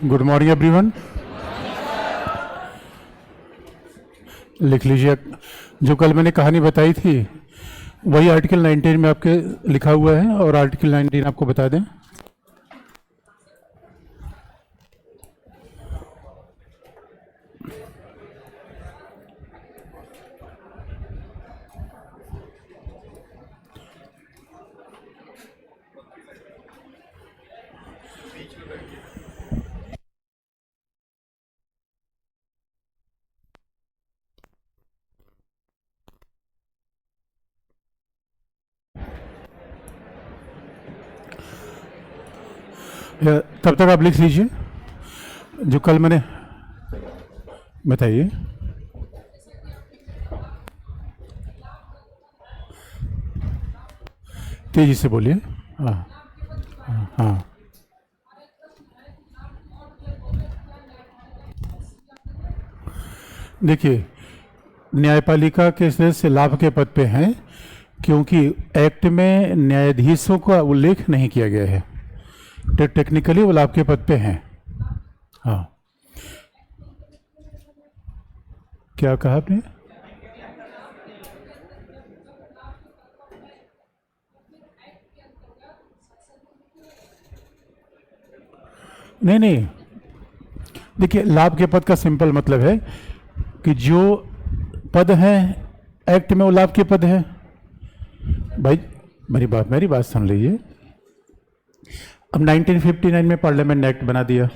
Good morning everyone. लिख लीजिए, जो कल मैंने कहानी बताई थी वही आर्टिकल 19 में आपके लिखा हुआ है, और आर्टिकल 19 आपको बता दें। तब तक आप लिख लीजिए जो कल मैंने बताइए। तेजी से बोलिए। हाँ हाँ। देखिए, न्यायपालिका के सदस्य लाभ के पद पे हैं क्योंकि एक्ट में न्यायाधीशों का उल्लेख नहीं किया गया है, तो टेक्निकली वो लाभ के पद पे हैं। हाँ, क्या कहा आपने? नहीं नहीं, देखिए, लाभ के पद का सिंपल मतलब है कि जो पद हैं एक्ट में वो लाभ के पद हैं। भाई मेरी बात सुन लीजिए। अब 1959 में पार्लियामेंट ने एक्ट बना दिया,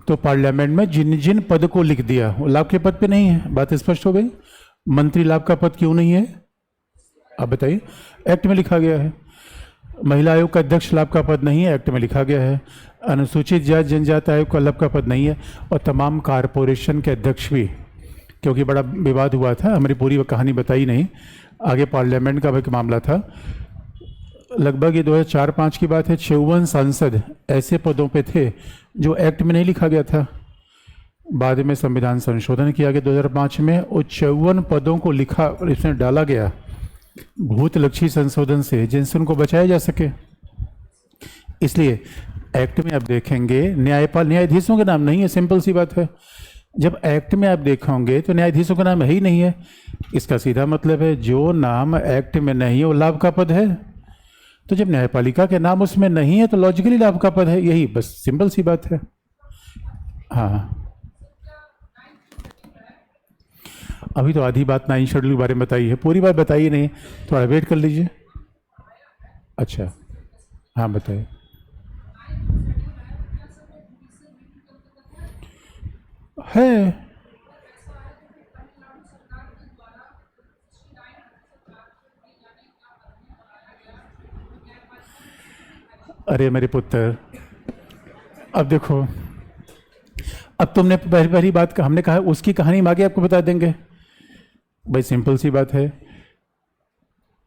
तो पार्लियामेंट में जिन जिन पद को लिख दिया वो लाभ के पद पे नहीं है। बात स्पष्ट हो गई। मंत्री लाभ का पद क्यों नहीं है आप बताइए? एक्ट में लिखा गया है। महिला आयोग का अध्यक्ष लाभ का पद नहीं है, एक्ट में लिखा गया है। अनुसूचित जाति जनजाति आयोग का लाभ का पद नहीं है। और तमाम कारपोरेशन के अध्यक्ष भी, क्योंकि बड़ा विवाद हुआ था, हमारी पूरी कहानी बताई नहीं, आगे पार्लियामेंट का भी एक मामला था। लगभग ये 2004-05 की बात है। 54 सांसद ऐसे पदों पे थे जो एक्ट में नहीं लिखा गया था। बाद में संविधान संशोधन किया गया 2005 में, और 54 पदों को लिखा, इसमें डाला गया भूतलक्षी संशोधन से, जिनसे उनको बचाया जा सके। इसलिए एक्ट में आप देखेंगे न्यायाधीशों के नाम नहीं है। सिंपल सी बात है। जब एक्ट में आप देखोगे तो न्यायाधीशों का नाम है ही नहीं है। इसका सीधा मतलब है जो नाम एक्ट में नहीं है वो लाभ का पद है। तो जब न्यायपालिका के नाम उसमें नहीं है तो लॉजिकली लाभ का पद है। यही बस सिंपल सी बात है। हाँ, अभी तो आधी बात 9 शेड्यूल के बारे में बताई है, पूरी बात बताई नहीं, थोड़ा वेट कर लीजिए। अच्छा, हाँ बताइए। है, अरे मेरे पुत्र, अब देखो, अब तुमने पहली बात हमने कहा उसकी कहानी हम आगे आपको बता देंगे। भाई सिंपल सी बात है।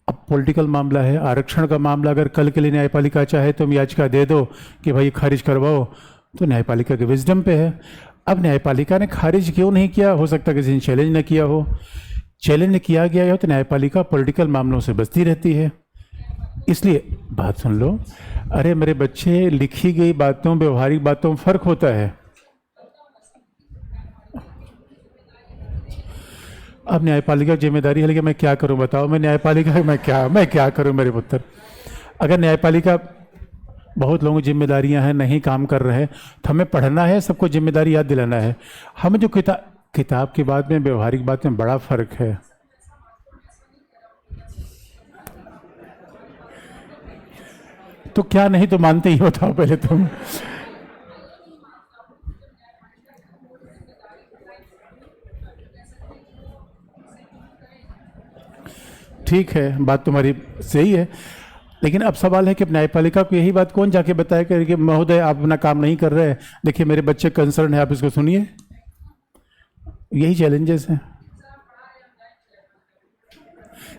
अब पॉलिटिकल मामला है, आरक्षण का मामला, अगर कल के लिए न्यायपालिका चाहे तुम याचिका दे दो कि भाई खारिज करवाओ, तो न्यायपालिका के विजडम पे है। अब न्यायपालिका ने खारिज क्यों नहीं किया? हो सकता है किसी ने चैलेंज न किया हो। चैलेंज किया गया हो तो न्यायपालिका पॉलिटिकल मामलों से बचती रहती है। इसलिए बात सुन लो। अरे मेरे बच्चे, लिखी गई बातों व्यवहारिक बातों में फर्क होता है। अब न्यायपालिका की जिम्मेदारी है, लेकिन मैं क्या करूं बताओ? मैं न्यायपालिका मैं क्या करूं मेरे पुत्र? अगर न्यायपालिका, बहुत लोगों की जिम्मेदारियां हैं, नहीं काम कर रहे हैं, तो हमें पढ़ना है, सबको जिम्मेदारी याद दिलाना है। हमें जो किताब की बात में व्यवहारिक बात में बड़ा फर्क है। तो क्या नहीं तो मानते ही, बताओ पहले तुम। ठीक है, बात तुम्हारी सही है, लेकिन अब सवाल है कि न्यायपालिका को यही बात कौन जाके बताया कि महोदय आप अपना काम नहीं कर रहे हैं, देखिए मेरे बच्चे कंसर्न है, आप इसको सुनिए। यही चैलेंजेस हैं।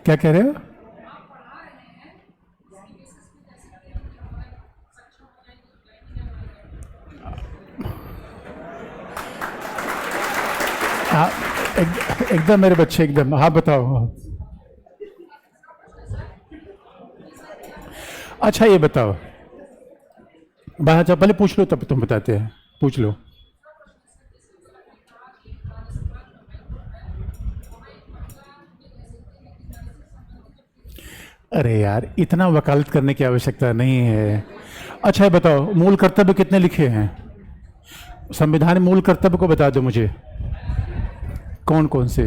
क्या कह रहे हो? हाँ, एकदम मेरे बच्चे, एकदम। हाँ बताओ। अच्छा ये बताओ, बाहर पहले पूछ लो तब तुम बताते हैं, पूछ लो। अरे यार, इतना वकालत करने की आवश्यकता नहीं है। अच्छा, ये बताओ, मूल कर्तव्य कितने लिखे हैं संविधान में? मूल कर्तव्य को बता दो मुझे, कौन कौन से?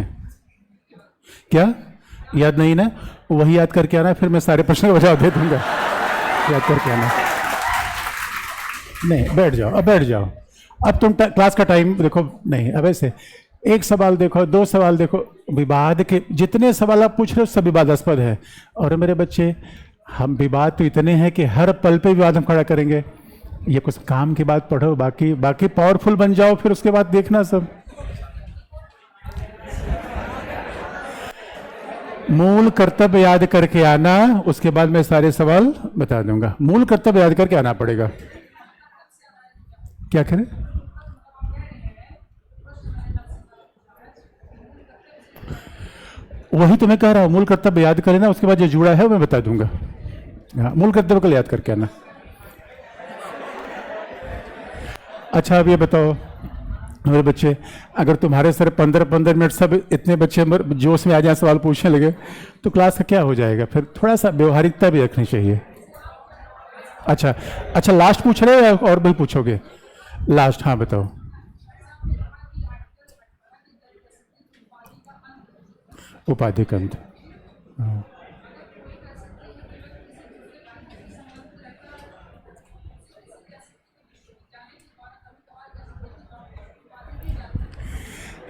क्या याद नहीं ना? वही याद करके आना, फिर मैं सारे प्रश्न का जवाब दे दूंगा। याद करके आना। नहीं, बैठ जाओ, अब बैठ जाओ। अब तुम क्लास का टाइम देखो। नहीं, अब ऐसे एक सवाल देखो, दो सवाल देखो, विवाद के जितने सवाल आप पूछ रहे हो सब विवादास्पद है। और मेरे बच्चे, हम विवाद तो इतने हैं कि हर पल पे विवाद हम खड़ा करेंगे। ये कुछ काम की बात पढ़ो, बाकी बाकी पावरफुल बन जाओ, फिर उसके बाद देखना सब। मूल कर्तव्य याद करके आना, उसके बाद मैं सारे सवाल बता दूंगा। मूल कर्तव्य याद करके आना पड़ेगा। क्या करें? वही तो मैं कह रहा हूं, मूल कर्तव्य याद करें ना, उसके बाद जो जुड़ा है वो मैं बता दूंगा। हाँ, मूल कर्तव्य को याद करके आना। अच्छा, अब ये बताओ मेरे बच्चे, अगर तुम्हारे सर 15-15 मिनट सब इतने बच्चे जोश में आ जाए, सवाल पूछने लगे, तो क्लास का क्या हो जाएगा? फिर थोड़ा सा व्यवहारिकता भी रखनी चाहिए। अच्छा अच्छा, लास्ट पूछ रहे हो या और भी पूछोगे? लास्ट, हाँ बताओ। उपाधि कंद।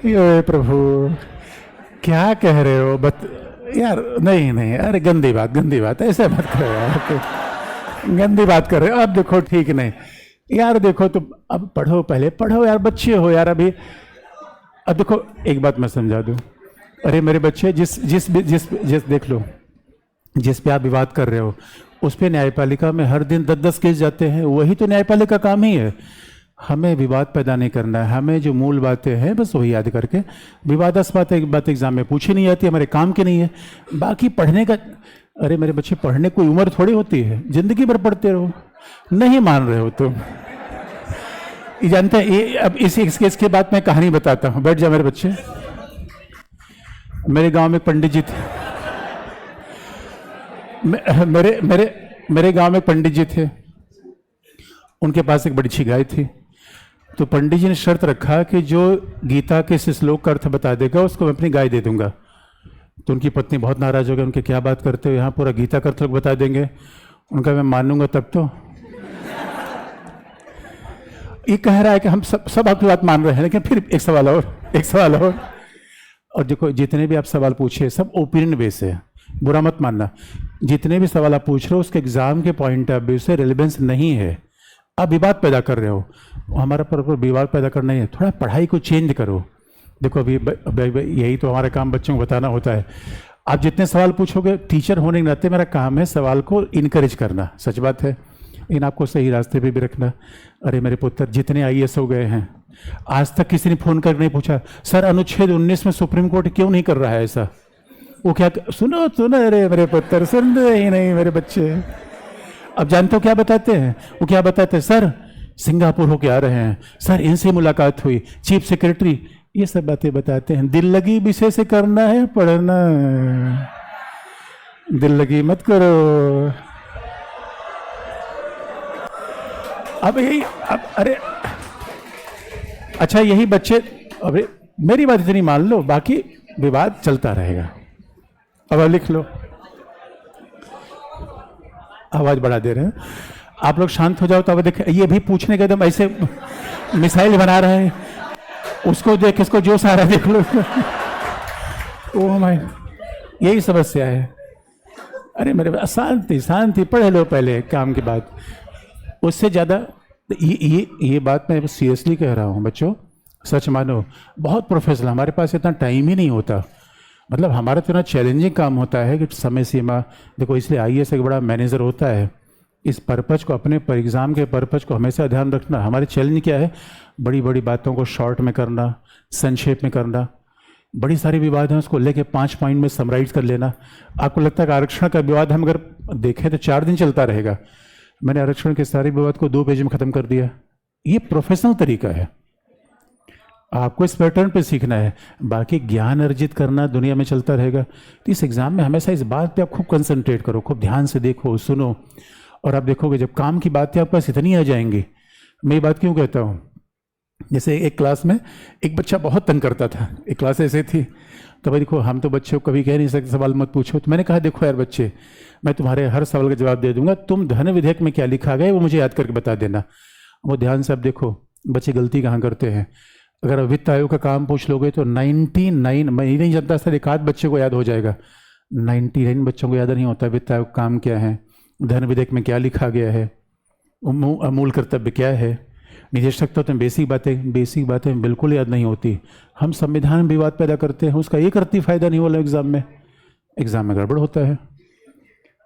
ये प्रभु, क्या कह रहे हो? यार नहीं नहीं, अरे गंदी बात, गंदी बात, ऐसे मत करो यार। गंदी बात कर रहे हो। अब देखो, ठीक नहीं यार, देखो तुम अब पढ़ो, पहले पढ़ो यार, बच्चे हो यार अभी। अब देखो, एक बात मैं समझा दूं। अरे मेरे बच्चे, जिस जिस जिस जिस देख लो, जिस पे आप विवाद कर रहे हो, उस पे न्यायपालिका में हर दिन 10-10 केस जाते हैं। वही तो न्यायपालिका का काम ही है। हमें विवाद पैदा नहीं करना है, हमें जो मूल बातें हैं बस वही याद करके। विवादास्पद बात एग्जाम में पूछी नहीं जाती, हमारे काम की नहीं है। बाकी पढ़ने का, अरे मेरे बच्चे, पढ़ने कोई उम्र थोड़ी होती है, जिंदगी भर पढ़ते रहो। नहीं मान रहे हो तुम? ये जानते हैं, ये अब इसके बाद मैं कहानी बताता हूँ। बैठ जाओ मेरे बच्चे। मेरे गांव में पंडित जी थे। मेरे मेरे मेरे गांव में पंडित जी थे। उनके पास एक बड़ी अच्छी गाय थी। तो पंडित जी ने शर्त रखा कि जो गीता के इस श्लोक का अर्थ बता देगा उसको मैं अपनी गाय दे दूंगा। तो उनकी पत्नी बहुत नाराज हो गई, उनके क्या बात करते हो, यहाँ पूरा गीता का अर्थ बता देंगे। उनका मैं मानूंगा तब तो। ये कह रहा है कि हम सब आपकी बात मान रहे हैं, लेकिन फिर एक सवाल और देखो, जितने भी आप सवाल पूछे सब ओपिनियन बेस है, बुरा मत मानना। जितने भी सवाल आप पूछ रहे हो उसके एग्जाम के पॉइंट ऑफ व्यू से रिलेवेंस नहीं है। आप विवाद पैदा कर रहे हो, हमारा पर विवाद पैदा करना ही है। थोड़ा पढ़ाई को चेंज करो। देखो अभी यही तो हमारा काम बच्चों को बताना होता है। आप जितने सवाल पूछोगे, टीचर होने के नाते मेरा काम है सवाल को इनकरेज करना, सच बात है, इन आपको सही रास्ते पे भी रखना। अरे मेरे पुत्र, जितने आईएएस हो गए हैं, आज तक किसी ने फोन करके नहीं पूछा सर अनुच्छेद 19 में सुप्रीम कोर्ट क्यों नहीं कर रहा है ऐसा। वो क्या, सुनो सुनो, अरे मेरे पुत्र सुन ही नहीं मेरे बच्चे। अब जानते हो क्या बताते हैं? वो क्या बताते हैं, सर सिंगापुर होके आ रहे हैं, सर इनसे मुलाकात हुई, चीफ सेक्रेटरी, ये सब बातें बताते हैं। दिल लगी विषय से करना है पढ़ना, दिल लगी मत करो। अब यही, अब अरे अच्छा, यही बच्चे, अरे मेरी बात इतनी मान लो, बाकी विवाद चलता रहेगा। अब लिख लो, आवाज बढ़ा दे रहे हैं आप लोग, शांत हो जाओ। तो अब देख, ये भी पूछने के एकदम ऐसे मिसाइल बना रहे हैं, उसको देख, इसको जोश आ रहा है, देख लो। ओह माय, यही समस्या है। अरे मेरे, शांति शांति, पढ़ लो पहले काम की बात। उससे ज़्यादा ये बात मैं सीरियसली कह रहा हूँ बच्चों, सच मानो। बहुत प्रोफेशनल, हमारे पास इतना टाइम ही नहीं होता। मतलब हमारा तो इतना चैलेंजिंग काम होता है कि समय सीमा, देखो इसलिए आईएएस एक बड़ा मैनेजर होता है। इस पर्पज को, अपने पर एग्ज़ाम के पर्पज को हमेशा ध्यान रखना। हमारी चैलेंज क्या है? बड़ी बड़ी बातों को शॉर्ट में करना, संक्षेप में करना। बड़ी सारी विवाद हैं, उसको लेके 5 पॉइंट में समराइज कर लेना। आपको लगता है कि आरक्षण का विवाद हम अगर देखें तो 4 दिन चलता रहेगा। मैंने आरक्षण के सारे विवाद को 2 पेज में ख़त्म कर दिया। ये प्रोफेशनल तरीका है। आपको इस पैटर्न पे सीखना है, बाकी ज्ञान अर्जित करना दुनिया में चलता रहेगा। तो इस एग्ज़ाम में हमेशा इस बात पे आप खूब कंसंट्रेट करो, खूब ध्यान से देखो, सुनो, और आप देखोगे जब काम की बातें आपके पास इतनी आ जाएंगी। मैं ये बात क्यों कहता हूँ, जैसे एक क्लास में एक बच्चा बहुत तंग करता था, एक क्लास ऐसे थी, तो भाई देखो हम तो बच्चों को कभी कह नहीं सकते सवाल मत पूछो, तो मैंने कहा देखो यार बच्चे, मैं तुम्हारे हर सवाल का जवाब दे दूंगा, तुम धन विधेयक में क्या लिखा गया है वो मुझे याद करके बता देना। वो ध्यान से आप देखो बच्चे गलती कहाँ करते हैं। अगर वित्त आयोग का काम पूछ लोगे तो 99, मैं ही नहीं जानता सर, एक आध बच्चे को याद हो जाएगा, 99 बच्चों को याद नहीं होता वित्त आयोग काम क्या है, धन विधेयक में क्या लिखा गया है, अमूल कर्तव्य क्या है, निदेशक तत्व तो बेसिक बातें बिल्कुल याद नहीं होती। हम संविधान में विवाद पैदा करते हैं, उसका एक रत्ती फायदा नहीं वाला एग्जाम में गड़बड़ होता है।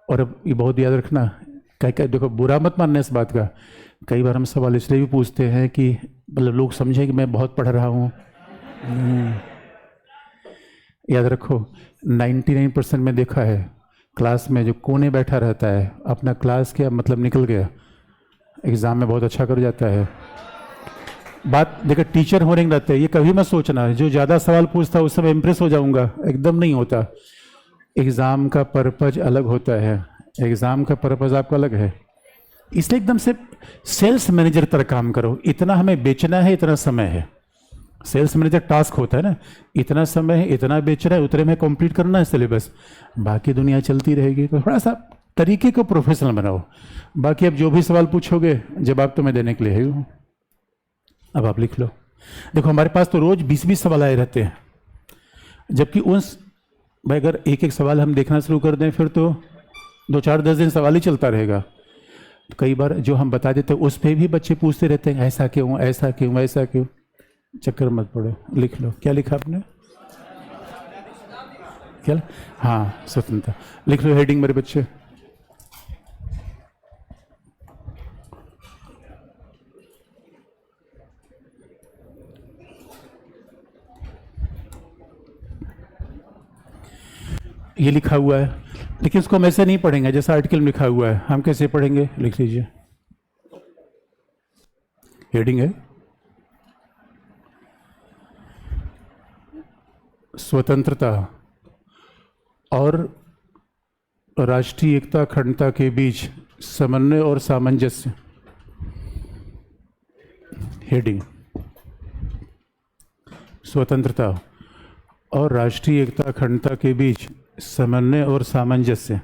और अब ये बहुत याद रखना, कई देखो बुरा मत मानना इस बात का, कई बार हम सवाल इसलिए भी पूछते हैं कि मतलब लोग समझें कि मैं बहुत पढ़ रहा हूँ। याद रखो 99% में देखा है क्लास में जो कोने बैठा रहता है, अपना क्लास क्या मतलब निकल गया, एग्ज़ाम में बहुत अच्छा कर जाता है। बात देखो टीचर होने के नाते ये कभी मत सोचना जो ज़्यादा सवाल पूछता है उस समय इम्प्रेस हो जाऊंगा, एकदम नहीं होता। एग्ज़ाम का पर्पज अलग होता है, एग्ज़ाम का पर्पज आपका अलग है, इसलिए एकदम से सेल्स मैनेजर तरह काम करो। इतना हमें बेचना है, इतना समय है, सेल्स मैनेजर टास्क होता है ना, इतना समय है, इतना बेचना है, उतने में कंप्लीट करना है सिलेबस, बाकी दुनिया चलती रहेगी। तो थोड़ा सा तरीके को प्रोफेशनल बनाओ। बाकी अब जो भी सवाल पूछोगे जवाब तो मैं देने के लिए ही हूँ। अब आप लिख लो। देखो हमारे पास तो रोज 20-20 सवाल आए रहते हैं, जबकि उस भाई अगर एक एक सवाल हम देखना शुरू कर दें फिर तो 2-4-10 दिन सवाल ही चलता रहेगा। तो कई बार जो हम बता देते हैं उस पर भी बच्चे पूछते रहते हैं ऐसा क्यों, ऐसा क्यों, ऐसा क्यों। चक्कर मत पड़ो, लिख लो। क्या लिखा आपने? क्या? हाँ, स्वतंत्रता लिख लो, हेडिंग मेरे बच्चे। ये लिखा हुआ है, लेकिन इसको हम ऐसे नहीं पढ़ेंगे जैसा आर्टिकल में लिखा हुआ है। हम कैसे पढ़ेंगे? लिख लीजिए, हेडिंग है स्वतंत्रता और राष्ट्रीय एकता अखंडता के बीच समन्वय और सामंजस्य। हेडिंग स्वतंत्रता और राष्ट्रीय एकता अखंडता के बीच समन्वय और सामंजस्य।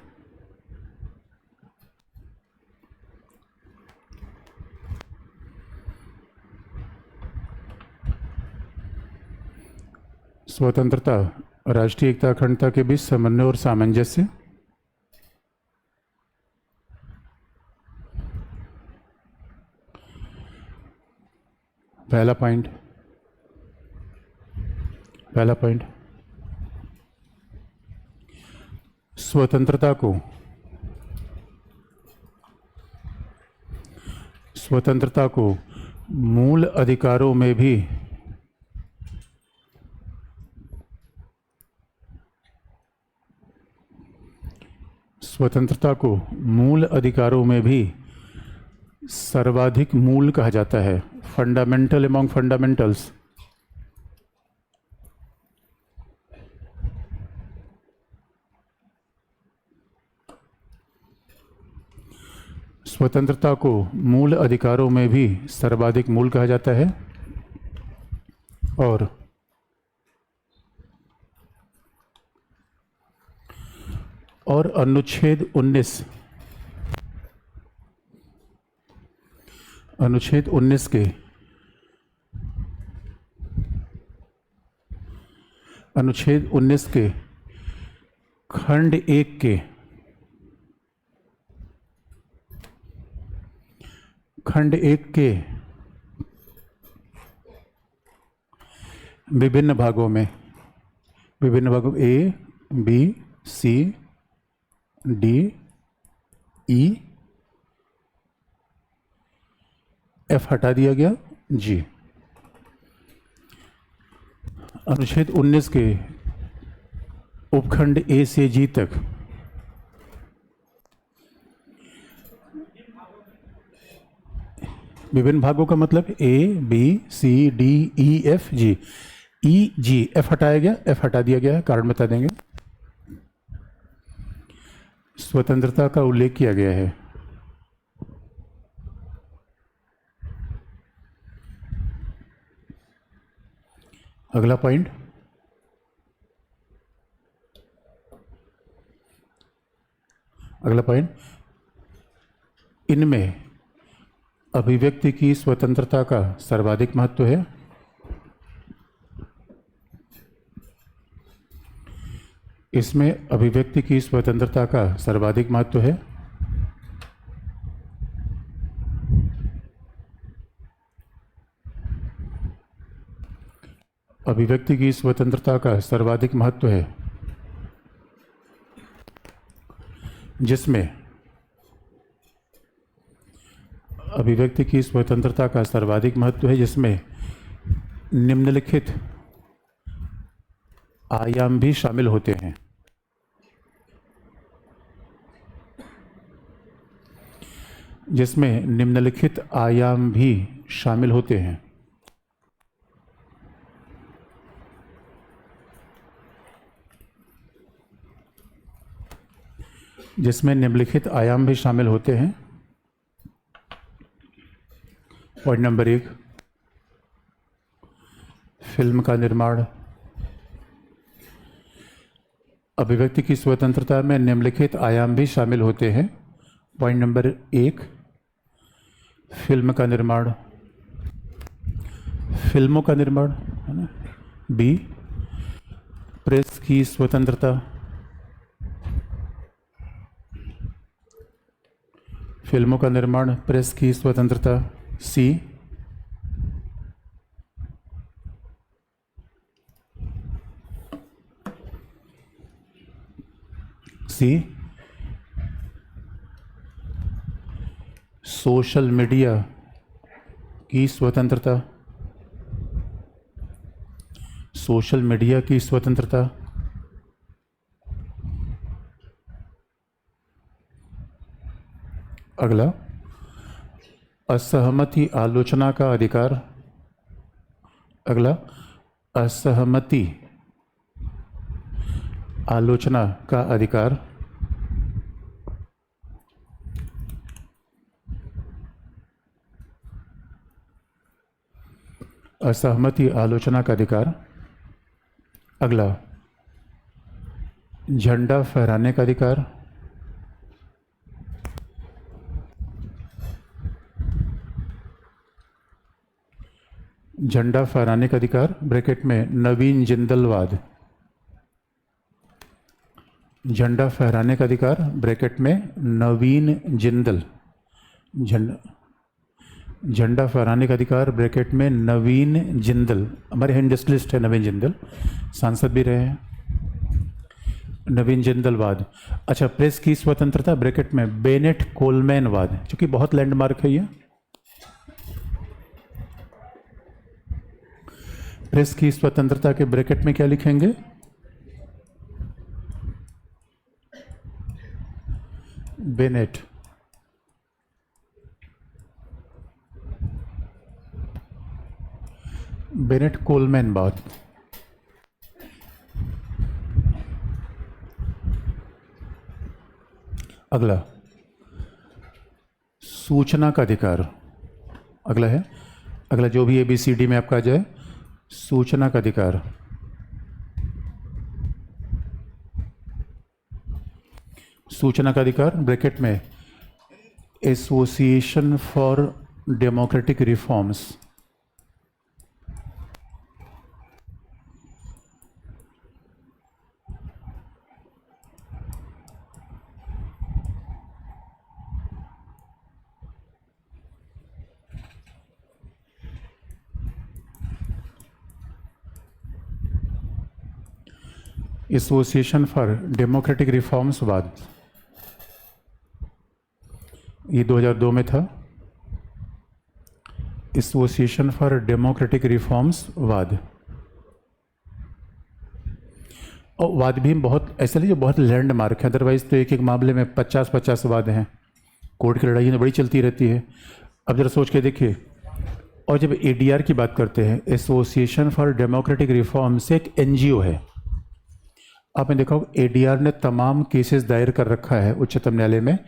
स्वतंत्रता, राष्ट्रीय एकता अखंडता के बीच समन्वय और सामंजस्य। पहला पॉइंट स्वतंत्रता को मूल अधिकारों में भी सर्वाधिक मूल कहा जाता है, फंडामेंटल अमॉन्ग फंडामेंटल्स। स्वतंत्रता को मूल अधिकारों में भी सर्वाधिक मूल कहा जाता है। और अनुच्छेद 19 के खंड 1 के विभिन्न भागों ए, B, C, D, E, F हटा दिया गया, जी। अनुच्छेद 19 के उपखंड ए से जी तक विभिन्न भागों का मतलब A B C D E F G. E G, F हटाया गया, एफ हटा दिया गया है, कारण बता देंगे। स्वतंत्रता का उल्लेख किया गया है। अगला पॉइंट, इनमें अभिव्यक्ति की स्वतंत्रता का सर्वाधिक महत्व है। इसमें अभिव्यक्ति की स्वतंत्रता का सर्वाधिक महत्व है। अभिव्यक्ति की स्वतंत्रता का सर्वाधिक महत्व है, जिसमें अभिव्यक्ति की स्वतंत्रता का सर्वाधिक महत्व है, जिसमें निम्नलिखित आयाम भी शामिल होते हैं। जिसमें निम्नलिखित आयाम भी शामिल होते हैं। जिसमें निम्नलिखित आयाम भी शामिल होते हैं। पॉइंट नंबर 1, फिल्म का निर्माण। अभिव्यक्ति की स्वतंत्रता में निम्नलिखित आयाम भी शामिल होते हैं। पॉइंट नंबर 1, फिल्म का निर्माण, फिल्मों का निर्माण, है ना। बी, प्रेस की स्वतंत्रता, फिल्मों का निर्माण, प्रेस की स्वतंत्रता। सी, सोशल मीडिया की स्वतंत्रता, सोशल मीडिया की स्वतंत्रता। अगला, असहमति आलोचना का अधिकार। अगला, असहमति आलोचना का अधिकार। असहमति आलोचना का अधिकार। अगला, झंडा फहराने का अधिकार। झंडा फहराने का अधिकार, ब्रैकेट में नवीन जिंदलवाद। झंडा फहराने का अधिकार, ब्रैकेट में नवीन जिंदल। झंडा फहराने का अधिकार, ब्रैकेट में नवीन जिंदल। हमारे इंडस्ट्रियलिस्ट है नवीन जिंदल, सांसद भी रहे हैं। नवीन जिंदलवाद। अच्छा, प्रेस की स्वतंत्रता, ब्रैकेट में बेनेट कोलमैनवाद, क्योंकि बहुत लैंडमार्क है ये। प्रेस की स्वतंत्रता के ब्रैकेट में क्या लिखेंगे? बेनेट। बेनेट कोलमैन बात। अगला, सूचना का अधिकार। अगला है, अगला जो भी ABCD में आपका आ जाए, सूचना का अधिकार। सूचना का अधिकार, ब्रैकेट में association for democratic reforms. Association for democratic reforms वाद, ये 2002 में था। एसोसिएशन फॉर डेमोक्रेटिक रिफॉर्म्स वाद। और वाद भी बहुत ऐसे नहीं जो बहुत लैंडमार्क है, अदरवाइज तो एक एक मामले में 50-50 वाद हैं। कोर्ट की लड़ाई में बड़ी चलती रहती है। अब जरा सोच के देखिए, और जब एडीआर की बात करते हैं, एसोसिएशन फॉर डेमोक्रेटिक रिफॉर्म से एक एनजीओ है। आपने देखा होगा एडीआर ने तमाम केसेस दायर कर रखा है उच्चतम न्यायालय में।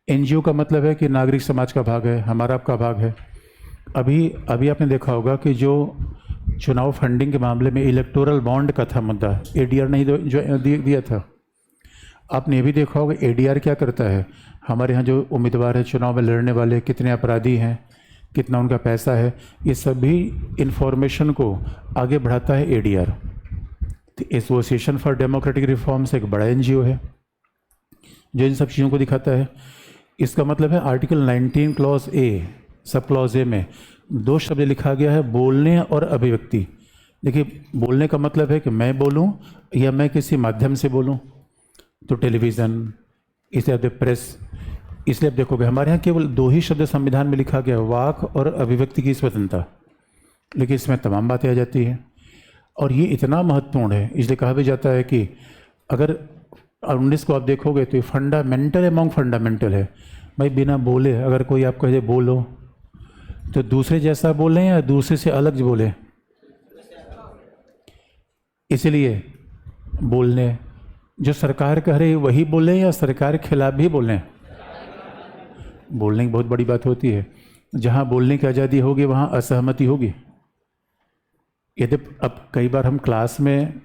एनजीओ का मतलब है कि नागरिक समाज का भाग है, हमारा आपका भाग है। अभी आपने देखा होगा कि जो चुनाव फंडिंग के मामले में इलेक्टोरल बॉन्ड का था मुद्दा, एडीआर ने ही जो दिया था। आपने ये भी देखा होगा एडीआर क्या करता है, हमारे यहाँ जो उम्मीदवार है चुनाव में लड़ने वाले, कितने अपराधी हैं, कितना उनका पैसा है, ये सभी इंफॉर्मेशन को आगे बढ़ाता है एडीआर। तो एसोसिएशन फॉर डेमोक्रेटिक रिफॉर्म्स एक बड़ा एनजीओ है जो इन सब चीज़ों को दिखाता है। इसका मतलब है article 19 clause A, sub clause A में 2 शब्द लिखा गया है, बोलने और अभिव्यक्ति। देखिए, बोलने का मतलब है कि मैं बोलूं या मैं किसी माध्यम से बोलूं, तो टेलीविज़न, इसलिए आप प्रेस। इसलिए आप देखोगे हमारे यहाँ केवल 2 ही शब्द संविधान में लिखा गया, वाक और अभिव्यक्ति की स्वतंत्रता, लेकिन इसमें तमाम बातें आ जाती हैं। और ये इतना महत्वपूर्ण है, इसलिए कहा भी जाता है कि अगर 19 को आप देखोगे तो ये फंडामेंटल एमॉन्ग फंडामेंटल है। भाई बिना बोले अगर कोई आपको कहे बोलो, तो दूसरे जैसा बोलें या दूसरे से अलग बोलें। इसलिए बोलने, जो सरकार कह रही है वही बोलें या सरकार के खिलाफ भी बोलें। बोलने की बहुत बड़ी बात होती है। जहाँ बोलने की आज़ादी होगी वहाँ असहमति होगी। यदि अब कई बार हम क्लास में,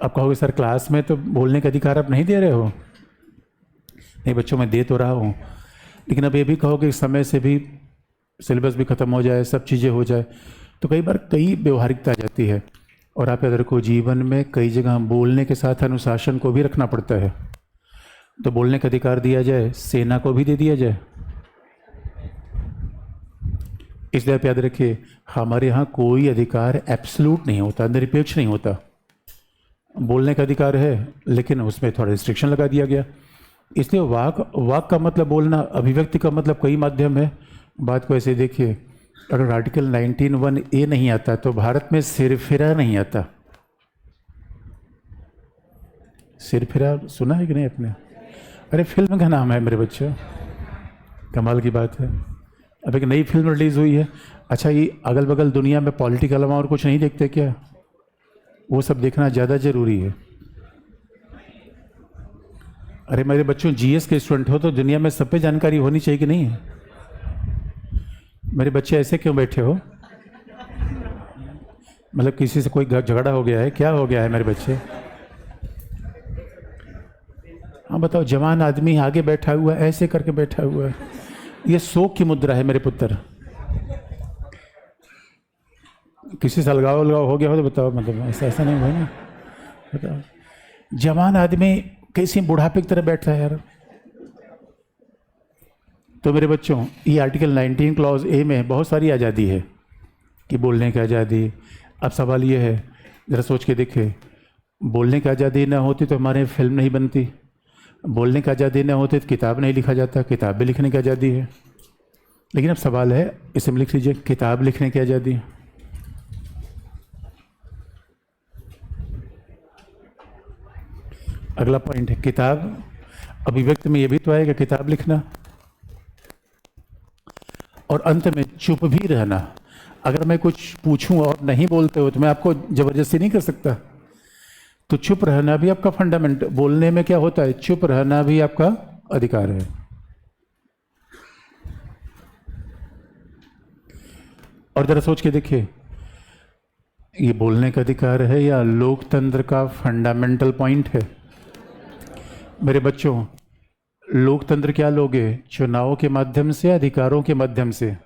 आप कहोगे सर क्लास में तो बोलने का अधिकार आप नहीं दे रहे हो। नहीं बच्चों, मैं दे तो रहा हूँ, लेकिन अब ये भी कहोगे समय से भी सिलेबस भी ख़त्म हो जाए, सब चीज़ें हो जाए, तो कई बार कई व्यवहारिकता आ जाती है। और आप अगर को जीवन में कई जगह बोलने के साथ अनुशासन को भी रखना पड़ता है। तो बोलने का अधिकार दिया जाए, सेना को भी दे दिया जाए। इसलिए आप याद रखिए, हमारे यहाँ कोई अधिकार एब्सोल्यूट नहीं होता, निरपेक्ष नहीं होता। बोलने का अधिकार है, लेकिन उसमें थोड़ा रिस्ट्रिक्शन लगा दिया गया। इसलिए वाक का मतलब बोलना, अभिव्यक्ति का मतलब कई माध्यम है। बात को ऐसे देखिए, अगर आर्टिकल 19(1)(a) नहीं आता तो भारत में सिरफिरा नहीं आता। सिरफिरा सुना है कि नहीं आपने? अरे फिल्म का नाम है मेरे बच्चों, कमाल की बात है। अब एक नई फिल्म रिलीज़ हुई है। अच्छा, ये अगल बगल दुनिया में पॉलिटिकल अलावा और कुछ नहीं देखते क्या? वो सब देखना ज़्यादा ज़रूरी है। अरे मेरे बच्चों, जीएस के स्टूडेंट हो तो दुनिया में सब पे जानकारी होनी चाहिए कि नहीं है? मेरे बच्चे ऐसे क्यों बैठे हो? मतलब किसी से कोई झगड़ा हो गया है, क्या हो गया है मेरे बच्चे? हाँ बताओ, जवान आदमी आगे बैठा हुआ है, ऐसे करके बैठा हुआ है, ये शोक की मुद्रा है मेरे पुत्र। किसी से अलगाव हो गया हो तो बताओ, मतलब ऐसा नहीं हुआ ना, बताओ। जवान आदमी कैसे बुढ़ापे की तरह बैठता है यार। तो मेरे बच्चों, ये आर्टिकल 19 क्लॉज ए में बहुत सारी आज़ादी है कि बोलने की आज़ादी। अब सवाल ये है, ज़रा सोच के देखें, बोलने की आज़ादी ना होती तो हमारे फिल्म नहीं बनती, बोलने की आज़ादी ना होती तो किताब नहीं लिखा जाता, किताब भी लिखने की आज़ादी है। लेकिन अब सवाल है, इसमें लिख लीजिए किताब लिखने की आज़ादी। अगला पॉइंट है किताब। अभिव्यक्ति में ये भी तो आएगा किताब लिखना। और अंत में चुप भी रहना। अगर मैं कुछ पूछूं और नहीं बोलते हो तो मैं आपको जबरदस्ती नहीं कर सकता। तो चुप रहना भी आपका फंडामेंट, बोलने में क्या होता है, चुप रहना भी आपका अधिकार है। और जरा सोच के देखिए, ये बोलने का अधिकार है या लोकतंत्र का फंडामेंटल पॉइंट है? मेरे बच्चों, लोकतंत्र क्या लोगे, चुनाव के माध्यम से, अधिकारों के माध्यम से?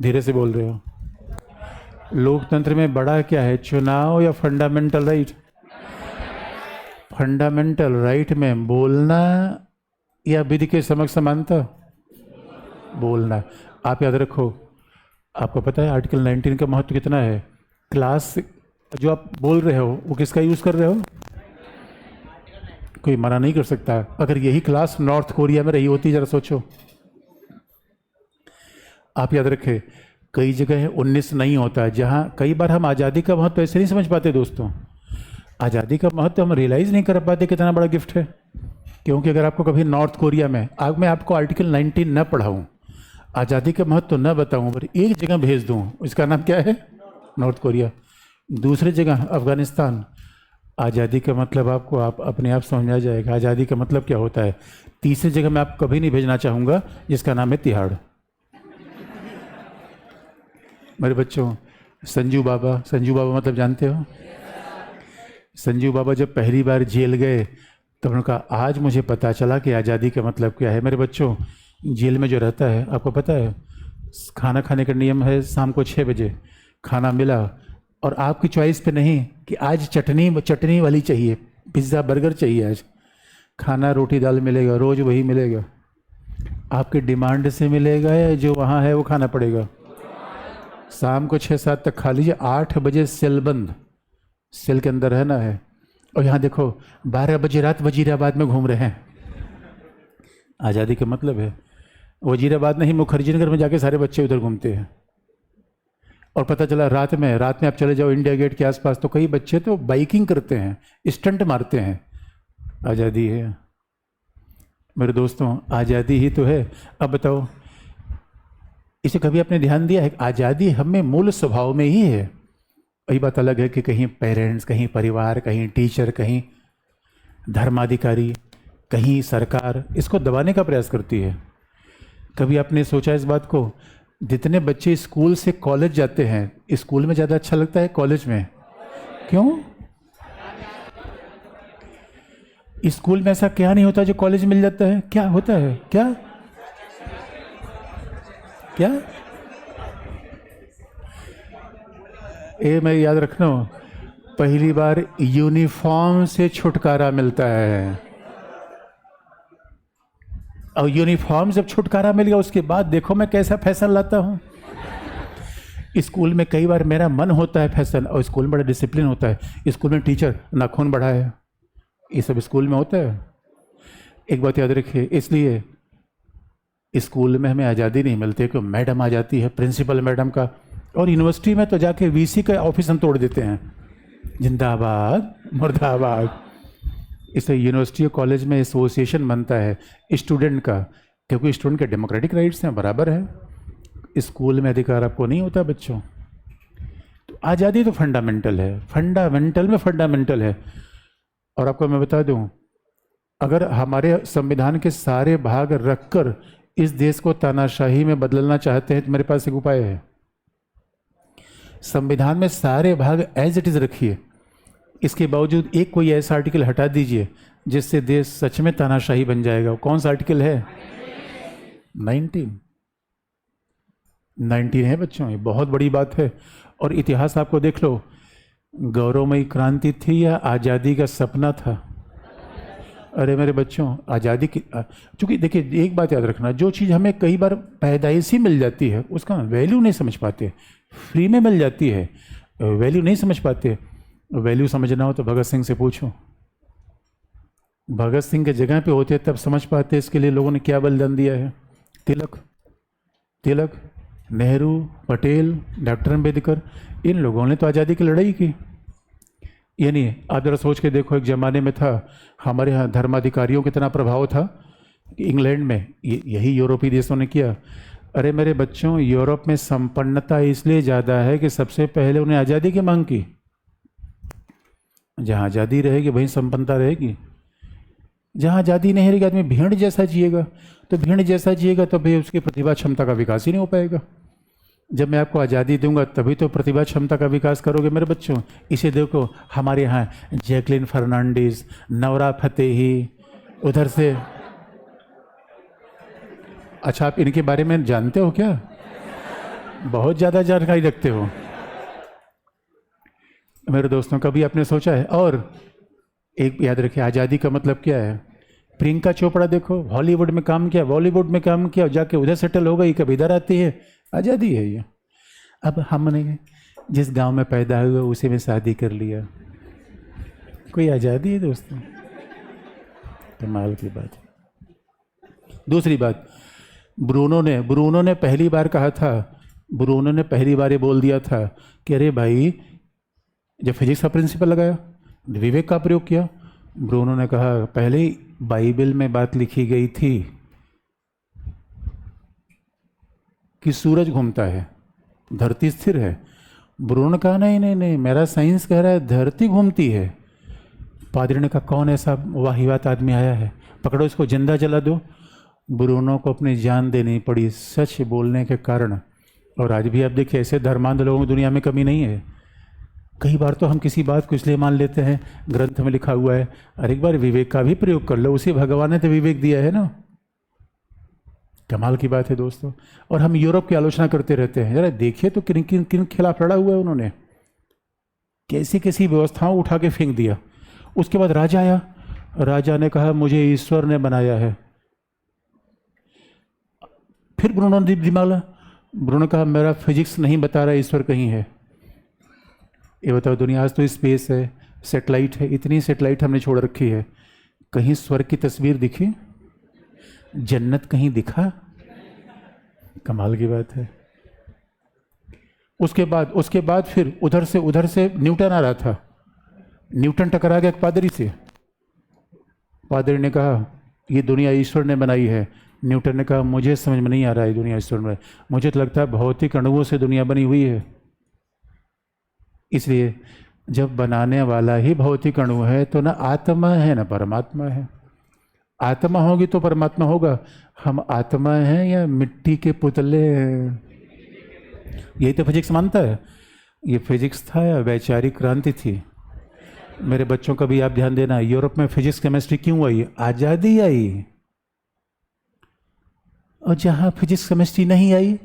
धीरे से बोल रहे हो। लोकतंत्र में बड़ा क्या है, चुनाव या फंडामेंटल राइट? फंडामेंटल राइट में बोलना या विधि के समक्ष समानता? बोलना। आप याद रखो, आपको पता है आर्टिकल 19 का महत्व कितना है। क्लास जो आप बोल रहे हो वो किसका यूज़ कर रहे हो? कोई मना नहीं कर सकता। अगर यही क्लास नॉर्थ कोरिया में रही होती, जरा सोचो। आप याद रखें, कई जगह 19 नहीं होता, जहां कई बार हम आज़ादी का महत्व ऐसे नहीं समझ पाते दोस्तों। आज़ादी का महत्व हम रियलाइज़ नहीं कर पाते कितना बड़ा गिफ्ट है। क्योंकि अगर आपको कभी नॉर्थ कोरिया में, आज मैं आपको आर्टिकल 19 न पढ़ाऊँ, आज़ादी का महत्व तो न बताऊं, पर एक जगह भेज दूं, इसका नाम क्या है? North Korea. दूसरी जगह अफगानिस्तान। आज़ादी का मतलब आपको आप अपने आप समझ आ जाएगा आज़ादी का मतलब क्या होता है। तीसरी जगह मैं आपको कभी नहीं भेजना चाहूँगा, जिसका नाम है तिहाड़। मेरे बच्चों, संजू बाबा, संजू बाबा मतलब जानते हो? संजू बाबा जब पहली बार जेल गए तो उन्होंने कहा आज मुझे पता चला कि आज़ादी का मतलब क्या है। मेरे बच्चों, जेल में जो रहता है, आपको पता है खाना खाने का नियम है शाम को 6 बजे खाना मिला, और आपकी चॉइस पे नहीं कि आज चटनी वाली चाहिए, पिज़्ज़ा बर्गर चाहिए, आज खाना रोटी दाल मिलेगा, रोज़ वही मिलेगा। आपके डिमांड से मिलेगा या जो वहाँ है वो खाना पड़ेगा? शाम को 6-7 तक खा लीजिए, 8 बजे सेल बंद, सेल के अंदर रहना है। और यहाँ देखो 12 बजे रात वजीराबाद में घूम रहे हैं। आज़ादी का मतलब है वजीराबाद नहीं, मुखर्जी नगर में जाके सारे बच्चे उधर घूमते हैं। और पता चला रात में आप चले जाओ इंडिया गेट के आसपास तो कई बच्चे तो बाइकिंग करते हैं, स्टंट मारते हैं। आज़ादी है मेरे दोस्तों, आज़ादी ही तो है। अब बताओ, इसे कभी आपने ध्यान दिया है? आज़ादी हमें मूल स्वभाव में ही है। वही बात अलग है कि कहीं पेरेंट्स, कहीं परिवार, कहीं टीचर, कहीं धर्माधिकारी, कहीं सरकार इसको दबाने का प्रयास करती है। कभी आपने सोचा इस बात को? जितने बच्चे स्कूल से कॉलेज जाते हैं, स्कूल में ज़्यादा अच्छा लगता है कॉलेज में? क्यों? स्कूल में ऐसा क्या नहीं होता जो कॉलेज मिल जाता है? क्या होता है? क्या क्या? ये मैं याद रखना, पहली बार यूनिफॉर्म से छुटकारा मिलता है। और यूनिफॉर्म जब छुटकारा मिल गया उसके बाद देखो मैं कैसा फैशन लाता हूँ। स्कूल में कई बार मेरा मन होता है फैशन, और स्कूल में बड़ा डिसिप्लिन होता है। स्कूल में टीचर नाखून बढ़ाए, ये सब स्कूल में होता है। एक बात याद रखिए, इसलिए स्कूल में हमें आज़ादी नहीं मिलती कि मैडम आ जाती है, प्रिंसिपल मैडम का, और यूनिवर्सिटी में तो जाके वीसी का ऑफिस हम तोड़ देते हैं, जिंदाबाद मुर्दाबाद। इससे यूनिवर्सिटी और कॉलेज में एसोसिएशन बनता है स्टूडेंट का, क्योंकि स्टूडेंट के डेमोक्रेटिक राइट्स हैं, बराबर है। स्कूल में अधिकार आपको नहीं होता बच्चों। तो आज़ादी तो फंडामेंटल है, फंडामेंटल में फंडामेंटल है। और आपको मैं बता दूं, अगर हमारे संविधान के सारे भाग रखकर इस देश को तानाशाही में बदलना चाहते हैं तो मेरे पास एक उपाय है। संविधान में सारे भाग एज इट इज रखिए, इसके बावजूद एक कोई ऐसा आर्टिकल हटा दीजिए जिससे देश सच में तानाशाही बन जाएगा। कौन सा आर्टिकल है? 19 है बच्चों, ये बहुत बड़ी बात है। और इतिहास आपको देख लो, गौरवमयी क्रांति थी या आज़ादी का सपना था? अरे मेरे बच्चों, आज़ादी की, चूँकि देखिए एक बात याद रखना, जो चीज़ हमें कई बार पैदाइशी मिल जाती है उसका वैल्यू नहीं समझ पाते। फ्री में मिल जाती है, वैल्यू नहीं समझ पाते। वैल्यू समझना हो तो भगत सिंह से पूछो, भगत सिंह के जगह पे होते तब समझ पाते इसके लिए लोगों ने क्या बलिदान दिया है। तिलक, नेहरू, पटेल, डॉक्टर अम्बेडकर, इन लोगों ने तो आज़ादी की लड़ाई की। यानी आप जरा सोच के देखो, एक ज़माने में था हमारे यहाँ धर्माधिकारियों का कितना प्रभाव था कि इंग्लैंड में यही यूरोपीय देशों ने किया। अरे मेरे बच्चों, यूरोप में संपन्नता इसलिए ज़्यादा है कि सबसे पहले उन्हें आज़ादी की मांग की। जहाँ आज़ादी रहेगी वहीं संपन्नता रहेगी। जहाँ आज़ादी नहीं रहेगी, आदमी भेड़ जैसा जिएगा, तो भेड़ जैसा जिएगा तो भाई उसकी प्रतिभा क्षमता का विकास ही नहीं हो पाएगा। जब मैं आपको आज़ादी दूंगा तभी तो प्रतिभा क्षमता का विकास करोगे मेरे बच्चों। इसे देखो, हमारे यहाँ जैकलिन फर्नांडिस, नौरा फतेही, उधर से। अच्छा, आप इनके बारे में जानते हो क्या? बहुत ज़्यादा जानकारी रखते हो मेरे दोस्तों। कभी आपने सोचा है? और एक याद रखिए, आज़ादी का मतलब क्या है। प्रियंका चोपड़ा देखो, हॉलीवुड में काम किया, बॉलीवुड में काम किया, जाके उधर सेटल हो गई, कभी इधर आती है। आज़ादी है ये। अब हमने जिस गांव में पैदा हुए उसी में शादी कर लिया, कोई आज़ादी है दोस्तों? कमाल की बात है। दूसरी बात, ब्रूनो ने पहली बार कहा था, ब्रूनो ने पहली बार ये बोल दिया था कि अरे भाई, जब फिजिक्स का प्रिंसिपल लगाया, विवेक का प्रयोग किया, ब्रूनो ने कहा पहले ही बाइबल में बात लिखी गई थी कि सूरज घूमता है, धरती स्थिर है। ब्रूनो ने कहा नहीं नहीं नहीं, मेरा साइंस कह रहा है धरती घूमती है। पादरी ने कहा कौन ऐसा वाहियात आदमी आया है, पकड़ो इसको, जिंदा जला दो। ब्रूनो को अपनी जान देनी पड़ी सच बोलने के कारण। और आज भी आप देखिए ऐसे धर्मांध लोगों की दुनिया में कमी नहीं है। कई बार तो हम किसी बात को इसलिए मान लेते हैं, ग्रंथ में लिखा हुआ है, अरे एक बार विवेक का भी प्रयोग कर लो, उसी भगवान ने तो विवेक दिया है ना। कमाल की बात है दोस्तों। और हम यूरोप की आलोचना करते रहते हैं, जरा देखिए तो किन किन किन खिलाफ लड़ा हुआ है उन्होंने, कैसी कैसी व्यवस्थाओं उठा के फेंक दिया। उसके बाद राजा आया, राजा ने कहा मुझे ईश्वर ने बनाया है। फिर ब्रूनो ने दिमाग ला, ब्रूनो ने कहा मेरा फिजिक्स नहीं बता रहा ईश्वर कहीं है। ये बताओ, दुनिया आज तो स्पेस है, सेटेलाइट है, इतनी सेटेलाइट हमने छोड़ रखी है, कहीं स्वर्ग की तस्वीर दिखी, जन्नत कहीं दिखा? कमाल की बात है। उसके बाद फिर उधर से न्यूटन आ रहा था। न्यूटन टकरा गया एक पादरी से। पादरी ने कहा ये दुनिया ईश्वर ने बनाई है। न्यूटन ने कहा मुझे समझ में नहीं आ रहा है दुनिया ईश्वर में, मुझे तो लगता है भौतिक अणुओं से दुनिया बनी हुई है। इसलिए जब बनाने वाला ही भौतिक अणु है तो ना आत्मा है ना परमात्मा है। आत्मा होगी तो परमात्मा होगा। हम आत्मा हैं या मिट्टी के पुतले हैं? यही तो फिजिक्स मानता है। ये फिजिक्स था या वैचारिक क्रांति थी? मेरे बच्चों का भी आप ध्यान देना, यूरोप में फिजिक्स केमिस्ट्री क्यों आई? आजादी आई। और जहां फिजिक्स केमिस्ट्री नहीं आई,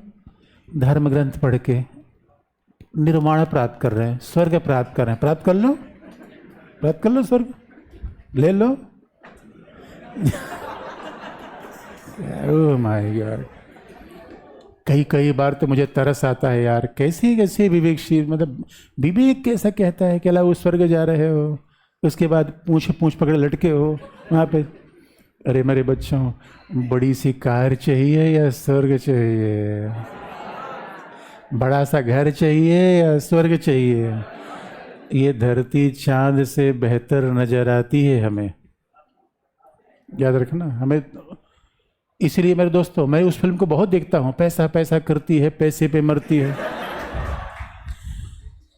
धर्म ग्रंथ पढ़ के निर्वाण प्राप्त कर रहे हैं, स्वर्ग प्राप्त कर रहे हैं। प्राप्त कर लो स्वर्ग, ले लो। Oh my God. कई बार तो मुझे तरस आता है यार, कैसे कैसे विवेकशील, मतलब विवेक कैसा कहता है कि अला वो स्वर्ग जा रहे हो, उसके बाद पूछ पकड़े लटके हो वहाँ पे। अरे मेरे बच्चों, बड़ी सी कार चाहिए या स्वर्ग चाहिए? बड़ा सा घर चाहिए या स्वर्ग चाहिए? ये धरती चांद से बेहतर नजर आती है हमें, याद रखना हमें। इसलिए मेरे दोस्तों, मैं उस फिल्म को बहुत देखता हूँ, पैसा पैसा करती है, पैसे पे मरती है।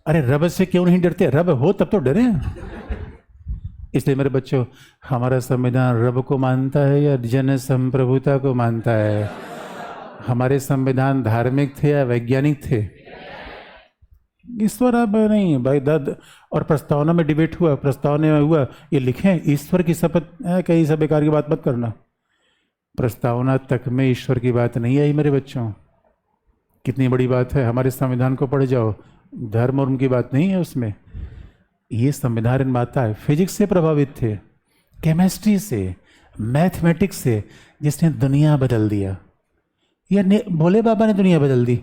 अरे रब से क्यों नहीं डरते? रब हो तब तो डरे। इसलिए मेरे बच्चों, हमारा संविधान रब को मानता है या जन संप्रभुता को मानता है? हमारे संविधान धार्मिक थे या वैज्ञानिक थे? ईश्वर अब नहीं भाई दद। और प्रस्तावना में डिबेट हुआ, प्रस्तावना में हुआ ये लिखें ईश्वर की शपथ, कहीं सब बेकार की बात मत करना। प्रस्तावना तक में ईश्वर की बात नहीं आई मेरे बच्चों। कितनी बड़ी बात है, हमारे संविधान को पढ़ जाओ, धर्म और उनकी बात नहीं है उसमें। ये संविधान निर्माता है फिजिक्स से प्रभावित थे, केमिस्ट्री से, मैथमेटिक्स से, जिसने दुनिया बदल दिया। या भोले बाबा ने दुनिया बदल दी।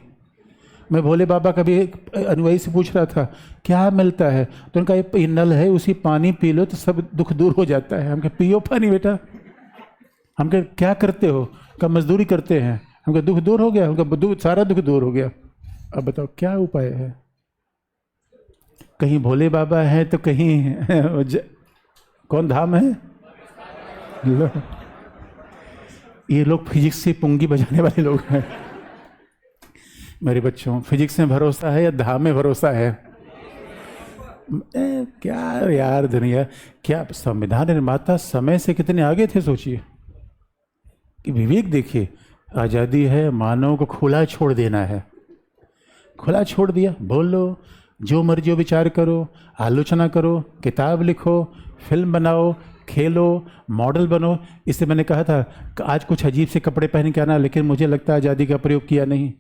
मैं भोले बाबा का भी एक अनुयायी से पूछ रहा था क्या मिलता है, तो उनका ये नल है, उसी पानी पी लो तो सब दुख दूर हो जाता है। हम कहा पियो पानी बेटा। हम कहा क्या करते हो? का मजदूरी करते हैं। हम कहा दुख दूर हो गया? हम कहा सारा दुख दूर हो गया। अब बताओ क्या उपाय है? कहीं भोले बाबा है तो कहीं कौन धाम है? ये लोग फिजिक्स से पुंगी बजाने वाले लोग हैं। मेरे बच्चों, फिजिक्स में भरोसा है या धाम में भरोसा है? क्या यार दुनिया, क्या संविधान निर्माता समय से कितने आगे थे, सोचिए। कि विवेक देखिए, आज़ादी है, मानव को खुला छोड़ देना है। खुला छोड़ दिया, बोलो जो मर्जी हो, विचार करो, आलोचना करो, किताब लिखो, फिल्म बनाओ, खेलो, मॉडल बनो। इससे मैंने कहा था आज कुछ अजीब से कपड़े पहन के आना, लेकिन मुझे लगता है आज़ादी का प्रयोग किया नहीं।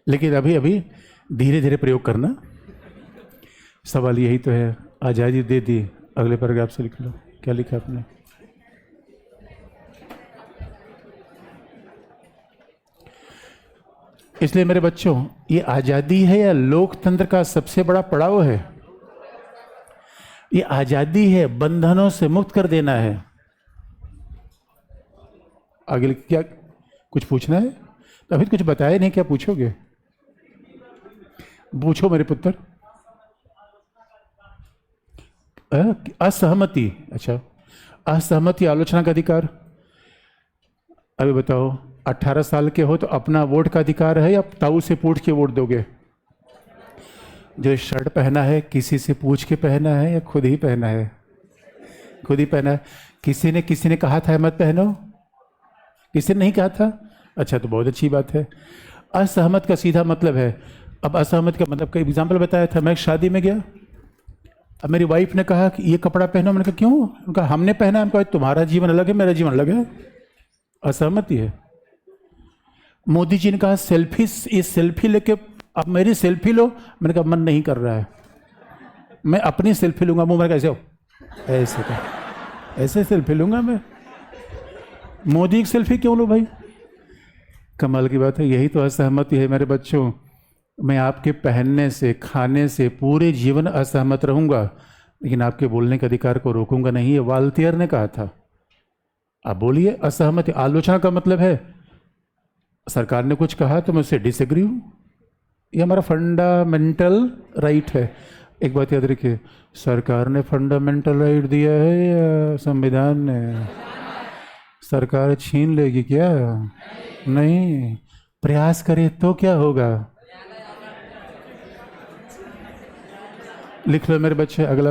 लेकिन अभी अभी धीरे धीरे प्रयोग करना। सवाल यही तो है, आज़ादी दे दी, अगले पैराग्राफ से लिख लो क्या लिखा आपने। इसलिए मेरे बच्चों, ये आज़ादी है या लोकतंत्र का सबसे बड़ा पड़ाव है? ये आज़ादी है, बंधनों से मुक्त कर देना है। आगे क्या कुछ पूछना है? तो अभी कुछ बताया नहीं, क्या पूछोगे? पूछो मेरे पुत्र। असहमति, अच्छा, असहमति, आलोचना का अधिकार। अभी बताओ, 18 साल के हो तो अपना वोट का अधिकार है या ताऊ से पूछ के वोट दोगे? जो शर्ट पहना है किसी से पूछ के पहना है या खुद ही पहना है? खुद ही पहना है। किसी ने कहा था मत पहनो? किसी ने नहीं कहा था? अच्छा, तो बहुत अच्छी बात है। असहमत का सीधा मतलब है, अब असहमत का मतलब का एग्जाम्पल बताया था। मैं शादी में गया, अब मेरी वाइफ ने कहा कि ये कपड़ा पहनो। मैंने कहा क्यों? उनका हमने पहना है। हमको तुम्हारा जीवन अलग है, मेरा जीवन अलग है। असहमति है। मोदी जी ने कहा सेल्फी, ये सेल्फी लेके अब मेरी सेल्फी लो। मैंने कहा मन नहीं कर रहा है, मैं अपनी सेल्फी लूंगा। मुंह में कैसे हो? ऐसे का ऐसे सेल्फी लूंगा मैं। मोदी की सेल्फी क्यों लो भाई? कमाल की बात है। यही तो असहमति है मेरे बच्चों। मैं आपके पहनने से, खाने से पूरे जीवन असहमत रहूंगा, लेकिन आपके बोलने के अधिकार को रोकूंगा नहीं। ये वाल्टियर ने कहा था। आप बोलिए असहमति। आलोचना का मतलब है सरकार ने कुछ कहा तो मैं उससे डिसएग्री हूं। ये हमारा फंडामेंटल राइट है। एक बात याद रखिए, सरकार ने फंडामेंटल राइट दिया है या संविधान ने? सरकार छीन लेगी क्या? नहीं, प्रयास करे तो क्या होगा? लिख लो मेरे बच्चे, अगला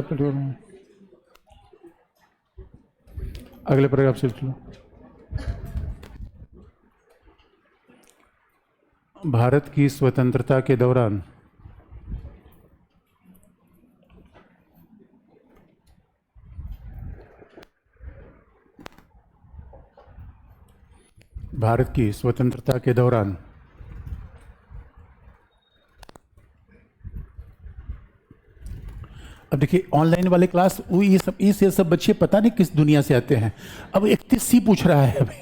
अगले पैराग्राफ से लिख लो। भारत की स्वतंत्रता के दौरान भारत की स्वतंत्रता के दौरान अब देखिए ऑनलाइन वाले क्लास, वो ये सब बच्चे पता नहीं किस दुनिया से आते हैं। अब 31C पूछ रहा है अभी,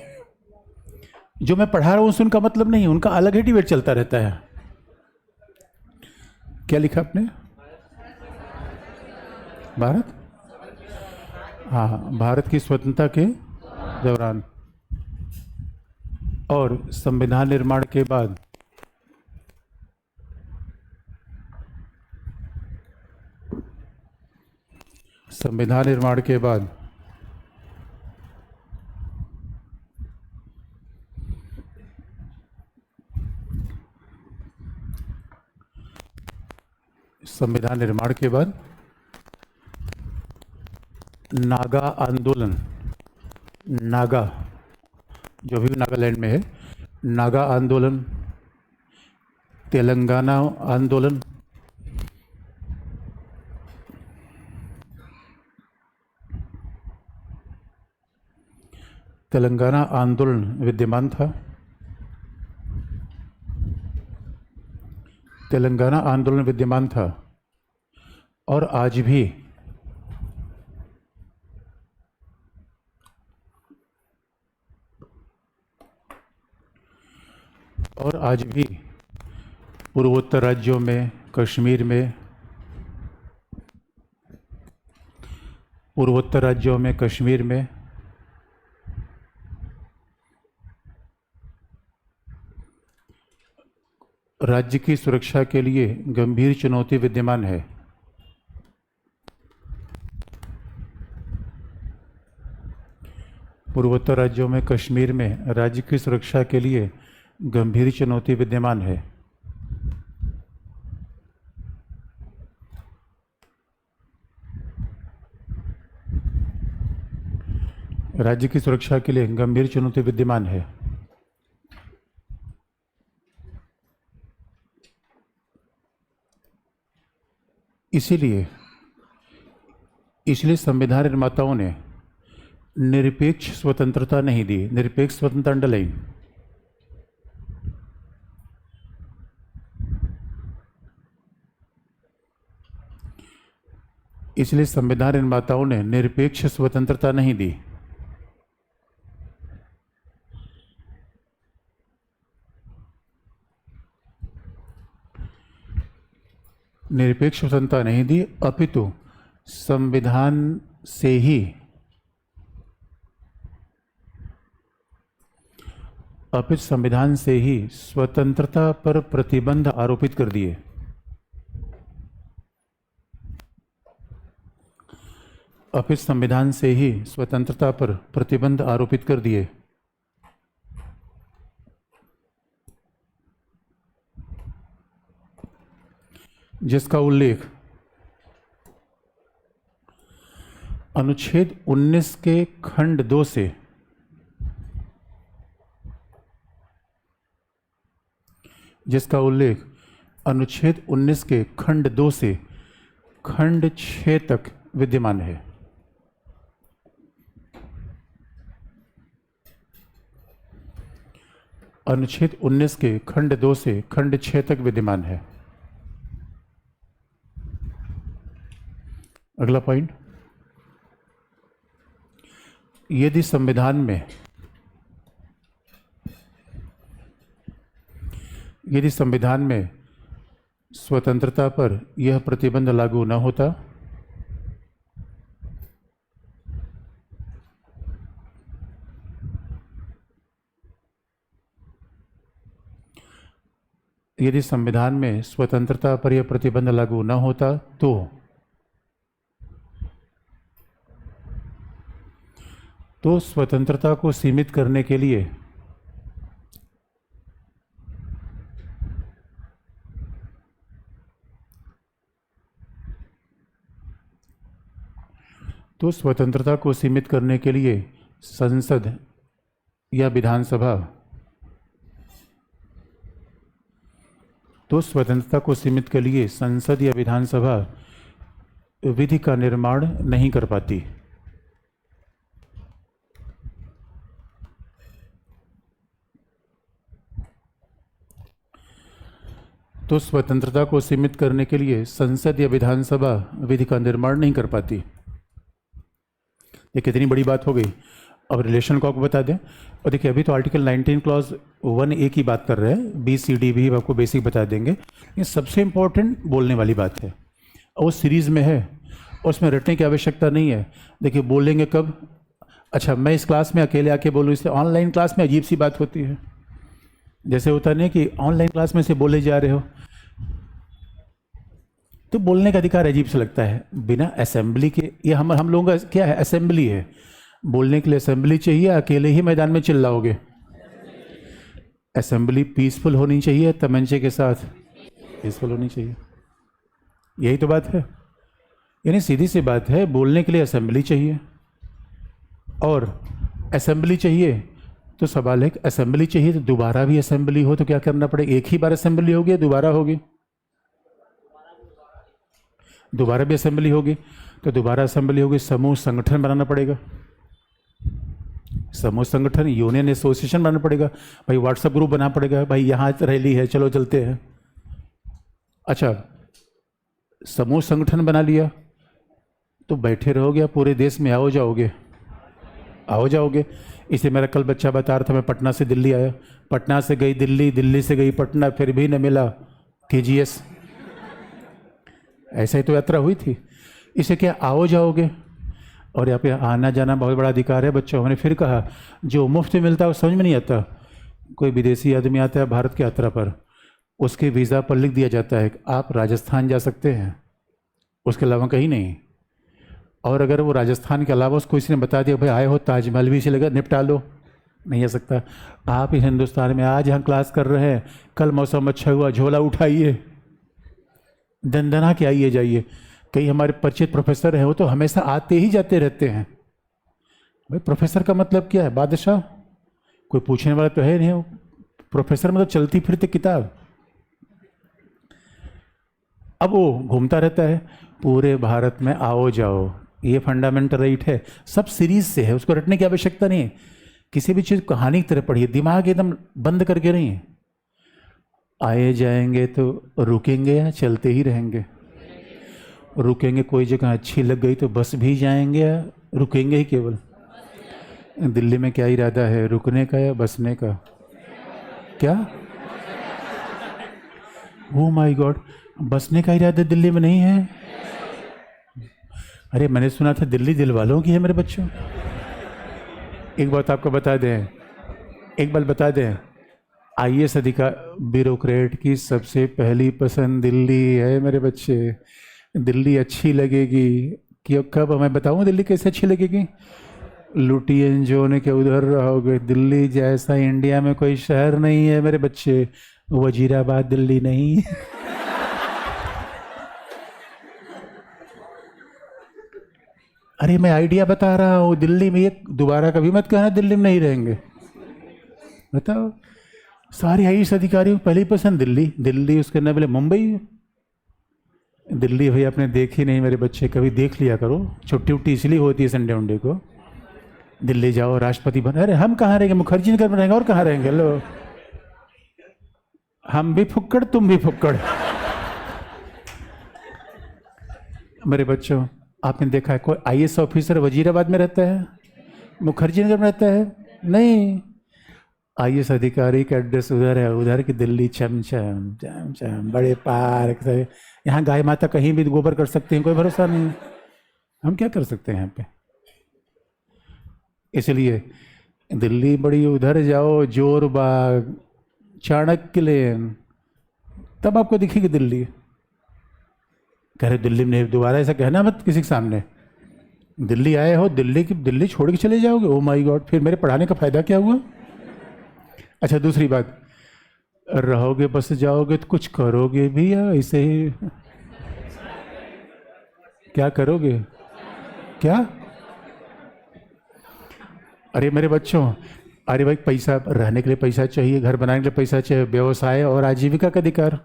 जो मैं पढ़ा रहा हूं उससे उनका मतलब नहीं, उनका अलग ही डिबेट चलता रहता है। क्या लिखा आपने? भारत, हाँ, भारत की स्वतंत्रता के दौरान और संविधान निर्माण के बाद संविधान निर्माण के बाद संविधान निर्माण के बाद नागा आंदोलन, नागा जो भी नागालैंड में है, नागा आंदोलन, तेलंगाना आंदोलन, तेलंगाना आंदोलन विद्यमान था। तेलंगाना आंदोलन विद्यमान था और आज भी पूर्वोत्तर राज्यों में, कश्मीर में, पूर्वोत्तर राज्यों में, कश्मीर में राज्य की सुरक्षा के लिए गंभीर चुनौती विद्यमान है। पूर्वोत्तर राज्यों में, कश्मीर में राज्य की सुरक्षा के लिए गंभीर चुनौती विद्यमान है। राज्य की सुरक्षा के लिए गंभीर चुनौती विद्यमान है। इसलिए संविधान निर्माताओं ने निरपेक्ष स्वतंत्रता नहीं दी। निरपेक्ष स्वतंत्रता अंडरलाइन। इसलिए संविधान निर्माताओं ने निरपेक्ष स्वतंत्रता नहीं दी। निरपेक्ष स्वतंत्रता नहीं दी, अपितु संविधान से ही स्वतंत्रता पर प्रतिबंध आरोपित कर दिए। अपितु संविधान से ही स्वतंत्रता पर प्रतिबंध आरोपित कर दिए। जिसका उल्लेख अनुच्छेद 19 के खंड 2 से जिसका उल्लेख अनुच्छेद 19 के खंड 2 से खंड 6 तक विद्यमान है। अनुच्छेद 19 के खंड 2 से खंड 6 तक विद्यमान है। अगला पॉइंट, यदि संविधान में स्वतंत्रता पर यह प्रतिबंध लागू न होता यदि संविधान में स्वतंत्रता पर यह प्रतिबंध लागू न होता तो स्वतंत्रता को सीमित करने के लिए संसद या विधानसभा विधि का निर्माण नहीं कर पाती। तो स्वतंत्रता को सीमित करने के लिए संसद या विधानसभा विधि का निर्माण नहीं कर पाती। ये कितनी बड़ी बात हो गई। अब रिलेशन को आपको बता दें, और देखिए अभी तो आर्टिकल 19 क्लॉज 1A की बात कर रहे हैं, BCD भी आपको बेसिक बता देंगे। ये सबसे इम्पोर्टेंट बोलने वाली बात है और वो सीरीज़ में है और उसमें रटने की आवश्यकता नहीं है। देखिए बोलेंगे कब, अच्छा मैं इस क्लास में अकेले आके बोलूँ, इससे ऑनलाइन क्लास में अजीब सी बात होती है। जैसे होता नहीं कि ऑनलाइन क्लास में से बोले जा रहे हो तो बोलने का अधिकार अजीब से लगता है बिना असेंबली के। ये हम लोगों का क्या है, असेंबली है। बोलने के लिए असेंबली चाहिए, अकेले ही मैदान में चिल्लाओगे। असेंबली पीसफुल होनी चाहिए, तमंचे के साथ पीसफुल होनी चाहिए। यही तो बात है, यानी सीधी सी बात है, बोलने के लिए असेंबली चाहिए और असेंबली चाहिए तो सवाल है असेंबली चाहिए तो दोबारा भी असेंबली हो तो क्या करना पड़ेगा? एक ही बार असेंबली होगी या दोबारा होगी? दोबारा भी असेंबली होगी, तो दोबारा असेंबली होगी, समूह संगठन बनाना पड़ेगा, समूह संगठन यूनियन एसोसिएशन बनाना पड़ेगा, भाई व्हाट्सएप ग्रुप बनाना पड़ेगा, भाई यहाँ रैली है चलो चलते हैं। अच्छा समूह संगठन बना लिया तो बैठे रहोगे या पूरे देश में आओ जाओगे? इसे मेरा कल बच्चा बता रहा था, मैं पटना से दिल्ली आया, पटना से गई दिल्ली, दिल्ली से गई पटना, फिर भी न मिला KGS। ऐसा ही तो यात्रा हुई थी। इसे क्या आओ जाओगे? और यहाँ पे आना जाना बहुत बड़ा अधिकार है बच्चों। मैंने फिर कहा जो मुफ्त में मिलता है वो समझ में नहीं आता। कोई विदेशी आदमी आता है भारत की यात्रा पर, उसके वीज़ा पर लिख दिया जाता है आप राजस्थान जा सकते हैं, उसके अलावा कहीं नहीं। और अगर वो राजस्थान के अलावा उसको किसी ने बता दिया भाई आए हो ताजमहल भी से लगा निपटा लो, नहीं आ सकता। आप इस हिंदुस्तान में आज यहाँ क्लास कर रहे हैं, कल मौसम अच्छा हुआ झोला उठाइए दंदना के आइए जाइए। कई हमारे परिचित प्रोफेसर हैं वो तो हमेशा आते ही जाते रहते हैं। भाई प्रोफेसर का मतलब क्या है? बादशाह? कोई पूछने वाला तो है नहीं। वो प्रोफेसर मतलब चलती फिरती किताब। अब वो घूमता रहता है पूरे भारत में आओ जाओ, ये फंडामेंटल राइट है, सब सीरीज से है, उसको रटने की आवश्यकता नहीं है। किसी भी चीज़ कहानी की तरह पढ़िए, दिमाग एकदम बंद करके नहीं है। आए जाएंगे तो रुकेंगे या चलते ही रहेंगे? रुकेंगे, कोई जगह अच्छी लग गई तो बस भी जाएंगे या रुकेंगे ही केवल? दिल्ली में क्या इरादा है, रुकने का या बसने का? क्या? ओ माय गॉड, बसने का इरादा दिल्ली में नहीं है? अरे मैंने सुना था दिल्ली दिल वालों की है मेरे बच्चों। एक बात आपको बता दें, IAS अधिकार ब्यूरोक्रेट की सबसे पहली पसंद दिल्ली है मेरे बच्चे। दिल्ली अच्छी लगेगी कि कब मैं बताऊं दिल्ली कैसे अच्छी लगेगी? लुटी एंजोने के उधर रहोगे। दिल्ली जैसा इंडिया में कोई शहर नहीं है मेरे बच्चे। वजीराबाद दिल्ली नहीं अरे मैं आइडिया बता रहा हूँ, दिल्ली में एक दोबारा कभी मत कहना दिल्ली में नहीं रहेंगे। बताओ, सारे आईएएस अधिकारियों को पहले ही पसंद दिल्ली, दिल्ली उसके न बोले मुंबई। दिल्ली भाई आपने देखी नहीं मेरे बच्चे, कभी देख लिया करो, छुट्टी उट्टी इसलिए होती है संडे उंडे को। दिल्ली जाओ, राष्ट्रपति बन, अरे हम कहाँ रहेंगे, मुखर्जी नगर में रहेंगे, और कहाँ रहेंगे। लो, हम भी फुक्कड़ तुम भी फुक्कड़। मेरे बच्चों, आपने देखा है कोई आईएएस ऑफिसर वजीराबाद में रहता है, मुखर्जी नगर में रहता है? नहीं, आईएएस अधिकारी का एड्रेस उधर है, उधर की दिल्ली चमचम चमचम बड़े पार्क से। यहाँ गाय माता कहीं भी गोबर कर सकते हैं, कोई भरोसा नहीं। हम क्या कर सकते हैं यहाँ पे? इसलिए दिल्ली बड़ी, उधर जाओ जोरबाग, चाणक्य लेन, तब आपको दिखेगी दिल्ली। कह रहे दिल्ली में दोबारा ऐसा कहना मत किसी के सामने। दिल्ली आए हो, दिल्ली छोड़ के चले जाओगे, ओ माय गॉड, फिर मेरे पढ़ाने का फायदा क्या हुआ? अच्छा, दूसरी बात, रहोगे बस जाओगे तो कुछ करोगे भी या ऐसे ही? क्या करोगे? क्या? अरे मेरे बच्चों, अरे भाई पैसा, रहने के लिए पैसा चाहिए, घर बनाने के लिए पैसा चाहिए, व्यवसाय और आजीविका का अधिकार,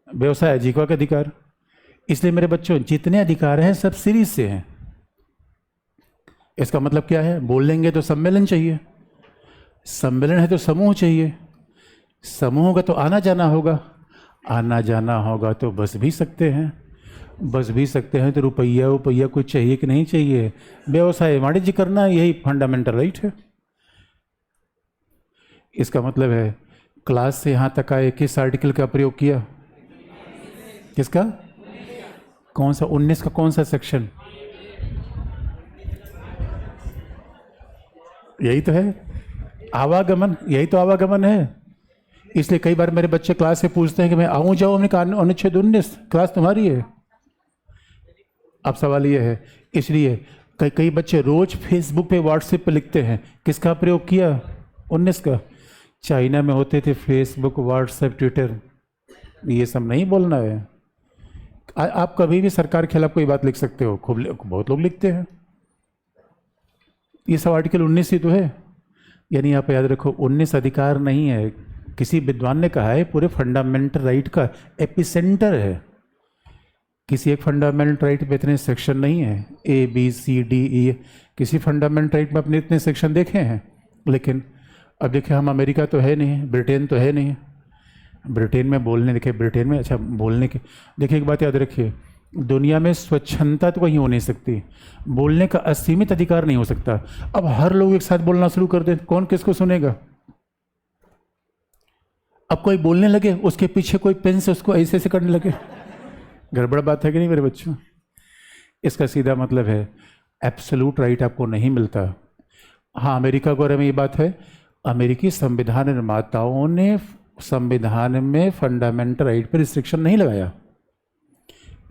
व्यवसाय आजीविका का अधिकार। इसलिए मेरे बच्चों, जितने अधिकार हैं सब सीरीज से हैं। इसका मतलब क्या है? बोल लेंगे तो सम्मेलन चाहिए, सम्मेलन है तो समूह चाहिए, समूह होगा तो आना जाना होगा, आना जाना होगा तो बस भी सकते हैं, बस भी सकते हैं तो रुपया रुपया कुछ चाहिए कि नहीं चाहिए? व्यवसाय वाणिज्य करना, यही फंडामेंटल राइट है। इसका मतलब है क्लास से यहाँ तक आए, किस आर्टिकल का प्रयोग किया? किसका? कौन सा? 19 का कौन सा सेक्शन? यही तो है आवागमन, यही तो आवागमन है। इसलिए कई बार मेरे बच्चे क्लास से पूछते हैं कि मैं आऊँ जाऊँ, हमने कहा अनुच्छेद 19, क्लास तुम्हारी है। अब सवाल ये है, इसलिए कई बच्चे रोज फेसबुक पे, व्हाट्सएप पे लिखते हैं, किसका प्रयोग किया? 19 का। चाइना में होते थे फेसबुक, व्हाट्सएप, ट्विटर, ये सब नहीं बोलना है। आप कभी भी सरकार के खिलाफ कोई बात लिख सकते हो, खूब बहुत लोग लिखते हैं। ये सब आर्टिकल 19 ही तो है। यानी आप याद रखो, 19 अधिकार नहीं है, किसी विद्वान ने कहा है पूरे फंडामेंटल राइट का एपिसेंटर है। किसी एक फंडामेंटल राइट में इतने सेक्शन नहीं है, ए बी सी डी ई, किसी फंडामेंटल राइट में अपने इतने सेक्शन देखे हैं। लेकिन अब देखिए, हम अमेरिका तो है नहीं, ब्रिटेन तो है नहीं, ब्रिटेन में बोलने, देखिए ब्रिटेन में, अच्छा बोलने के, देखिए एक बात याद रखिए, दुनिया में स्वच्छंदता तो कहीं हो नहीं सकती, बोलने का असीमित अधिकार नहीं हो सकता। अब हर लोग एक साथ बोलना शुरू कर दे, कौन किसको सुनेगा? अब कोई बोलने लगे, उसके पीछे कोई पेन से उसको ऐसे ऐसे करने लगे, गड़बड़ बात है कि नहीं मेरे बच्चों? इसका सीधा मतलब है एब्सोल्यूट राइट आपको नहीं मिलता। हाँ, अमेरिका को में ये बात है, अमेरिकी संविधान निर्माताओं ने संविधान में फंडामेंटल राइट पर रिस्ट्रिक्शन नहीं लगाया।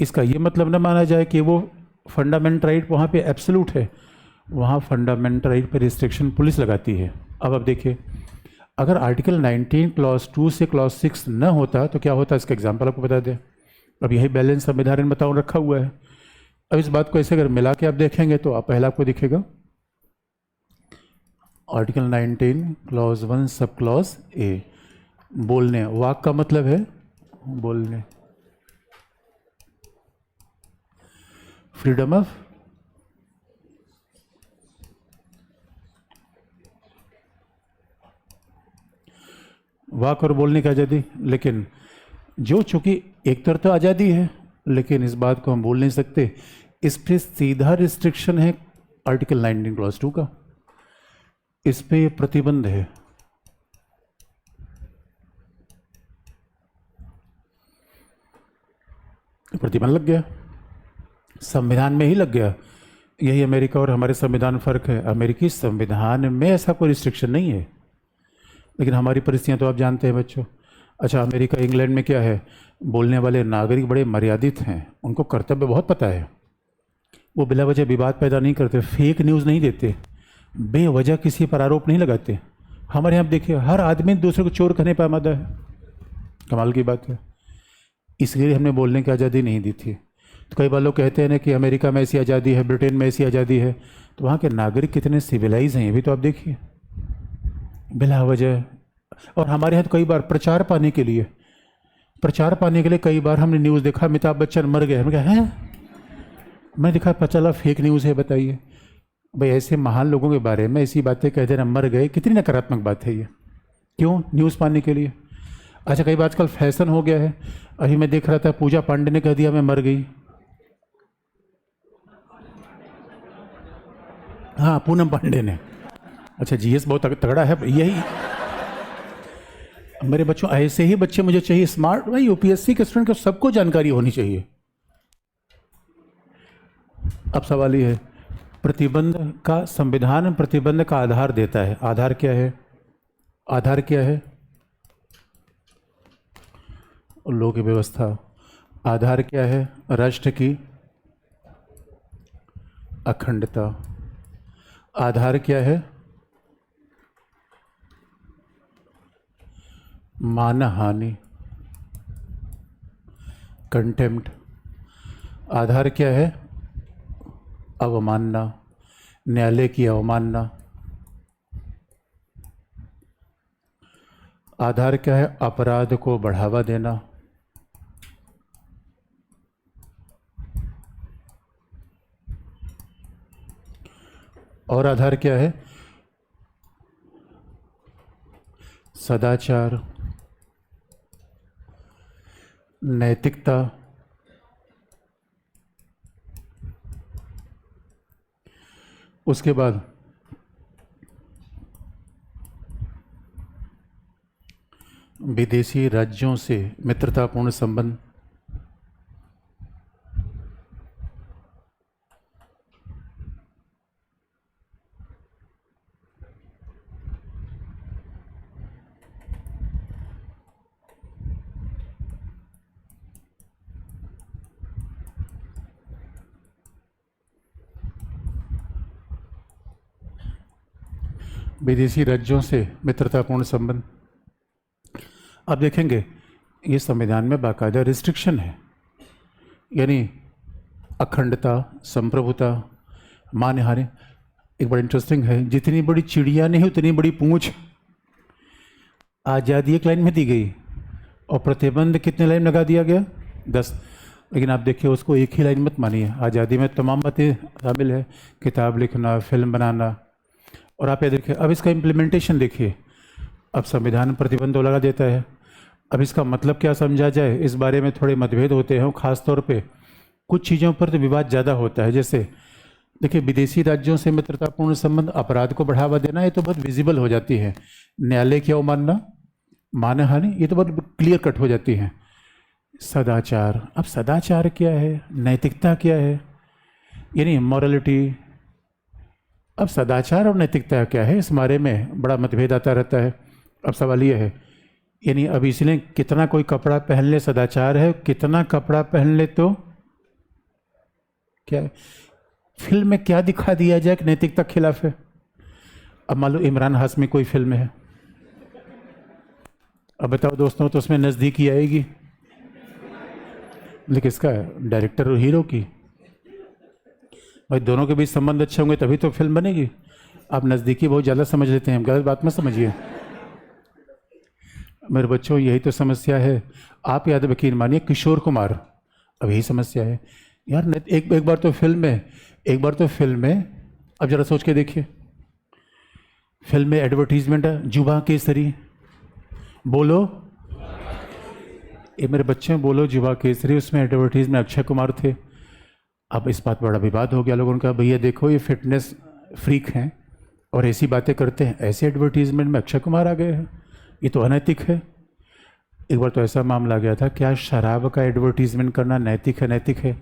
इसका ये मतलब न माना जाए कि वो फंडामेंटल राइट वहाँ पे एब्सोल्यूट है, वहाँ फंडामेंटल राइट पर रिस्ट्रिक्शन पुलिस लगाती है। अब देखिए, अगर आर्टिकल 19 क्लॉज 2 से क्लॉज 6 न होता तो क्या होता, इसका एग्जाम्पल आपको बता दें। अब यही बैलेंस संविधान में बताऊँ रखा हुआ है। अब इस बात को ऐसे अगर मिला के आप देखेंगे तो आप पहला आपको दिखेगा article 19 clause 1 sub clause A, बोलने, वाक का मतलब है बोलने, फ्रीडम ऑफ वाक और बोलने की आज़ादी। लेकिन जो चूंकि एक तरफ तो आज़ादी है, लेकिन इस बात को हम बोल नहीं सकते, इस पर सीधा रिस्ट्रिक्शन है आर्टिकल 19 क्लॉज 2 का, इस पे प्रतिबंध है। प्रतिबंध लग गया, संविधान में ही लग गया। यही अमेरिका और हमारे संविधान फर्क है, अमेरिकी संविधान में ऐसा कोई रिस्ट्रिक्शन नहीं है, लेकिन हमारी परिस्थितियां तो आप जानते हैं बच्चों। अच्छा, अमेरिका इंग्लैंड में क्या है, बोलने वाले नागरिक बड़े मर्यादित हैं, उनको कर्तव्य बहुत पता है, वो बिला वजह विवाद पैदा नहीं करते, फेक न्यूज़ नहीं देते, बेवजह किसी पर आरोप नहीं लगाते। हमारे यहाँ देखिए, हर आदमी दूसरे को चोर कहने पर आमादा है, कमाल की बात है। इसलिए हमने बोलने की आज़ादी नहीं दी थी। तो कई बार लोग कहते हैं ना कि अमेरिका में ऐसी आज़ादी है, ब्रिटेन में ऐसी आज़ादी है, तो वहाँ के नागरिक कितने सिविलाइज हैं ये भी तो आप देखिए, बिला वजह। और हमारे यहाँ तो कई बार प्रचार पाने के लिए कई बार हमने न्यूज़ देखा अमिताभ बच्चन मर गए, हम कहा हैं, मैं देखा पता चला फेक न्यूज़ है। बताइए भाई, ऐसे महान लोगों के बारे में ऐसी बातें कह देना मर गए, कितनी नकारात्मक बात है ये। क्यों? न्यूज़ पाने के लिए। अच्छा, कई बार आजकल फैशन हो गया है। अभी मैं देख रहा था पूजा पांडे ने कह दिया मैं मर गई। हाँ, पूनम पांडे ने। अच्छा, जीएस बहुत तगड़ा है यही। मेरे बच्चों, ऐसे ही बच्चे मुझे चाहिए, स्मार्ट। भाई यूपीएससी के स्टूडेंट को सबको जानकारी होनी चाहिए। अब सवाल ये है, प्रतिबंध का संविधान प्रतिबंध का आधार देता है। आधार क्या है? आधार क्या है? लोक की व्यवस्था। आधार क्या है? राष्ट्र की अखंडता। आधार क्या है? मानहानि, कंटेम्प्ट। आधार क्या है? अवमानना, न्यायालय की अवमानना। आधार क्या है? अपराध को बढ़ावा देना। और आधार क्या है? सदाचार, नैतिकता। उसके बाद विदेशी राज्यों से मित्रतापूर्ण संबंध। विदेशी राज्यों से मित्रतापूर्ण संबंध। आप देखेंगे ये संविधान में बाकायदा रिस्ट्रिक्शन है, यानी अखंडता, संप्रभुता, मानहानि। एक बड़ा इंटरेस्टिंग है, जितनी बड़ी चिड़िया नहीं उतनी बड़ी पूंछ। आज़ादी एक लाइन में दी गई और प्रतिबंध कितने लाइन लगा दिया गया? 10। लेकिन आप देखिए उसको एक ही लाइन मत मानिए। आज़ादी में तमाम बातें शामिल है, किताब लिखना, फिल्म बनाना। और आप ये देखिए, अब इसका इम्प्लीमेंटेशन देखिए। अब संविधान प्रतिबंध लगा देता है। अब इसका मतलब क्या समझा जाए, इस बारे में थोड़े मतभेद होते हैं। खास तौर पे कुछ चीज़ों पर तो विवाद ज़्यादा होता है। जैसे देखिए, विदेशी राज्यों से मित्रतापूर्ण संबंध, अपराध को बढ़ावा देना, ये तो बहुत विजिबल हो जाती है। न्यायालय की अवमानना, मानहानि, ये तो बहुत क्लियर कट हो जाती है। सदाचार, अब सदाचार क्या है, नैतिकता क्या है, यानी मॉरलिटी। अब सदाचार और नैतिकता क्या है, इस बारे में बड़ा मतभेद आता रहता है। अब सवाल ये है, यानी अब इसलिए कितना कोई कपड़ा पहन ले सदाचार है, कितना कपड़ा पहन ले तो क्या है? फिल्म में क्या दिखा दिया जाए कि नैतिकता के खिलाफ है। अब मान लो इमरान हाशमी कोई फिल्म है, अब बताओ दोस्तों, तो उसमें नज़दीकी आएगी, लेकिन किसका? डायरेक्टर और हीरो की। भाई दोनों के बीच संबंध अच्छे होंगे तभी तो फिल्म बनेगी। आप नज़दीकी बहुत ज़्यादा समझ लेते हैं, गलत बात मत समझिए मेरे बच्चों, यही तो समस्या है। आप याद यकीन मानिए, किशोर कुमार, अब यही समस्या है यार। एक बार तो फिल्म में, अब जरा सोच के देखिए, फिल्म में एडवर्टीजमेंट है, जुबा केसरी, बोलो ये मेरे बच्चे, बोलो जुबा केसरी, उसमें एडवर्टीज में अक्षय कुमार थे। अब इस बात पर बड़ा विवाद हो गया लोगों का, भैया देखो ये फिटनेस फ्रीक हैं और ऐसी बातें करते हैं, ऐसे एडवर्टीजमेंट में अक्षय कुमार आ गए हैं, ये तो अनैतिक है। एक बार तो ऐसा मामला आ गया था, क्या शराब का एडवर्टीजमेंट करना नैतिक है? नैतिक है।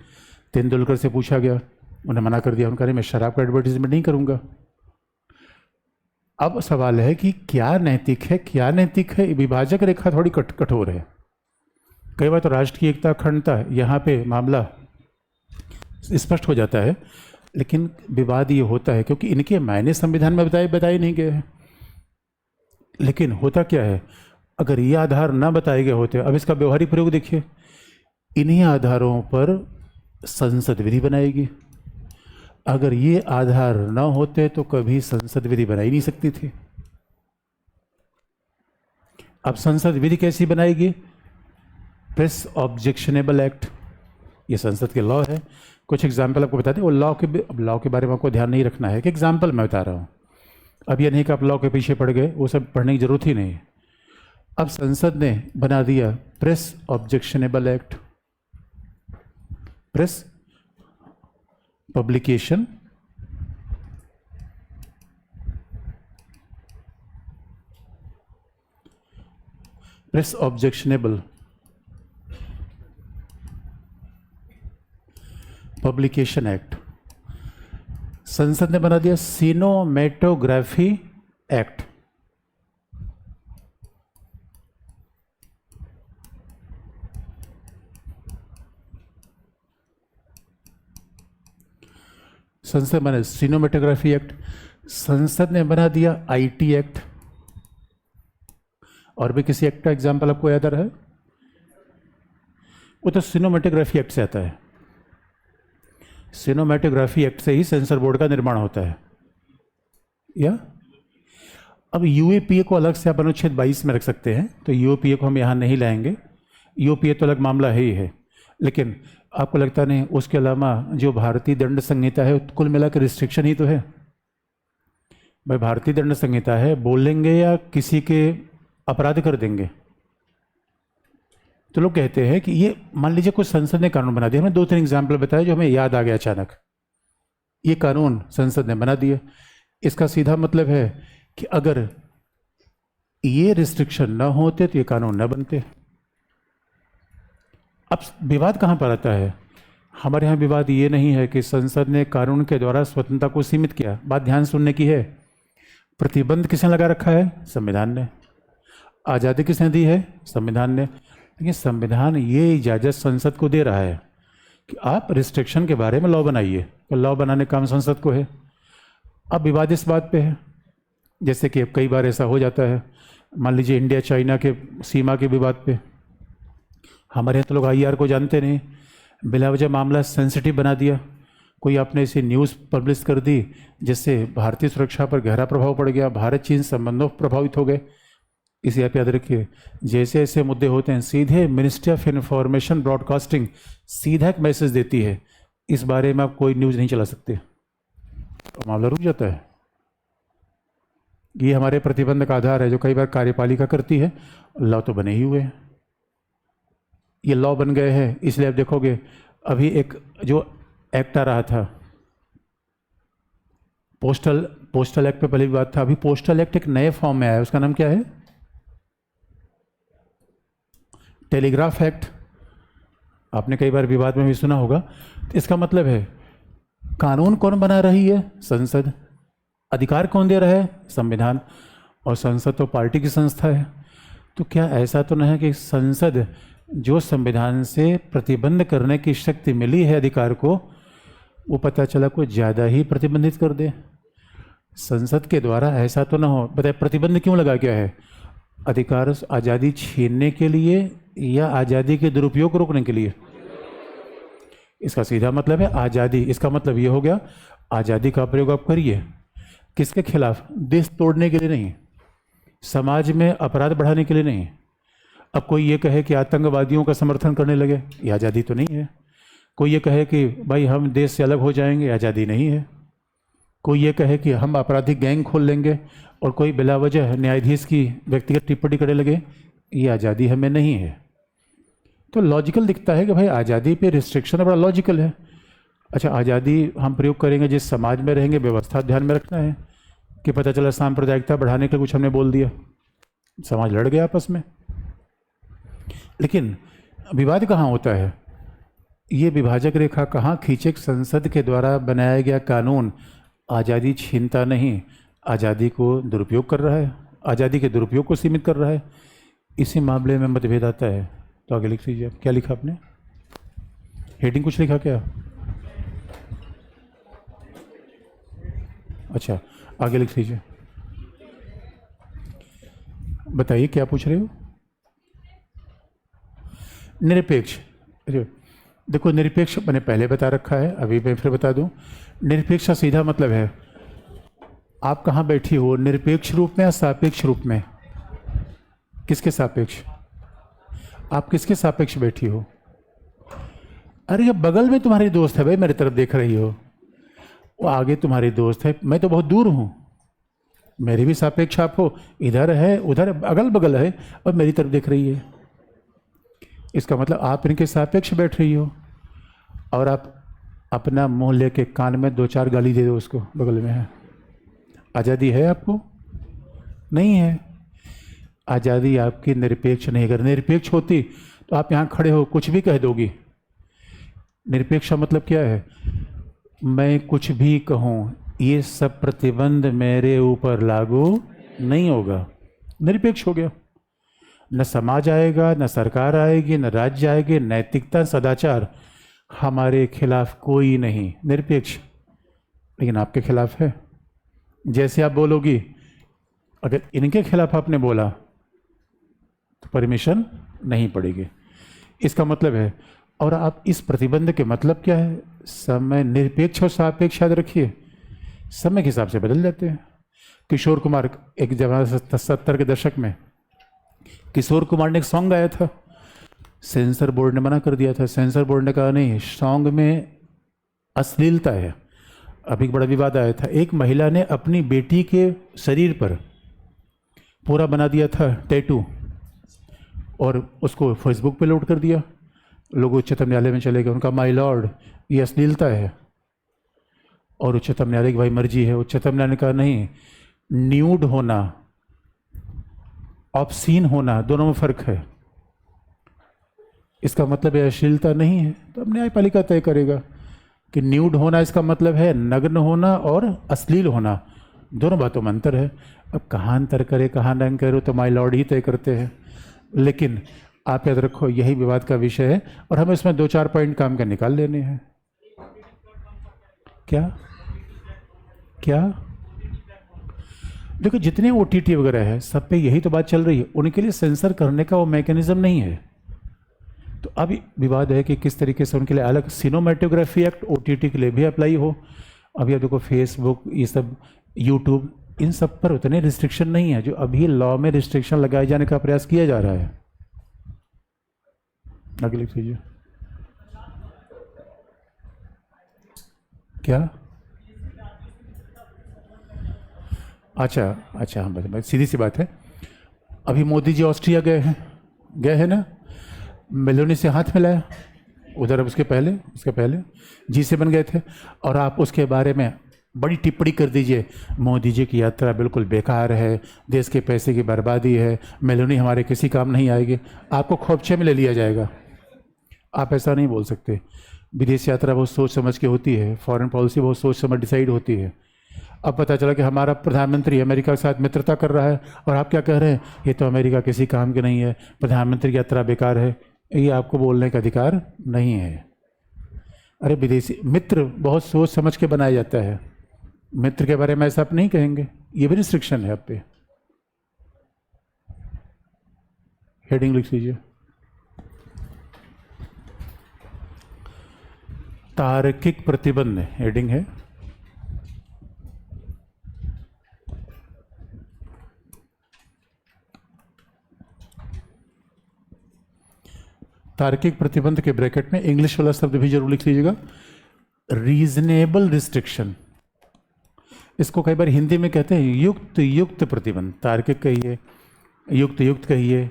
तेंदुलकर से पूछा गया, उन्हें मना कर दिया, उन्होंने कहा मैं शराब का एडवर्टीजमेंट नहीं करूँगा। अब सवाल है कि क्या नैतिक है, क्या नैतिक है? विभाजक रेखा थोड़ी कठोर है। कई बार तो राष्ट्र की एकता, अखंडता, यहाँ पे मामला स्पष्ट हो जाता है, लेकिन विवाद ये होता है क्योंकि इनके मायने संविधान में बताए नहीं गए हैं। लेकिन होता क्या है, अगर ये आधार ना बताए गए होते, अब इसका व्यवहारिक प्रयोग देखिए, इन्हीं आधारों पर संसद विधि बनाएगी। अगर ये आधार न होते तो कभी संसद विधि बनाई नहीं सकती थी। अब संसद विधि कैसी बनाएगी? प्रेस ऑब्जेक्शनेबल एक्ट, ये संसद के लॉ है। कुछ एग्जाम्पल आपको बताते हैं। वो लॉ के बारे में आपको ध्यान नहीं रखना है कि एग्जाम्पल मैं बता रहा हूँ। अब ये नहीं कि आप लॉ के पीछे पड़ गए, वो सब पढ़ने की जरूरत ही नहीं है। अब संसद ने बना दिया press objectionable act, press publication press objectionable publication act. संसद ने बना दिया सिनेमेटोग्राफी एक्ट। संसद बना सिनेमेटोग्राफी एक्ट। संसद ने बना दिया आईटी एक्ट। और भी किसी एक्ट का एग्जाम्पल आपको याद आ रहा है? वो तो सिनेमेटोग्राफी एक्ट से आता है। सिनेमेटोग्राफी एक्ट से ही सेंसर बोर्ड का निर्माण होता है। या अब यूएपीए को अलग से आप अनुच्छेद 22 में रख सकते हैं, तो यूएपीए को हम यहाँ नहीं लाएंगे। यूएपीए तो अलग मामला है ही है, लेकिन आपको लगता नहीं उसके अलावा जो भारतीय दंड संहिता है कुल मिलाकर रिस्ट्रिक्शन ही तो है। भाई भारतीय दंड संहिता है, बोलेंगे या किसी के अपराध कर देंगे। तो लोग कहते हैं कि ये मान लीजिए कुछ संसद ने कानून बना दिया। हमें 2-3 एग्जाम्पल बताए जो हमें याद आ गया अचानक। ये कानून संसद ने बना दिया। इसका सीधा मतलब है कि अगर ये रिस्ट्रिक्शन ना होते तो ये कानून न बनते। अब विवाद कहाँ पर आता है? हमारे यहाँ विवाद ये नहीं है कि संसद ने कानून के द्वारा स्वतंत्रता को सीमित किया। बात ध्यान सुनने की है। प्रतिबंध किसने लगा रखा है? संविधान ने। आज़ादी किसने दी है? संविधान ने। लेकिन संविधान ये इजाज़त संसद को दे रहा है कि आप रिस्ट्रिक्शन के बारे में लॉ बनाइए। तो लॉ बनाने का काम संसद को है। अब विवाद इस बात पे है, जैसे कि कई बार ऐसा हो जाता है, मान लीजिए इंडिया चाइना के सीमा के विवाद पे। हमारे यहाँ तो लोग आईआर को जानते नहीं, बिला वजह मामला सेंसिटिव बना दिया। कोई आपने ऐसी न्यूज़ पब्लिश कर दी जिससे भारतीय सुरक्षा पर गहरा प्रभाव पड़ गया, भारत चीन संबंधों प्रभावित हो गए। इसे आप याद रखिए, जैसे ऐसे मुद्दे होते हैं सीधे मिनिस्ट्री ऑफ इंफॉर्मेशन ब्रॉडकास्टिंग सीधा एक मैसेज देती है, इस बारे में आप कोई न्यूज़ नहीं चला सकते, तो मामला रुक जाता है। ये हमारे प्रतिबंध का आधार है जो कई बार कार्यपालिका करती है। लॉ तो बने ही हुए हैं, ये लॉ बन गए हैं। इसलिए आप देखोगे अभी एक जो एक्ट आ रहा था पोस्टल एक्ट पे पहले भी बात था, अभी पोस्टल एक्ट एक नए फॉर्म में आया है। उसका नाम क्या है? Telegraph act. आपने कई बार विवाद में भी सुना होगा। तो इसका मतलब है कानून कौन बना रही है? संसद। अधिकार कौन दे रहा है? संविधान। और संसद तो पार्टी की संस्था है। तो क्या ऐसा तो नहीं है कि संसद जो संविधान से प्रतिबंध करने की शक्ति मिली है अधिकार को, वो पता चला कुछ ज़्यादा ही प्रतिबंधित कर दे? संसद के द्वारा ऐसा तो ना हो। बताए प्रतिबंध क्यों लगा क्या है? अधिकार आज़ादी छीनने के लिए या आज़ादी के दुरुपयोग को रोकने के लिए? इसका सीधा मतलब है आज़ादी। इसका मतलब ये हो गया आज़ादी का प्रयोग आप करिए किसके खिलाफ? देश तोड़ने के लिए नहीं, समाज में अपराध बढ़ाने के लिए नहीं। अब कोई ये कहे कि आतंकवादियों का समर्थन करने लगे, ये आज़ादी तो नहीं है। कोई ये कहे कि भाई हम देश से अलग हो जाएंगे, आज़ादी नहीं है। कोई ये कहे कि हम आपराधिक गैंग खोल लेंगे और कोई बिला वजह न्यायाधीश की व्यक्तिगत टिप्पणी करने लगे, ये आज़ादी हमें नहीं है। तो लॉजिकल दिखता है कि भाई आज़ादी पे रिस्ट्रिक्शन बड़ा लॉजिकल है। अच्छा, आज़ादी हम प्रयोग करेंगे जिस समाज में रहेंगे, व्यवस्था ध्यान में रखना है कि पता चला सांप्रदायिकता बढ़ाने के लिए कुछ हमने बोल दिया, समाज लड़ गया आपस में। लेकिन विवाद कहाँ होता है? ये विभाजक रेखा कहाँ खींचे? संसद के द्वारा बनाया गया कानून आज़ादी छीनता नहीं, आज़ादी को दुरुपयोग कर रहा है, आज़ादी के दुरुपयोग को सीमित कर रहा है। इसी मामले में मतभेद आता है। तो आगे लिख लीजिए। क्या लिखा आपने? हेडिंग कुछ लिखा क्या? अच्छा, आगे लिख लीजिए। बताइए क्या पूछ रहे हो? निरपेक्ष। देखो निरपेक्ष मैंने पहले बता रखा है, अभी मैं फिर बता दूं। निरपेक्ष का सीधा मतलब है आप कहाँ बैठी हो, निरपेक्ष रूप में या सापेक्ष रूप में? किसके सापेक्ष? आप किसके सापेक्ष बैठी हो? अरे ये बगल में तुम्हारी दोस्त है भाई, मेरी तरफ देख रही हो, वो आगे तुम्हारी दोस्त है, मैं तो बहुत दूर हूँ, मेरी भी सापेक्ष आप हो, इधर है उधर अगल बगल है और मेरी तरफ देख रही है। इसका मतलब आप इनके सापेक्ष बैठ रही हो और आप अपना मुंह लेके कान में 2-4 गाली दे दो उसको, बगल में है। आज़ादी है आपको? नहीं है। आज़ादी आपकी निरपेक्ष नहीं। अगर निरपेक्ष होती तो आप यहाँ खड़े हो कुछ भी कह दोगी। निरपेक्ष का मतलब क्या है? मैं कुछ भी कहूँ, ये सब प्रतिबंध मेरे ऊपर लागू नहीं होगा। निरपेक्ष हो गया। न समाज आएगा, न सरकार आएगी, न राज्य आएगी, नैतिकता सदाचार हमारे खिलाफ कोई नहीं, निरपेक्ष। लेकिन आपके खिलाफ है। जैसे आप बोलोगी, अगर इनके खिलाफ आपने बोला तो परमिशन नहीं पड़ेगी। इसका मतलब है, और आप इस प्रतिबंध के मतलब क्या है? समय निरपेक्ष और सापेक्ष याद रखिए, समय के हिसाब से बदल जाते हैं। किशोर कुमार, एक जमाना 70 के दशक में किशोर कुमार ने एक सॉन्ग गाया था, सेंसर बोर्ड ने मना कर दिया था। सेंसर बोर्ड ने कहा नहीं, सॉन्ग में अश्लीलता है। अभी बड़ा विवाद आया था, एक महिला ने अपनी बेटी के शरीर पर पूरा बना दिया था टैटू और उसको फेसबुक पे लोड कर दिया। लोग उच्चतम न्यायालय में चले गए, उनका माय लॉर्ड ये अश्लीलता है। और उच्चतम न्यायालय की भाई मर्जी है। उच्चतम न्यायालय ने कहा नहीं, न्यूड होना ऑब्सीन होना दोनों में फर्क है। इसका मतलब है अश्लीलता नहीं है, तो अब न्यायपालिका तय करेगा कि न्यूड होना इसका मतलब है नग्न होना और अश्लील होना, दोनों बातों में अंतर है। अब कहाँ अंतर करे कहाँ न करे तो माय लॉर्ड ही तय करते हैं। लेकिन आप याद रखो यही विवाद का विषय है और हमें इसमें 2-4 पॉइंट काम के निकाल लेने हैं। क्या क्या देखो, जितने OTT वगैरह है सब पे यही तो बात चल रही है, उनके लिए सेंसर करने का वो मैकेनिज्म नहीं है। तो अभी विवाद है कि किस तरीके से उनके लिए अलग सिनेमेटोग्राफी एक्ट OTT के लिए भी अप्लाई हो। अभी आप देखो फेसबुक, ये सब यूट्यूब, इन सब पर उतने रिस्ट्रिक्शन नहीं है जो अभी लॉ में रिस्ट्रिक्शन लगाए जाने का प्रयास किया जा रहा है। आगे लिख लीजिए। क्या? अच्छा हाँ, बस सीधी सी बात है। अभी मोदी जी ऑस्ट्रिया गए हैं ना, मेलोनी से हाथ मिलाया उधर। अब उसके पहले G7 गए थे और आप उसके बारे में बड़ी टिप्पणी कर दीजिए, मोदी जी की यात्रा बिल्कुल बेकार है, देश के पैसे की बर्बादी है, मेलोनी हमारे किसी काम नहीं आएगी, आपको खोपचे में ले लिया जाएगा। आप ऐसा नहीं बोल सकते। विदेश यात्रा बहुत सोच समझ के होती है, फॉरेन पॉलिसी बहुत सोच समझ डिसाइड होती है। अब पता चला कि हमारा प्रधानमंत्री अमेरिका के साथ मित्रता कर रहा है और आप क्या कह रहे हैं, ये तो अमेरिका किसी काम के नहीं है, प्रधानमंत्री की यात्रा बेकार है। ये आपको बोलने का अधिकार नहीं है। अरे विदेशी मित्र बहुत सोच समझ के बनाया जाता है, मित्र के बारे में ऐसा आप नहीं कहेंगे। ये भी रिस्ट्रिक्शन है आप पे। हेडिंग लिख लीजिए, तार्किक प्रतिबंध हेडिंग है। तार्किक प्रतिबंध के ब्रैकेट में इंग्लिश वाला शब्द भी जरूर लिख लीजिएगा, रीजनेबल रिस्ट्रिक्शन। इसको कई बार हिंदी में कहते हैं युक्त प्रतिबंध। तार्किक कहिए, युक्त कहिए।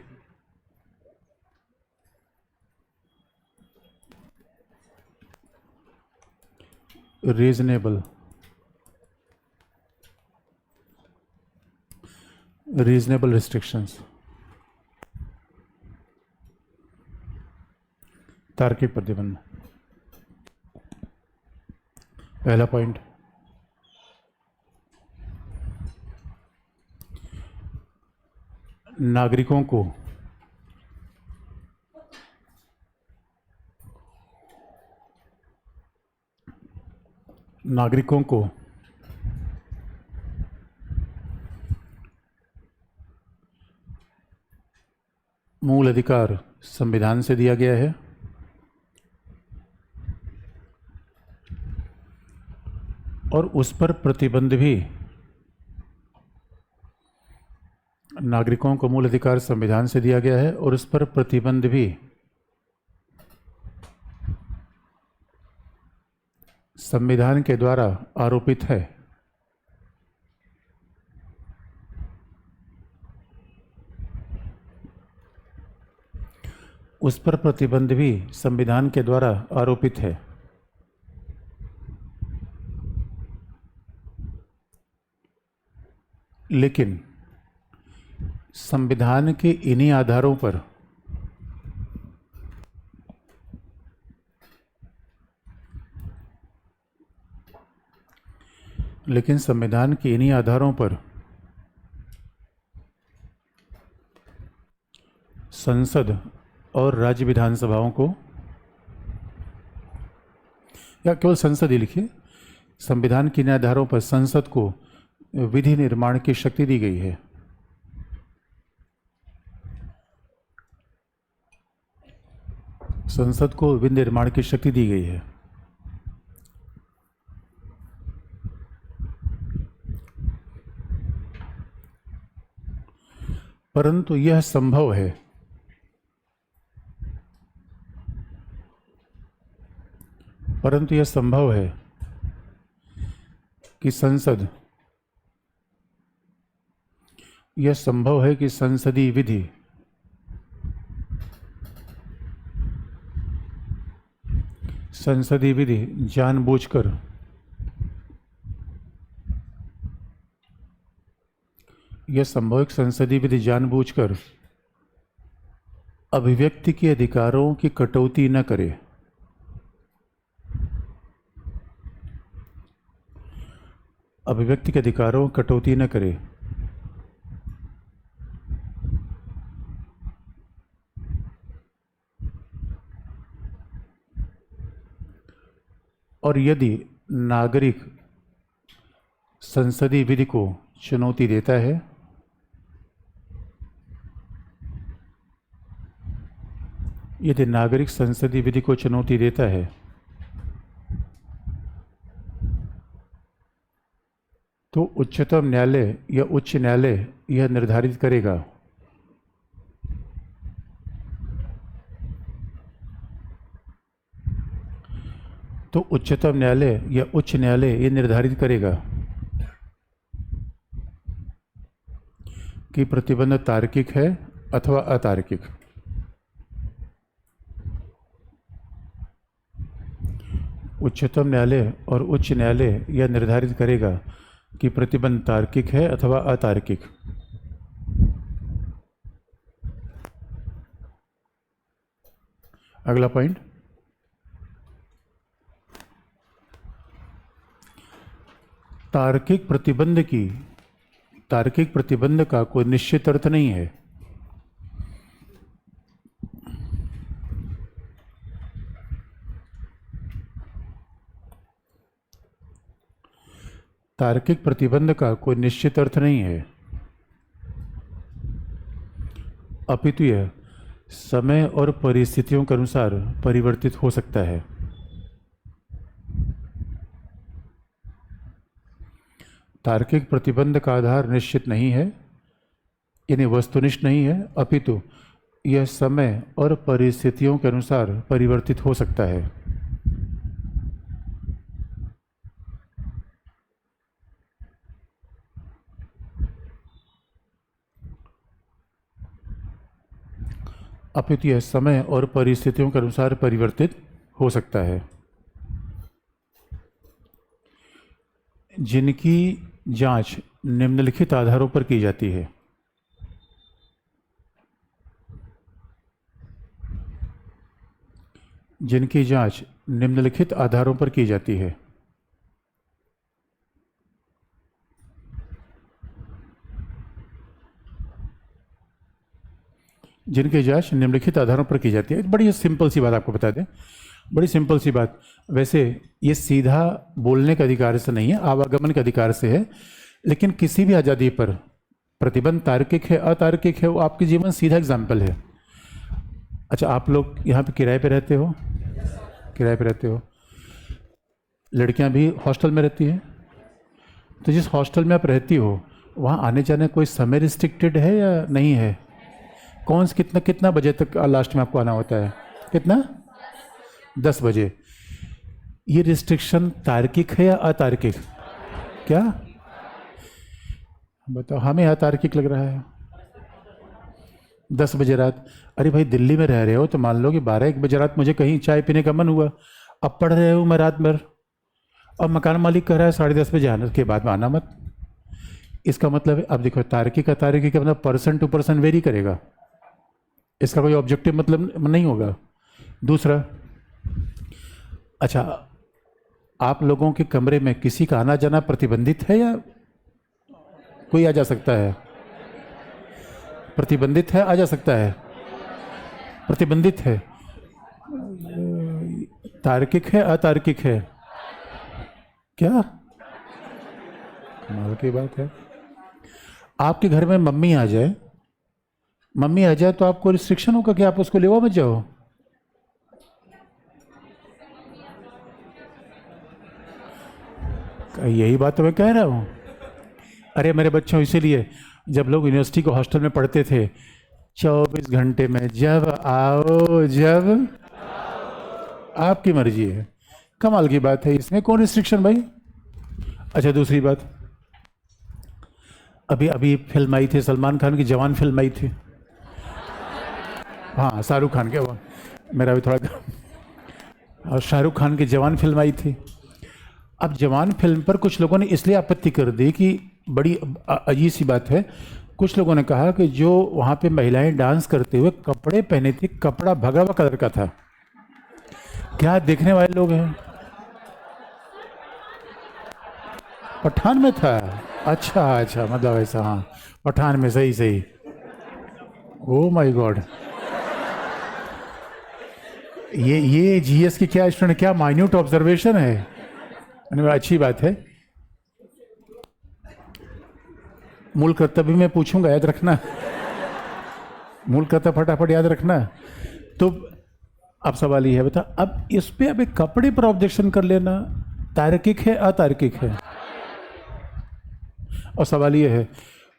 रीजनेबल रिस्ट्रिक्शंस, तार्किक प्रतिबंध। पहला पॉइंट, नागरिकों को मूल अधिकार संविधान से दिया गया है और उस पर प्रतिबंध भी नागरिकों को मूल अधिकार संविधान से दिया गया है और उस पर प्रतिबंध भी संविधान के द्वारा आरोपित है। उस पर प्रतिबंध भी संविधान के द्वारा आरोपित है। लेकिन संविधान के इन्हीं आधारों पर संसद और राज्य विधानसभाओं को, या केवल संसद ही लिखिए, संविधान के इन आधारों पर संसद को विधि निर्माण की शक्ति दी गई है। संसद को विधि निर्माण की शक्ति दी गई है। परंतु यह संभव है कि संसदीय विधि जानबूझकर अभिव्यक्ति के अधिकारों की कटौती न करे। और यदि नागरिक संसदीय विधि को चुनौती देता है तो उच्चतम न्यायालय या उच्च न्यायालय यह निर्धारित करेगा कि प्रतिबंध तार्किक है अथवा अतार्किक। उच्चतम न्यायालय और उच्च न्यायालय यह निर्धारित करेगा कि प्रतिबंध तार्किक है अथवा अतार्किक। अगला पॉइंट, तार्किक प्रतिबंध का कोई निश्चित अर्थ नहीं है। तार्किक प्रतिबंध का कोई निश्चित अर्थ नहीं है, अपितु यह समय और परिस्थितियों के अनुसार परिवर्तित हो सकता है। तार्किक प्रतिबंध का आधार निश्चित नहीं है, यानी वस्तुनिष्ठ नहीं है, अपितु यह समय और परिस्थितियों के अनुसार परिवर्तित हो सकता है। अपितु यह समय और परिस्थितियों के अनुसार परिवर्तित हो सकता है। जिनकी जांच निम्नलिखित आधारों पर की जाती है। जिनकी जांच निम्नलिखित आधारों पर की जाती है। जिनकी जांच निम्नलिखित आधारों पर की जाती है। बड़ी सिंपल सी बात आपको बता दें, बड़ी सिंपल सी बात। वैसे ये सीधा बोलने के अधिकार से नहीं है, आवागमन के अधिकार से है, लेकिन किसी भी आज़ादी पर प्रतिबंध तार्किक है अतार्किक है, वो आपके जीवन सीधा एग्जाम्पल है। अच्छा, आप लोग यहाँ पे किराए पे रहते हो? लड़कियाँ भी हॉस्टल में रहती हैं? तो जिस हॉस्टल में आप रहती हो वहाँ आने जाने कोई समय रिस्ट्रिक्टेड है या नहीं है? कौन से कितना कितना बजे तक लास्ट में आपको आना होता है? कितना? 10 बजे। ये रिस्ट्रिक्शन तार्किक है या अतार्किक? क्या बताओ, हमें अतार्किक लग रहा है। 10 बजे रात, अरे भाई दिल्ली में रह रहे हो तो मान लो कि 12-1 बजे रात मुझे कहीं चाय पीने का मन हुआ, अब पढ़ रहे हो मैं रात भर, और मकान मालिक कह रहा है 10:30 बजे आने के बाद में आना मत। इसका मतलब है, अब देखो तार्किक अतार्किक का मतलब पर्सन टू पर्सन वेरी करेगा, इसका कोई ऑब्जेक्टिव मतलब नहीं होगा। दूसरा, अच्छा आप लोगों के कमरे में किसी का आना जाना प्रतिबंधित है या कोई आ जा सकता है? प्रतिबंधित है, आ जा सकता है? प्रतिबंधित है। तार्किक है अतार्किक है? क्या कमाल की बात है। आपके घर में मम्मी आ जाए, मम्मी आ जाए तो आपको रिस्ट्रिक्शन होगा कि आप उसको लेवा मत जाओ? यही बात तो मैं कह रहा हूँ। अरे मेरे बच्चों, इसीलिए जब लोग यूनिवर्सिटी को हॉस्टल में पढ़ते थे, 24 घंटे में जब आओ जब आपकी मर्जी है। कमाल की बात है, इसमें कौन रिस्ट्रिक्शन भाई। अच्छा दूसरी बात, अभी अभी फिल्म आई थी सलमान खान की, जवान फिल्म आई थी। हाँ शाहरुख खान के, वो मेरा भी थोड़ा और शाहरुख खान की जवान फिल्म आई थी। अब जवान फिल्म पर कुछ लोगों ने इसलिए आपत्ति कर दी कि बड़ी अजीब सी बात है, कुछ लोगों ने कहा कि जो वहाँ पे महिलाएं डांस करते हुए कपड़े पहने थी, कपड़ा भगवा हुआ कलर का था। क्या देखने वाले लोग हैं? पठान में था? अच्छा अच्छा, मतलब ऐसा, हाँ पठान में, सही सही। ओ माय गॉड, ये जीएस की क्या स्टूडेंट, क्या माइन्यूट ऑब्जर्वेशन है। अच्छी बात है। मूल कर्तव्य में पूछूंगा, याद रखना। मूल कर्तव्य फटाफट याद रखना। तो अब सवाल ये है, बता अब इस पे अब एक कपड़े पर ऑब्जेक्शन कर लेना तार्किक है अतार्किक है? और सवाल ये है,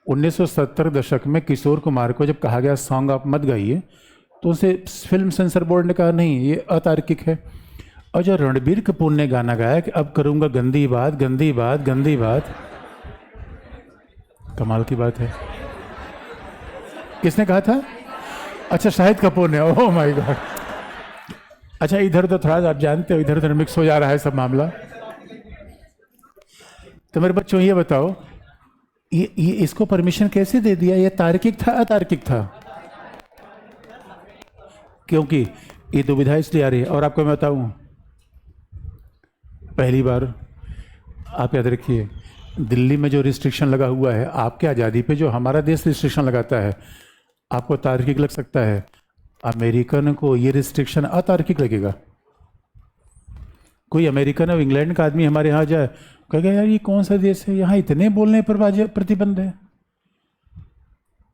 1970 दशक में किशोर कुमार को जब कहा गया सॉन्ग आप मत गाइए, तो उसे फिल्म सेंसर बोर्ड ने कहा नहीं ये अतार्किक है। और जो रणबीर कपूर ने गाना गाया कि अब करूंगा गंदी बात गंदी बात गंदी बात, कमाल की बात है। किसने कहा था? अच्छा शाहिद कपूर ने। Oh my God. अच्छा इधर तो थोड़ा आप जानते हो, इधर उधर मिक्स हो जा रहा है सब मामला। तो मेरे बच्चों ये बताओ, ये इसको परमिशन कैसे दे दिया? ये तार्किक था अतार्किक था? क्योंकि ये दुविधा इसलिए आ रही है। और आपको मैं बताऊं, पहली बार आप याद रखिए, दिल्ली में जो रिस्ट्रिक्शन लगा हुआ है आपके आज़ादी पे, जो हमारा देश रिस्ट्रिक्शन लगाता है, आपको तार्किक लग सकता है, अमेरिकन को ये रिस्ट्रिक्शन अतार्किक लगेगा। कोई अमेरिकन और इंग्लैंड का आदमी हमारे यहाँ जाए, कहेगा यार ये कौन सा देश है, यहाँ इतने बोलने पर प्रतिबंध है।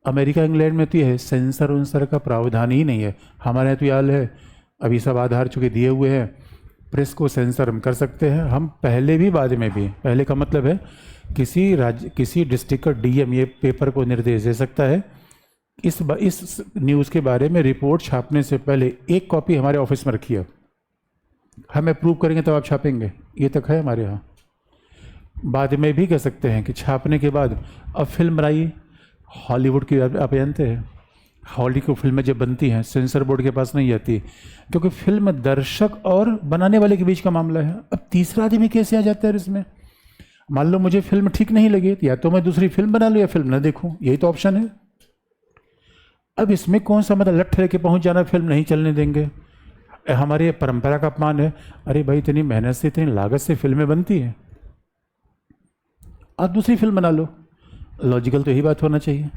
अमेरिका इंग्लैंड में तो ये है, सेंसर उनसर का प्रावधान ही नहीं है। हमारे यहाँ तो ये हाल है, अभी सब आधार चुके दिए हुए हैं, प्रेस को सेंसर हम कर सकते हैं, हम पहले भी बाद में भी। पहले का मतलब है किसी राज्य किसी डिस्ट्रिक्ट का डीएम ये पेपर को निर्देश दे सकता है, इस न्यूज़ के बारे में रिपोर्ट छापने से पहले एक कॉपी हमारे ऑफिस में रखिए, हम अप्रूव करेंगे तब आप छापेंगे। ये तक है हमारे यहाँ। बाद में भी कह सकते हैं कि छापने के बाद, अब फिल्म बनाई हॉलीवुड की, आप जानते हैं हॉलीवुड फिल्में जब बनती हैं सेंसर बोर्ड के पास नहीं जाती, क्योंकि फिल्म दर्शक और बनाने वाले के बीच का मामला है। अब तीसरा आदमी कैसे आ जाता है इसमें? मान लो मुझे फिल्म ठीक नहीं लगी, या तो मैं दूसरी फिल्म बना लूँ या फिल्म ना देखूँ, यही तो ऑप्शन है। अब इसमें कौन सा मतलब लठ लेके पहुँच जाना, फिल्म नहीं चलने देंगे, हमारे परंपरा का अपमान है। अरे भाई इतनी मेहनत से इतनी लागत से फिल्में बनती हैं, आप दूसरी फिल्म बना लो। लॉजिकल तो यही बात होना चाहिए।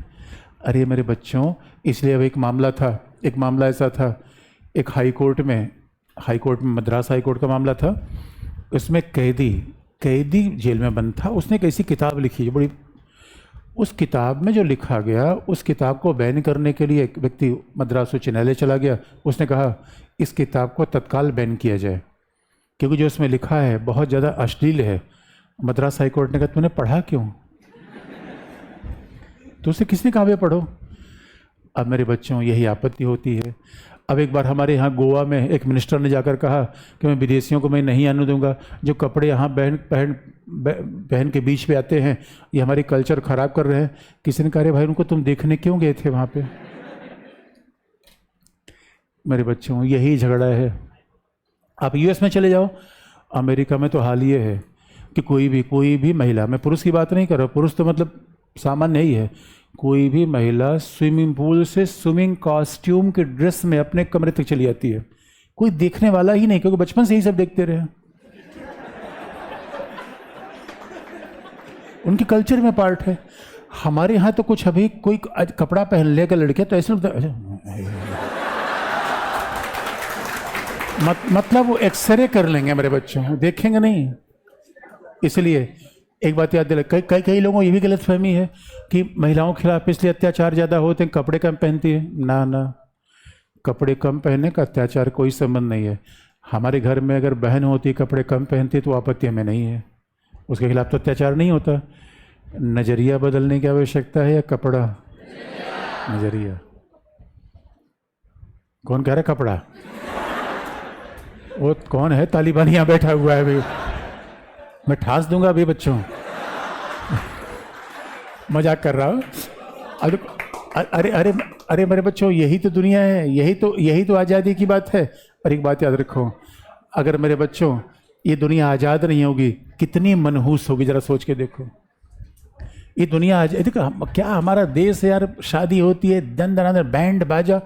अरे मेरे बच्चों, इसलिए अब एक मामला ऐसा था, एक हाई कोर्ट में मद्रास हाई कोर्ट का मामला था। उसमें कैदी जेल में बंद था, उसने एक ऐसी किताब लिखी बड़ी, उस किताब में जो लिखा गया, उस किताब को बैन करने के लिए एक व्यक्ति मद्रास उच्च न्यायालय चला गया। उसने कहा इस किताब को तत्काल बैन किया जाए, क्योंकि जो उसमें लिखा है बहुत ज़्यादा अश्लील है, मद्रास हाई कोर्ट ने कहा तूने पढ़ा क्यों, तो उसे किसने कहा वे पढ़ो। अब मेरे बच्चों यही आपत्ति होती है। अब एक बार हमारे यहाँ गोवा में एक मिनिस्टर ने जाकर कहा कि मैं विदेशियों को मैं नहीं आने दूंगा, जो कपड़े यहाँ बहन के बीच पे आते हैं ये हमारी कल्चर ख़राब कर रहे हैं। किसी ने कहा अरे भाई उनको तुम देखने क्यों गए थे वहाँ पे। मेरे बच्चों यही झगड़ा है। आप यूएस में चले जाओ, अमेरिका में तो हाल ये है कि कोई भी महिला, मैं पुरुष की बात नहीं कर रहा, पुरुष तो मतलब सामान्य ही है, कोई भी महिला स्विमिंग पूल से स्विमिंग कॉस्ट्यूम के ड्रेस में अपने कमरे तक चली जाती है, कोई देखने वाला ही नहीं, क्योंकि बचपन से ही सब देखते रहे, उनके कल्चर में पार्ट है। हमारे यहाँ तो कुछ अभी कोई कपड़ा पहन लेगा लड़के तो ऐसे मतलब वो एक्सरे कर लेंगे मेरे बच्चों, देखेंगे नहीं। इसलिए एक बात याद दिला, कई लोगों को ये भी गलतफहमी है कि महिलाओं के खिलाफ इसलिए अत्याचार ज़्यादा होते हैं, कपड़े कम पहनती है। ना, कपड़े कम पहनने का अत्याचार कोई संबंध नहीं है। हमारे घर में अगर बहन होती कपड़े कम पहनती तो आपत्ति हमें नहीं है, उसके खिलाफ तो अत्याचार नहीं होता। नज़रिया बदलने की आवश्यकता है या कपड़ा? नज़रिया। कौन कह रहा है कपड़ा? वो कौन है तालिबान यहाँ बैठा हुआ है अभी, मैं ठास दूंगा अभी बच्चों। मजाक कर रहा हूँ। अरे अरे अरे मेरे बच्चों यही तो दुनिया है, यही तो आज़ादी की बात है। और एक बात याद रखो, अगर मेरे बच्चों ये दुनिया आज़ाद नहीं होगी कितनी मनहूस होगी, जरा सोच के देखो। ये दुनिया देखो क्या हमारा देश है यार, शादी होती है दन दन बैंड बाजा,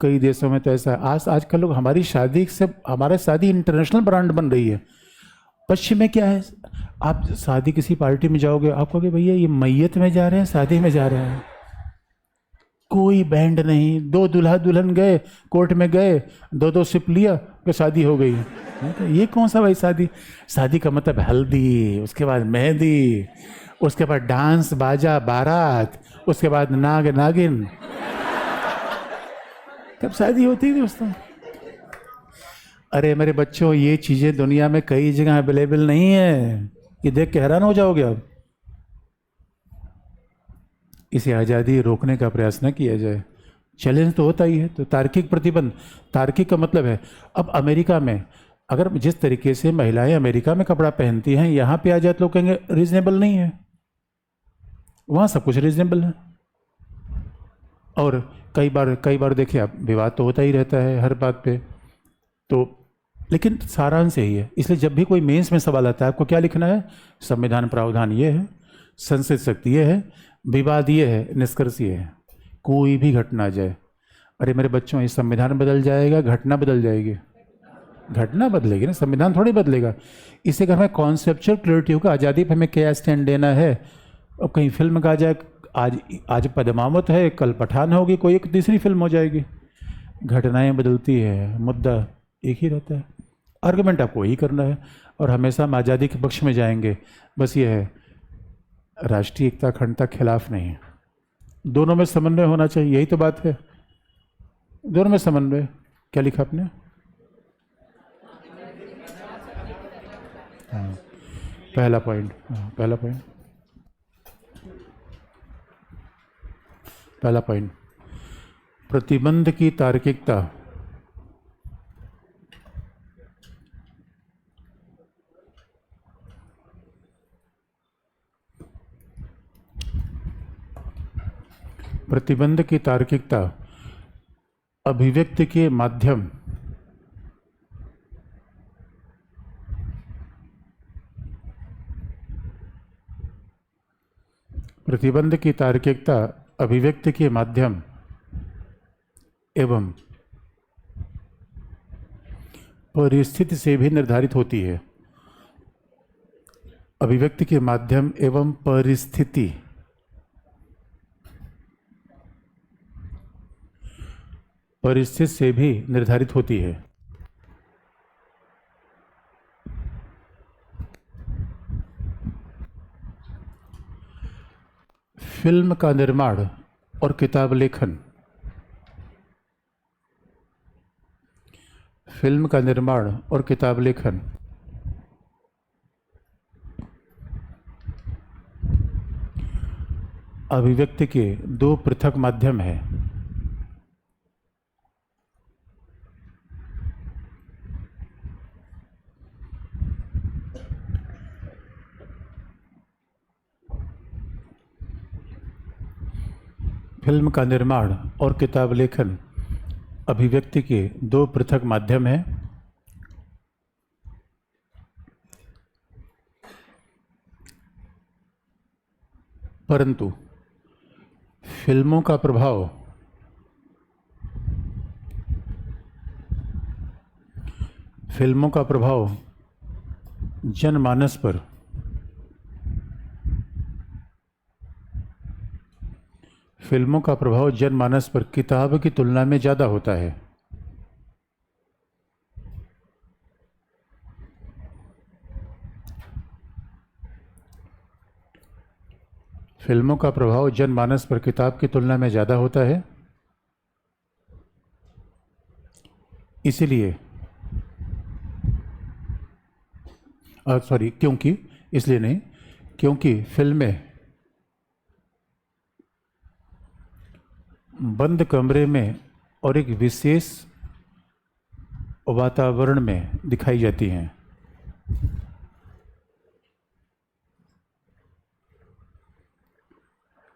कई देशों में तो ऐसा आजकल लोग हमारी शादी से, हमारा शादी इंटरनेशनल ब्रांड बन रही है। पश्चिम में क्या है, आप शादी किसी पार्टी में जाओगे आप कहोगे भैया ये मैयत में जा रहे हैं शादी में जा रहे हैं, कोई बैंड नहीं, दो दूल्हा दुल्हन गए कोर्ट में गए, दो सिप लिया कि शादी हो गई। ये कौन सा भाई शादी का मतलब हल्दी, उसके बाद मेहंदी, उसके बाद डांस बाजा बारात, उसके बाद नाग नागिन, कब शादी होती है दोस्तों। अरे मेरे बच्चों ये चीज़ें दुनिया में कई जगह अवेलेबल नहीं है, ये देख के हैरान हो जाओगे अब। इसे आज़ादी रोकने का प्रयास न किया जाए, चैलेंज तो होता ही है। तो तार्किक प्रतिबंध, तार्किक का मतलब है अब अमेरिका में अगर जिस तरीके से महिलाएं अमेरिका में कपड़ा पहनती हैं, यहाँ पे आ जाए तो लोग कहेंगे रीजनेबल नहीं है, वहाँ सब कुछ रीजनेबल है। और कई बार देखिए आप, विवाद तो होता ही रहता है हर बात पे, तो लेकिन सारांश यही है। इसलिए जब भी कोई मेंस में सवाल आता है आपको क्या लिखना है, संविधान प्रावधान ये है, संसद शक्ति ये है, विवाद ये है, निष्कर्ष ये है। कोई भी घटना आ जाए, अरे मेरे बच्चों ये संविधान बदल जाएगा, घटना बदल जाएगी, घटना बदलेगी ना, संविधान थोड़ी बदलेगा। इसे अगर हमें कॉन्सेप्चुअल क्लियरिटी होगा आज़ादी पर हमें क्या स्टैंड लेना है। अब कहीं फिल्म का आ जाए, आज पद्मावत है कल पठान होगी, कोई एक तीसरी फिल्म हो जाएगी। घटनाएं बदलती है, मुद्दा एक ही रहता है, आर्गुमेंट आपको वही करना है और हमेशा हम आज़ादी के पक्ष में जाएंगे। बस ये है, राष्ट्रीय एकता अखंडता खिलाफ नहीं है, दोनों में समन्वय होना चाहिए, यही तो बात है, दोनों में समन्वय। क्या लिखा आपने? हाँ, पहला पॉइंट, पहला पॉइंट, प्रतिबंध की तार्किकता। प्रतिबंध की तार्किकता अभिव्यक्ति के माध्यम प्रतिबंध की तार्किकता अभिव्यक्ति के माध्यम एवं परिस्थिति से भी निर्धारित होती है। अभिव्यक्ति के माध्यम एवं परिस्थिति से भी निर्धारित होती है। फिल्म का निर्माण और किताब लेखन, फिल्म का निर्माण और किताब लेखन अभिव्यक्ति के दो पृथक माध्यम हैं। फिल्म का निर्माण और किताब लेखन अभिव्यक्ति के दो पृथक माध्यम हैं। परंतु फिल्मों का प्रभाव जनमानस पर किताब की तुलना में ज़्यादा होता है। फिल्मों का प्रभाव जनमानस पर किताब की तुलना में ज़्यादा होता है। इसलिए क्योंकि फिल्में बंद कमरे में और एक विशेष वातावरण में दिखाई जाती हैं।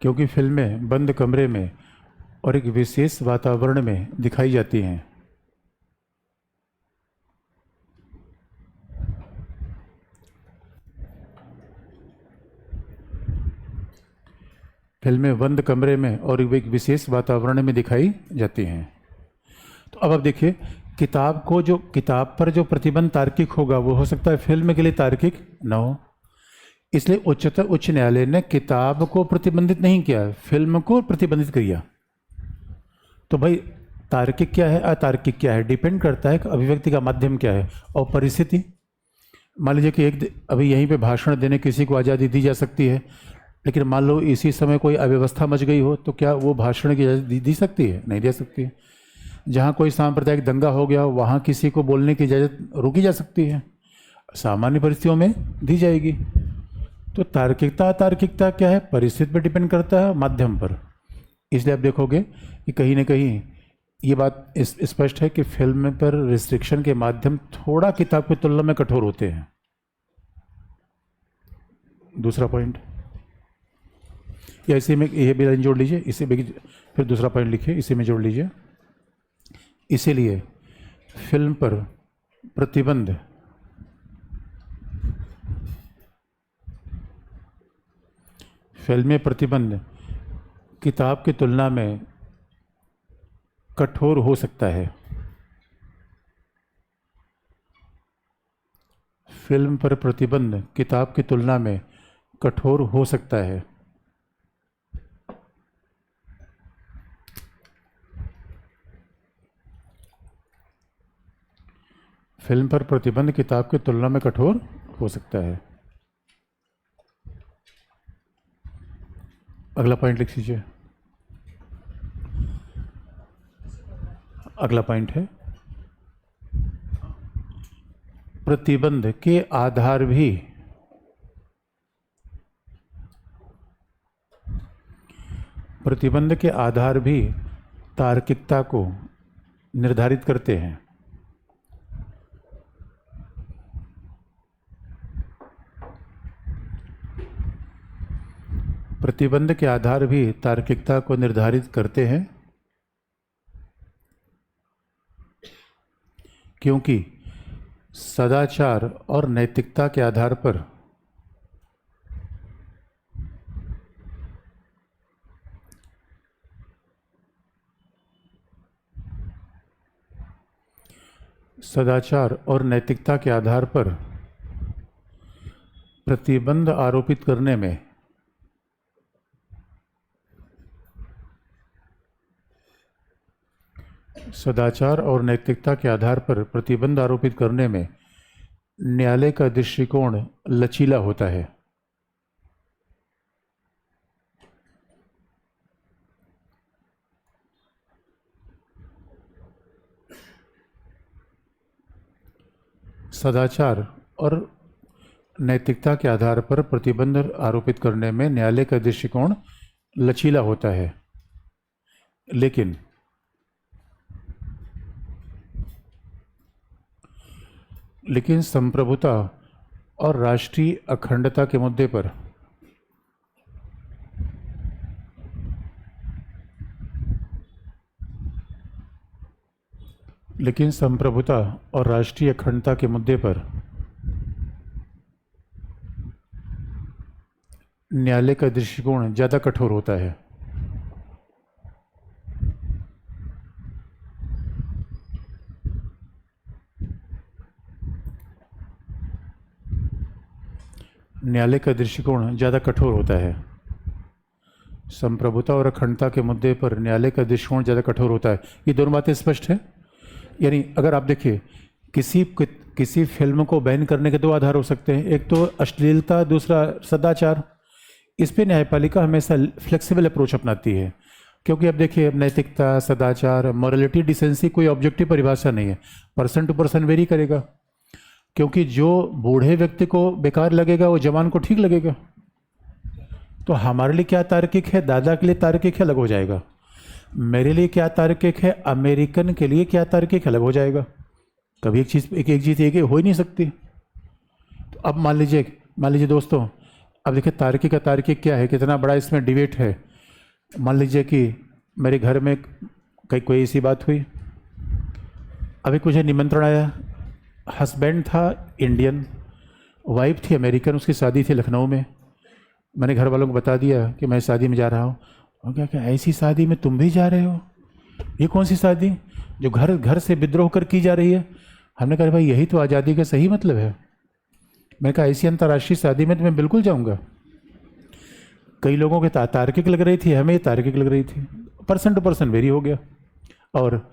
क्योंकि फिल्में बंद कमरे में और एक विशेष वातावरण में दिखाई जाती हैं। फिल्में बंद कमरे में और एक विशेष वातावरण में दिखाई जाती हैं। तो अब आप देखिए, किताब पर जो प्रतिबंध तार्किक होगा वो हो सकता है फिल्म के लिए तार्किक न हो। इसलिए उच्च न्यायालय ने किताब को प्रतिबंधित नहीं किया, फिल्म को प्रतिबंधित किया। तो भाई तार्किक क्या है, अतार्किक क्या है, डिपेंड करता है कि अभिव्यक्ति का माध्यम क्या है और परिस्थिति। मान लीजिए कि अभी यहीं पे भाषण देने किसी को आज़ादी दी जा सकती है, लेकिन मान लो इसी समय कोई अव्यवस्था मच गई हो, तो क्या वो भाषण की इजाज़त दी सकती है? नहीं दे सकती। जहाँ कोई सांप्रदायिक दंगा हो गया, वहाँ किसी को बोलने की इजाज़त रोकी जा सकती है, सामान्य परिस्थितियों में दी जाएगी। तो तार्किकता अतार्किकता क्या है, परिस्थिति पर डिपेंड करता है, माध्यम पर। इसलिए आप देखोगे कि कहीं ना कहीं ये बात स्पष्ट है कि फिल्म पर रिस्ट्रिक्शन के माध्यम थोड़ा किताब की तुलना में कठोर होते हैं। दूसरा पॉइंट, या इसी में ये भी लाइन जोड़ लीजिए, इसी में फिर दूसरा पॉइंट लिखिए, इसी में जोड़ लीजिए। इसीलिए फिल्म पर प्रतिबंध किताब की तुलना में कठोर हो सकता है। फिल्म पर प्रतिबंध किताब की तुलना में कठोर हो सकता है। फिल्म पर प्रतिबंध किताब की तुलना में कठोर हो सकता है। अगला पॉइंट लिख लीजिए। अगला पॉइंट है, प्रतिबंध के आधार भी तार्किकता को निर्धारित करते हैं। प्रतिबंध के आधार भी तार्किकता को निर्धारित करते हैं, क्योंकि सदाचार और नैतिकता के आधार पर प्रतिबंध आरोपित करने में सदाचार और नैतिकता के आधार पर प्रतिबंध आरोपित करने में न्यायालय का दृष्टिकोण लचीला होता है। सदाचार और नैतिकता के आधार पर प्रतिबंध आरोपित करने में न्यायालय का दृष्टिकोण लचीला होता है, लेकिन संप्रभुता और राष्ट्रीय अखंडता के मुद्दे पर संप्रभुता और राष्ट्रीय अखंडता के मुद्दे पर न्यायालय का दृष्टिकोण ज़्यादा कठोर होता है। न्यायालय का दृष्टिकोण ज़्यादा कठोर होता है। संप्रभुता और अखंडता के मुद्दे पर न्यायालय का दृष्टिकोण ज़्यादा कठोर होता है। ये दोनों बातें स्पष्ट है। यानी अगर आप देखिए, किसी फिल्म को बैन करने के दो आधार हो सकते हैं, एक तो अश्लीलता, दूसरा सदाचार। इस पे न्यायपालिका हमेशा फ्लेक्सिबल अप्रोच अपनाती है, क्योंकि अब देखिए, नैतिकता, सदाचार, मॉरलिटी, डिसेंसी कोई ऑब्जेक्टिव परिभाषा नहीं है, पर्सन टू पर्सन वेरी करेगा। क्योंकि जो बूढ़े व्यक्ति को बेकार लगेगा वो जवान को ठीक लगेगा। तो हमारे लिए क्या तार्किक है, दादा के लिए तार्किक है, अलग हो जाएगा। मेरे लिए क्या तार्किक है, अमेरिकन के लिए क्या तार्किक, अलग हो जाएगा। कभी एक चीज़ एक हो ही नहीं सकती। तो अब मान लीजिए दोस्तों, अब देखिए तार्किक का तार्किक क्या है, कितना बड़ा इसमें डिबेट है। मान लीजिए कि मेरे घर में कोई ऐसी बात हुई, अभी मुझे निमंत्रण आया, हस्बैंड था इंडियन, वाइफ थी अमेरिकन, उसकी शादी थी लखनऊ में। मैंने घर वालों को बता दिया कि मैं शादी में जा रहा हूँ। और क्या ऐसी शादी में तुम भी जा रहे हो? ये कौन सी शादी जो घर से विद्रोह कर की जा रही है? हमने कहा भाई यही तो आज़ादी का सही मतलब है। मैंने कहा ऐसी अंतर्राष्ट्रीय शादी में तो मैं बिल्कुल जाऊँगा। कई लोगों के तार्किक लग रही थी, हमें तार्किक लग रही थी, पर्सन टू पर्सन वेरी हो गया। और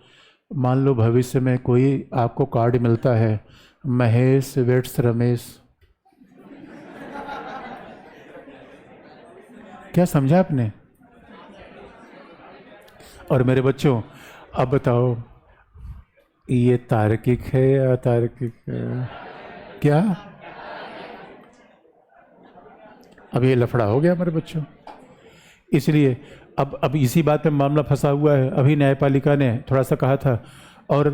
मान लो भविष्य में कोई आपको कार्ड मिलता है, महेश वेट्स रमेश, क्या समझा आपने? और मेरे बच्चों, अब बताओ ये तार्किक है या अतार्किक है? क्या अब ये लफड़ा हो गया मेरे बच्चों। इसलिए अब इसी बात पे मामला फंसा हुआ है। अभी न्यायपालिका ने थोड़ा सा कहा था और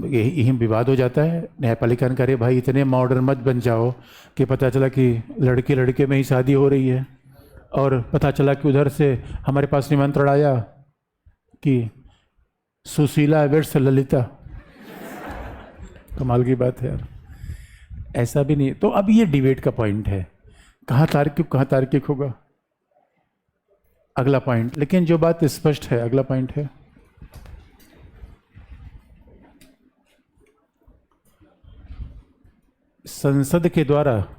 यही विवाद हो जाता है। न्यायपालिका ने कहा भाई इतने मॉडर्न मत बन जाओ कि पता चला कि लड़के लड़के में ही शादी हो रही है, और पता चला कि उधर से हमारे पास निमंत्रण आया कि सुशीला वेट्स ललिता। कमाल की बात है यार, ऐसा भी नहीं। तो अब ये डिबेट का पॉइंट है, कहाँ तार्किक होगा, अगला पॉइंट। लेकिन जो बात स्पष्ट है, अगला पॉइंट है संसद के द्वारा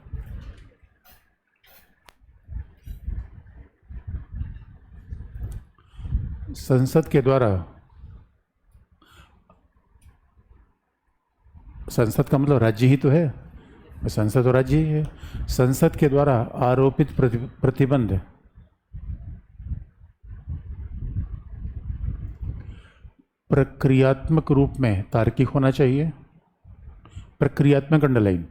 संसद का मतलब राज्य ही तो है, संसद और राज्य ही है। संसद के द्वारा आरोपित प्रतिबंध प्रक्रियात्मक रूप में तार्किक होना चाहिए। प्रक्रियात्मक अंडरलाइन,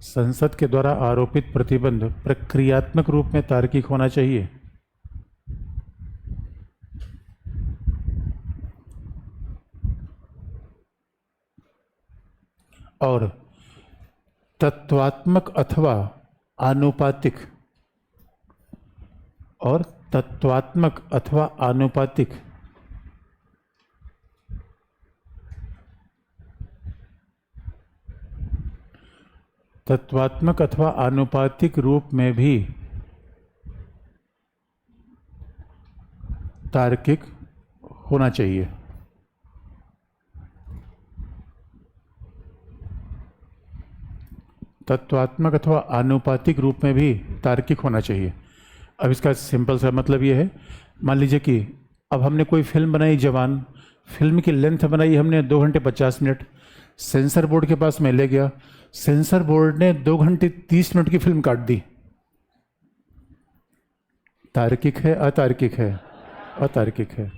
संसद के द्वारा आरोपित प्रतिबंध प्रक्रियात्मक रूप में तार्किक होना चाहिए। और तत्वात्मक अथवा आनुपातिक तत्वात्मक अथवा आनुपातिक रूप में भी तार्किक होना चाहिए। तत्वात्मक अथवा आनुपातिक रूप में भी तार्किक होना चाहिए। अब इसका सिंपल सा मतलब ये है, मान लीजिए कि अब हमने कोई फिल्म बनाई जवान, फिल्म की लेंथ बनाई हमने 2 घंटे 50 मिनट, सेंसर बोर्ड के पास मैं ले गया, सेंसर बोर्ड ने 2 घंटे 30 मिनट की फिल्म काट दी। तार्किक है अतार्किक है? अतार्किक है।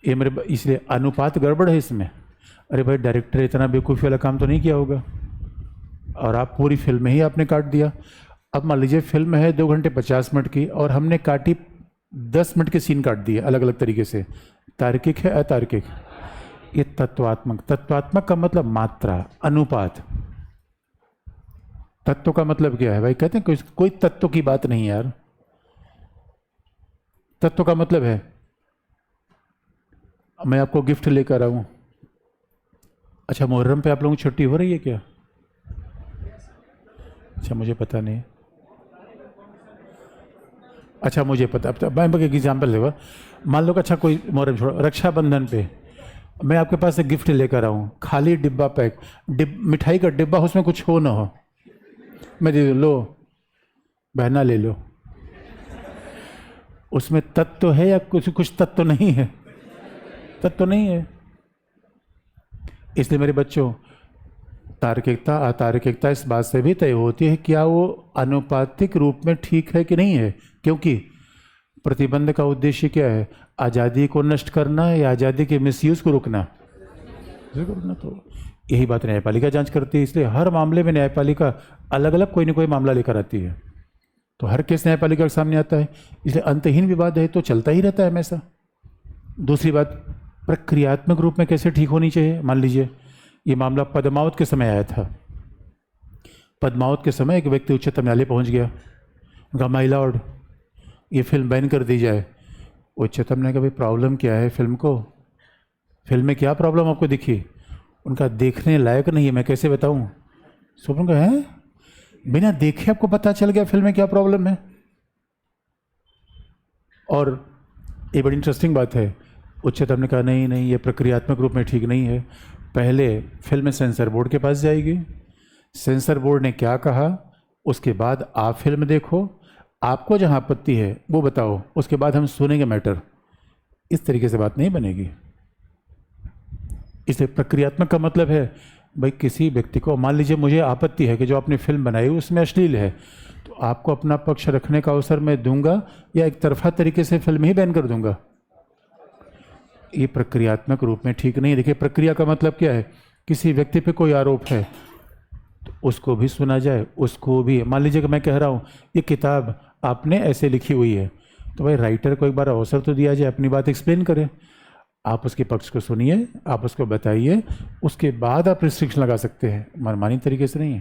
ये मेरे इसलिए अनुपात गड़बड़ है इसमें। अरे भाई डायरेक्टर इतना बेवकूफ़ी वाला काम तो नहीं किया होगा, और आप पूरी फिल्म ही आपने काट दिया। अब मान लीजिए फिल्म है 2 घंटे 50 मिनट की और हमने काटी 10 मिनट के सीन काट दिए अलग अलग तरीके से, तार्किक है अतार्किक? ये तत्वात्मक। तत्वात्मक का मतलब मात्रा, अनुपात। तत्व का मतलब क्या है भाई? कहते हैं कोई तत्व की बात नहीं यार। तत्व का मतलब है मैं आपको गिफ्ट लेकर आऊं। अच्छा, मुहर्रम पे आप लोगों की छुट्टी हो रही है क्या? अच्छा, मुझे पता नहीं। अच्छा, मुझे पता। अब मैं एक एग्जाम्पल लेगा, मान लो कि अच्छा कोई मुहर्रम छोड़ो, रक्षाबंधन पे मैं आपके पास एक गिफ्ट लेकर आऊं, खाली डिब्बा पैक, मिठाई का डिब्बा, उसमें कुछ हो ना हो, मैं दे दूं, लो बहना ले लो। उसमें तत्व है या कुछ तत्व नहीं है? तत्व नहीं है। इसलिए मेरे बच्चों, तार्किकता अतार्किकता इस बात से भी तय होती है क्या वो अनुपातिक रूप में ठीक है कि नहीं है। क्योंकि प्रतिबंध का उद्देश्य क्या है? आज़ादी को नष्ट करना या आज़ादी के मिसयूज को रोकना? तो यही बात न्यायपालिका जांच करती है। इसलिए हर मामले में न्यायपालिका अलग अलग कोई ना कोई मामला लेकर आती है, तो हर केस न्यायपालिका के सामने आता है। इसलिए अंतहीन विवाद है तो चलता ही रहता है हमेशा। दूसरी बात, प्रक्रियात्मक रूप में कैसे ठीक होनी चाहिए। मान लीजिए ये मामला पद्मावत के समय आया था। पद्मावत के समय एक व्यक्ति उच्चतम न्यायालय पहुंच गया, उनका माय लॉर्ड ये फिल्म बैन कर दी जाए। उच्चतम ने कहा भाई प्रॉब्लम क्या है फिल्म को, फिल्म में क्या प्रॉब्लम आपको दिखी? उनका देखने लायक नहीं है, मैं कैसे बताऊं? सुप्रीम कोर्ट है बिना देखे आपको पता चल गया फिल्म में क्या प्रॉब्लम है। और ये बड़ी इंटरेस्टिंग बात है, उच्चतम ने कहा नहीं नहीं ये प्रक्रियात्मक रूप में ठीक नहीं है, पहले फिल्म सेंसर बोर्ड के पास जाएगी, सेंसर बोर्ड ने क्या कहा उसके बाद आप फिल्म देखो, आपको जहां आपत्ति है वो बताओ, उसके बाद हम सुनेंगे मैटर। इस तरीके से बात नहीं बनेगी। इसलिए प्रक्रियात्मक का मतलब है भाई किसी व्यक्ति को, मान लीजिए मुझे आपत्ति है कि जो आपने फिल्म बनाई उसमें अश्लील है, तो आपको अपना पक्ष रखने का अवसर मैं दूंगा या एक तरफा तरीके से फिल्म ही बैन कर दूंगा? ये प्रक्रियात्मक रूप में ठीक नहीं है। देखिए प्रक्रिया का मतलब क्या है, किसी व्यक्ति पे कोई आरोप है तो उसको भी सुना जाए, उसको भी, मान लीजिए कि मैं कह रहा हूँ ये किताब आपने ऐसे लिखी हुई है, तो भाई राइटर को एक बार अवसर तो दिया जाए अपनी बात एक्सप्लेन करे। आप उसके पक्ष को सुनिए, आप उसको बताइए, उसके बाद आप रिस्ट्रिक्शन लगा सकते हैं, मनमानी तरीके से नहीं।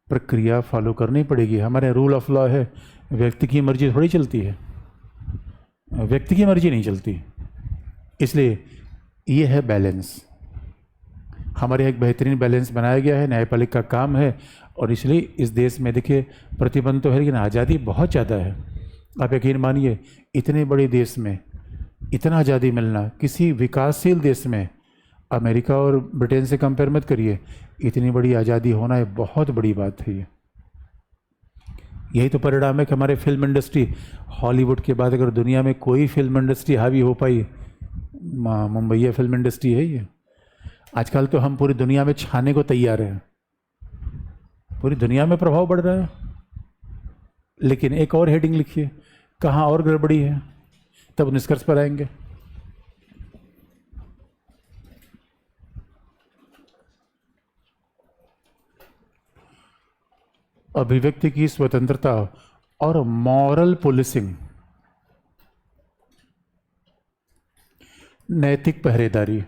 प्रक्रिया फॉलो करनी पड़ेगी। हमारे रूल ऑफ लॉ है, व्यक्ति की मर्जी थोड़ी चलती है, व्यक्ति की मर्जी नहीं चलती। इसलिए ये है बैलेंस, हमारे एक बेहतरीन बैलेंस बनाया गया है, न्यायपालिका का काम है। और इसलिए इस देश में देखिए प्रतिबंध तो है लेकिन आज़ादी बहुत ज़्यादा है। आप यकीन मानिए इतने बड़े देश में इतना आज़ादी मिलना, किसी विकासशील देश में, अमेरिका और ब्रिटेन से कंपेयर मत करिए, इतनी बड़ी आज़ादी होना है बहुत बड़ी बात है ये। यही तो परिणाम है कि हमारे फिल्म इंडस्ट्री, हॉलीवुड के बाद अगर दुनिया में कोई फिल्म इंडस्ट्री हावी हो पाई, मुंबई फिल्म इंडस्ट्री है ये। आजकल तो हम पूरी दुनिया में छाने को तैयार हैं, पूरी दुनिया में प्रभाव बढ़ रहा है। लेकिन एक और हेडिंग लिखिए, कहाँ और गड़बड़ी है, तब निष्कर्ष पर आएंगे। अभिव्यक्ति की स्वतंत्रता और मॉरल पुलिसिंग, नैतिक पहरेदारी।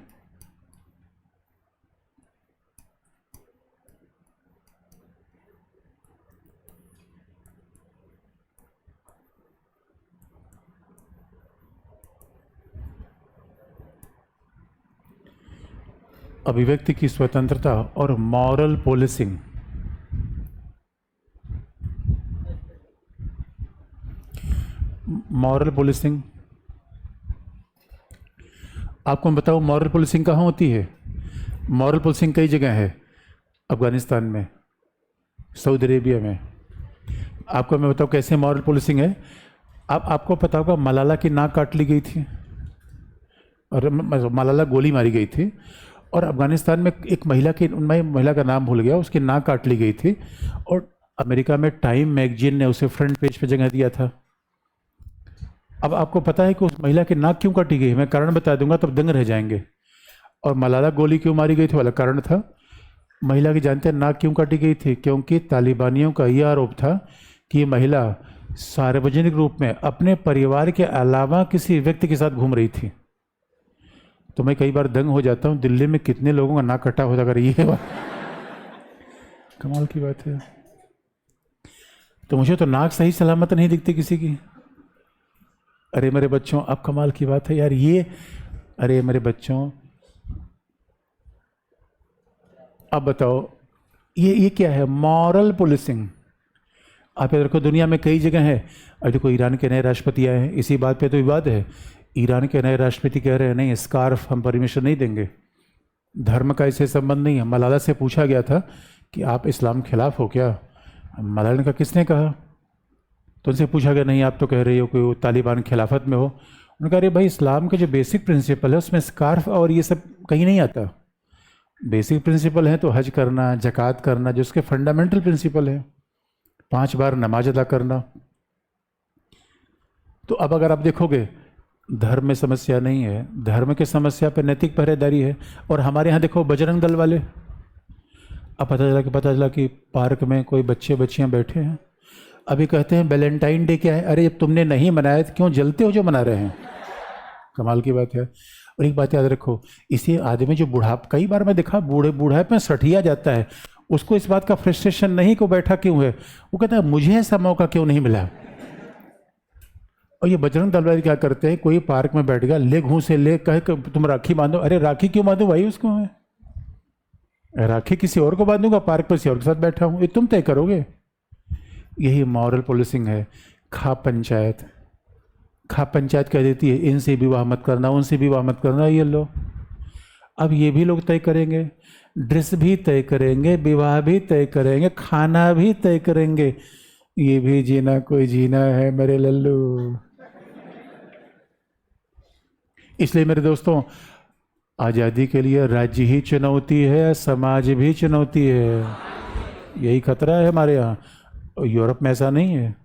अभिव्यक्ति की स्वतंत्रता और मॉरल पुलिसिंग। मॉरल पुलिसिंग आपको मैं बताऊं, मॉरल पुलिसिंग कहाँ होती है? मॉरल पुलिसिंग कई जगह है, अफगानिस्तान में, सऊदी अरेबिया में। आपको मैं बताऊं कैसे मॉरल पुलिसिंग है। आपको पता होगा मलाला की नाक काट ली गई थी, और मलाला गोली मारी गई थी, और अफगानिस्तान में एक महिला की, मैं महिला का नाम भूल गया, उसकी नाक काट ली गई थी, और अमेरिका में टाइम मैगजीन ने उसे फ्रंट पेज पे जगह दिया था। अब आपको पता है कि उस महिला की नाक क्यों काटी गई? मैं कारण बता दूंगा तब दंग रह जाएंगे। और मलाला गोली क्यों मारी गई थी वाला कारण था। महिला की जानते हैं नाक क्यों काटी गई थी? क्योंकि तालिबानियों का यह आरोप था कि ये महिला सार्वजनिक रूप में अपने परिवार के अलावा किसी व्यक्ति के साथ घूम रही थी। तो मैं कई बार दंग हो जाता हूँ, दिल्ली में कितने लोगों का नाक कटा होता अगर ये बात कमाल की बात है। तो मुझे तो नाक सही सलामत नहीं दिखती किसी की। अरे मेरे बच्चों, अब कमाल की बात है यार ये। अरे मेरे बच्चों, अब बताओ ये क्या है? Moral policing. आप याद रखो, दुनिया में कई जगह है। अब देखो, ईरान के नए राष्ट्रपति आए हैं, इसी बात पे तो विवाद है। ईरान के नए राष्ट्रपति कह रहे हैं नहीं, स्कार्फ हम परमिशन नहीं देंगे, धर्म का इससे संबंध नहीं है। मलाला से पूछा गया था कि आप इस्लाम खिलाफ हो क्या? मलाला ने कहा किसने कहा? तो उनसे पूछा गया नहीं, आप तो कह रही हो कि वो तालिबान खिलाफत में हो। उन्होंने कहा अरे भाई, इस्लाम के जो बेसिक प्रिंसिपल है उसमें स्कार्फ और ये सब कहीं नहीं आता। बेसिक प्रिंसिपल है तो हज करना, ज़कात करना, जो उसके फंडामेंटल प्रिंसिपल है, 5 बार नमाज अदा करना। तो अब अगर आप देखोगे, धर्म में समस्या नहीं है, धर्म की समस्या पर नैतिक पहरेदारी है। और हमारे यहाँ देखो बजरंग दल वाले, अब पता चला कि पार्क में कोई बच्चे बच्चियाँ बैठे हैं, अभी कहते हैं वैलेंटाइन डे क्या है। अरे जब तुमने नहीं मनाया तो क्यों जलते हो जो मना रहे हैं? कमाल की बात है। और एक बात याद रखो, इसी आदमी जो कई बार मैं देखा बूढ़ापे में सठिया जाता है, उसको इस बात का फ्रस्ट्रेशन नहीं को बैठा क्यों है, वो कहता है मुझे ऐसा मौका क्यों नहीं मिला। और ये बजरंग दल वाले क्या करते हैं, कोई पार्क में बैठ गया, ले घूं से ले कहे तुम राखी बांधो। अरे राखी क्यों बांधो भाई उसको? मैं राखी किसी और को बांधूंगा, पार्क पर किसी और के साथ बैठा हूं, ये तुम तय करोगे। यही मॉरल पुलिसिंग है। खाप पंचायत कह देती है इनसे विवाह मत करना, उनसे विवाह मत करना, ये लो। अब ये भी लोग तय करेंगे, ड्रेस भी तय करेंगे, विवाह भी तय करेंगे, खाना भी तय करेंगे। ये भी जीना कोई जीना है मेरे लल्लू। इसलिए मेरे दोस्तों, आज़ादी के लिए राज्य ही चुनौती है, समाज भी चुनौती है। यही खतरा है हमारे यहाँ। यूरोप में ऐसा नहीं है,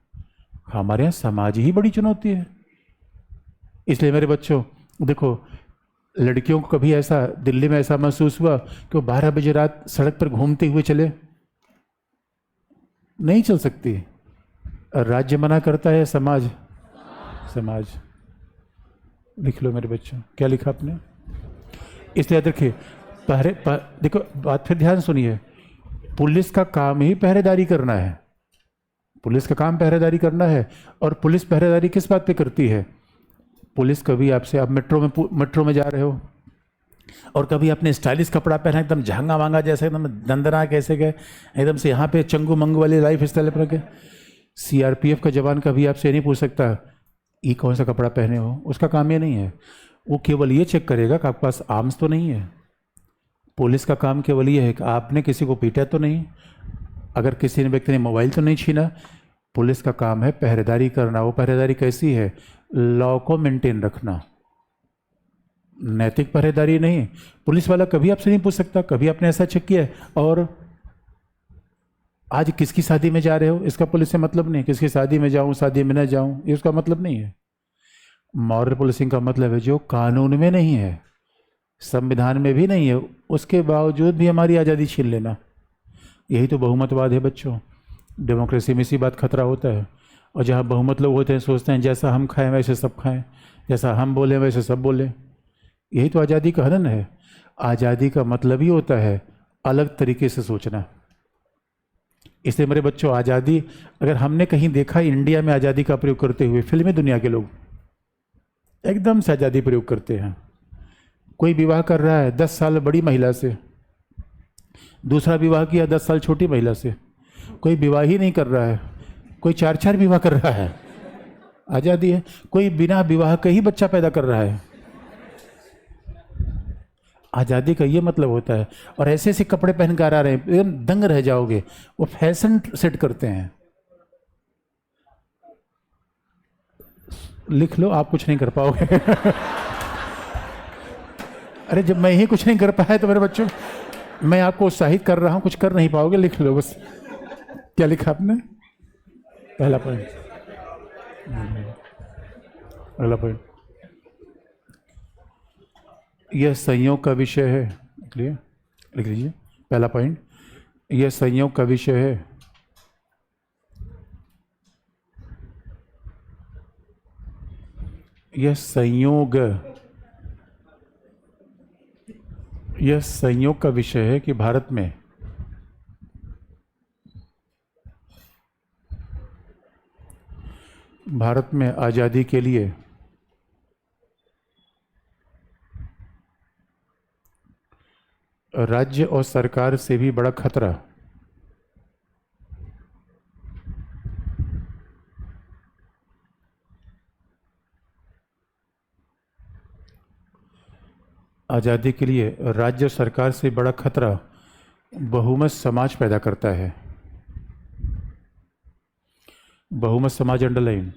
हमारे यहाँ समाज ही बड़ी चुनौती है। इसलिए मेरे बच्चों देखो, लड़कियों को कभी ऐसा दिल्ली में ऐसा महसूस हुआ कि वो 12 बजे रात सड़क पर घूमते हुए चले? नहीं चल सकती। राज्य मना करता है, समाज। लिख लो मेरे बच्चों, क्या लिखा आपने? इसलिए याद रखिए, देखो बात फिर ध्यान सुनिए, पुलिस का काम ही पहरेदारी करना है। पुलिस का काम पहरेदारी करना है। और पुलिस पहरेदारी किस बात पे करती है? पुलिस कभी आपसे, आप मेट्रो में जा रहे हो और कभी आपने स्टाइलिश कपड़ा पहना, एकदम झांगा वांगा जैसे, एकदम दंदना कैसे गए, एकदम से यहाँ पे चंगू मंगू वाली लाइफ स्टाइल पर के। सीआरपीएफ का जवान कभी आपसे नहीं पूछ सकता ये कौन सा कपड़ा पहने हो, उसका काम ये नहीं है। वो केवल ये चेक करेगा कि आपके पास आर्म्स तो नहीं है। पुलिस का काम केवल ये है कि आपने किसी को पीटा तो नहीं, अगर किसी व्यक्ति ने मोबाइल तो नहीं छीना। पुलिस का काम है पहरेदारी करना। वो पहरेदारी कैसी है? लॉ को मेंटेन रखना, नैतिक पहरेदारी नहीं। पुलिस वाला कभी आपसे नहीं पूछ सकता कभी आपने ऐसा चेक किया है और आज किसकी शादी में जा रहे हो, इसका पुलिस से मतलब नहीं। किसकी शादी में जाऊं, शादी में न जाऊं, ये उसका मतलब नहीं है। मॉरल पुलिसिंग का मतलब है जो कानून में नहीं है, संविधान में भी नहीं है, उसके बावजूद भी हमारी आज़ादी छीन लेना। यही तो बहुमतवाद है बच्चों। डेमोक्रेसी में इसी बात खतरा होता है। और जहाँ बहुमत लोग होते हैं, सोचते हैं जैसा हम खाएं वैसे सब खाएं, जैसा हम बोलें वैसे सब बोलें। यही तो आज़ादी का हनन है। आज़ादी का मतलब ही होता है अलग तरीके से सोचना। इसलिए मेरे बच्चों, आज़ादी अगर हमने कहीं देखा इंडिया में आज़ादी का प्रयोग करते हुए, फिल्मी दुनिया के लोग एकदम से आज़ादी प्रयोग करते हैं। कोई विवाह कर रहा है 10 साल बड़ी महिला से, दूसरा विवाह किया 10 साल छोटी महिला से, कोई विवाह ही नहीं कर रहा है, कोई 4-4 विवाह कर रहा है, आज़ादी है। कोई बिना विवाह के ही बच्चा पैदा कर रहा है। आज़ादी का ये मतलब होता है। और ऐसे ऐसे कपड़े पहन कर आ रहे हैं, एकदम दंग रह जाओगे। वो फैशन सेट करते हैं। लिख लो, आप कुछ नहीं कर पाओगे। अरे जब मैं ही कुछ नहीं कर पाया तो मेरे बच्चों, मैं आपको उत्साहित कर रहा हूं, कुछ कर नहीं पाओगे। लिख लो बस। क्या लिखा आपने? पहला पॉइंट, अगला पॉइंट, यह संयोग का विषय है। लिख लीजिए पहला पॉइंट, यह संयोग का विषय है। यह संयोग का विषय है कि भारत में आज़ादी के लिए राज्य और सरकार से भी बड़ा खतरा आज़ादी के लिए राज्य सरकार से बड़ा खतरा बहुमत समाज पैदा करता है। बहुमत समाज अंडरलाइन।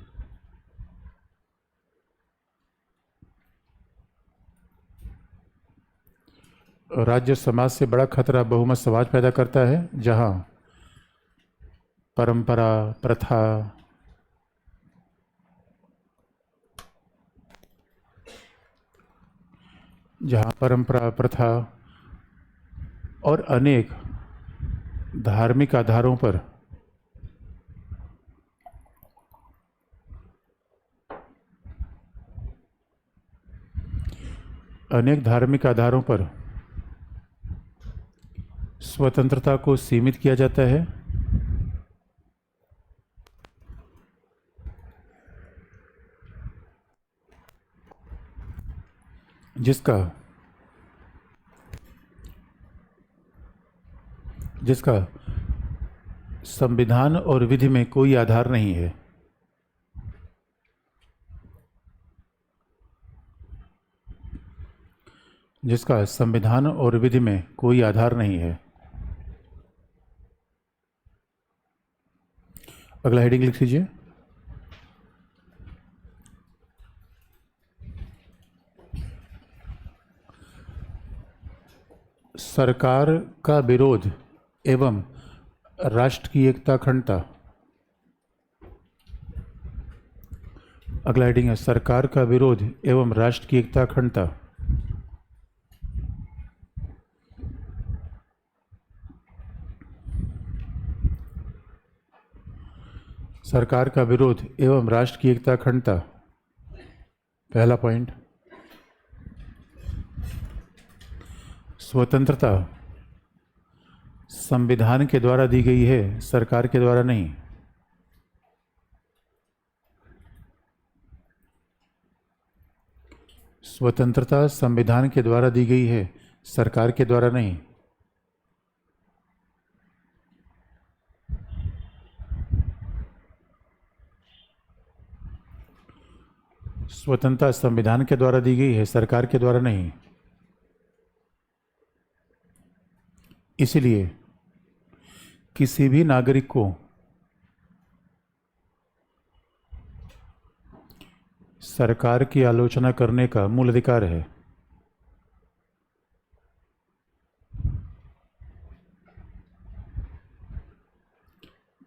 राज्य समाज से बड़ा खतरा बहुमत समाज पैदा करता है, जहां परंपरा, प्रथा, और अनेक धार्मिक आधारों पर स्वतंत्रता को सीमित किया जाता है, जिसका संविधान और विधि में कोई आधार नहीं है। जिसका संविधान और विधि में कोई आधार नहीं है। अगला हेडिंग लिख लीजिए। सरकार का विरोध एवं राष्ट्र की एकता अखंडता। अगला हेडिंग है सरकार का विरोध एवं राष्ट्र की एकता अखंडता। सरकार का विरोध एवं राष्ट्र की एकता अखंडता। पहला पॉइंट, स्वतंत्रता संविधान के द्वारा दी गई है, सरकार के द्वारा नहीं। स्वतंत्रता संविधान के द्वारा दी गई है, सरकार के द्वारा नहीं। स्वतंत्रता संविधान के द्वारा दी गई है, सरकार के द्वारा नहीं। इसलिए किसी भी नागरिक को सरकार की आलोचना करने का मूल अधिकार है।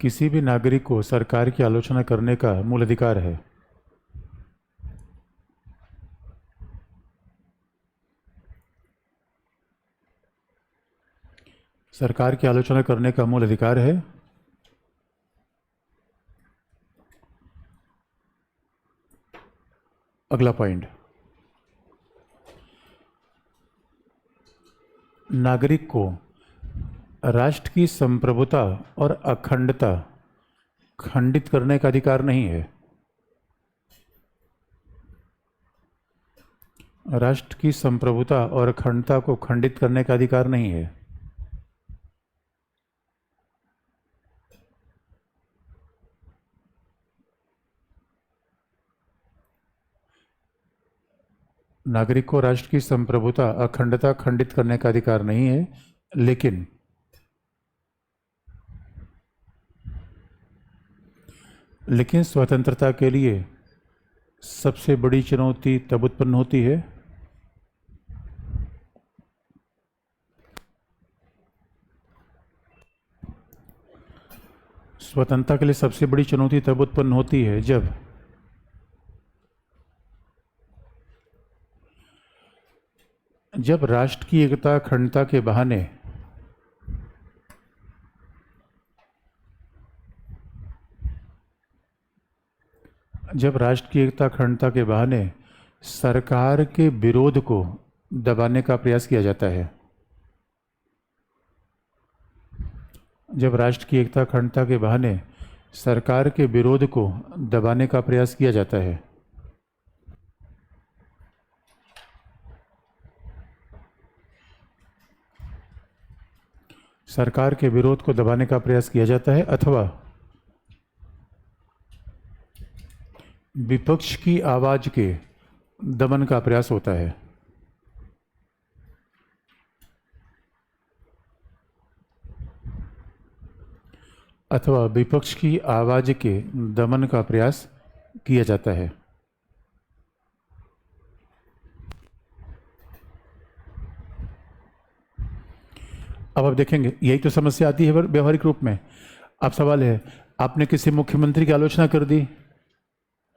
किसी भी नागरिक को सरकार की आलोचना करने का मूल अधिकार है। सरकार की आलोचना करने का मूल अधिकार है। अगला पॉइंट, नागरिक को राष्ट्र की संप्रभुता और अखंडता खंडित करने का अधिकार नहीं है। राष्ट्र की संप्रभुता और अखंडता को खंडित करने का अधिकार नहीं है। नागरिक को राष्ट्र की संप्रभुता, अखंडता खंडित करने का अधिकार नहीं है, लेकिन स्वतंत्रता के लिए सबसे बड़ी चुनौती तब उत्पन्न होती है स्वतंत्रता के लिए सबसे बड़ी चुनौती तब उत्पन्न होती है जब राष्ट्र की एकता अखंडता के बहाने जब राष्ट्र की एकता अखंडता के बहाने सरकार के विरोध को दबाने का प्रयास किया जाता है, जब राष्ट्र की एकता अखंडता के बहाने सरकार के विरोध को दबाने का प्रयास किया जाता है, सरकार के विरोध को दबाने का प्रयास किया जाता है, अथवा विपक्ष की आवाज के दमन का प्रयास होता है, अथवा विपक्ष की आवाज के दमन का प्रयास किया जाता है। अब आप देखेंगे यही तो समस्या आती है व्यवहारिक रूप में। अब सवाल है, आपने किसी मुख्यमंत्री की आलोचना कर दी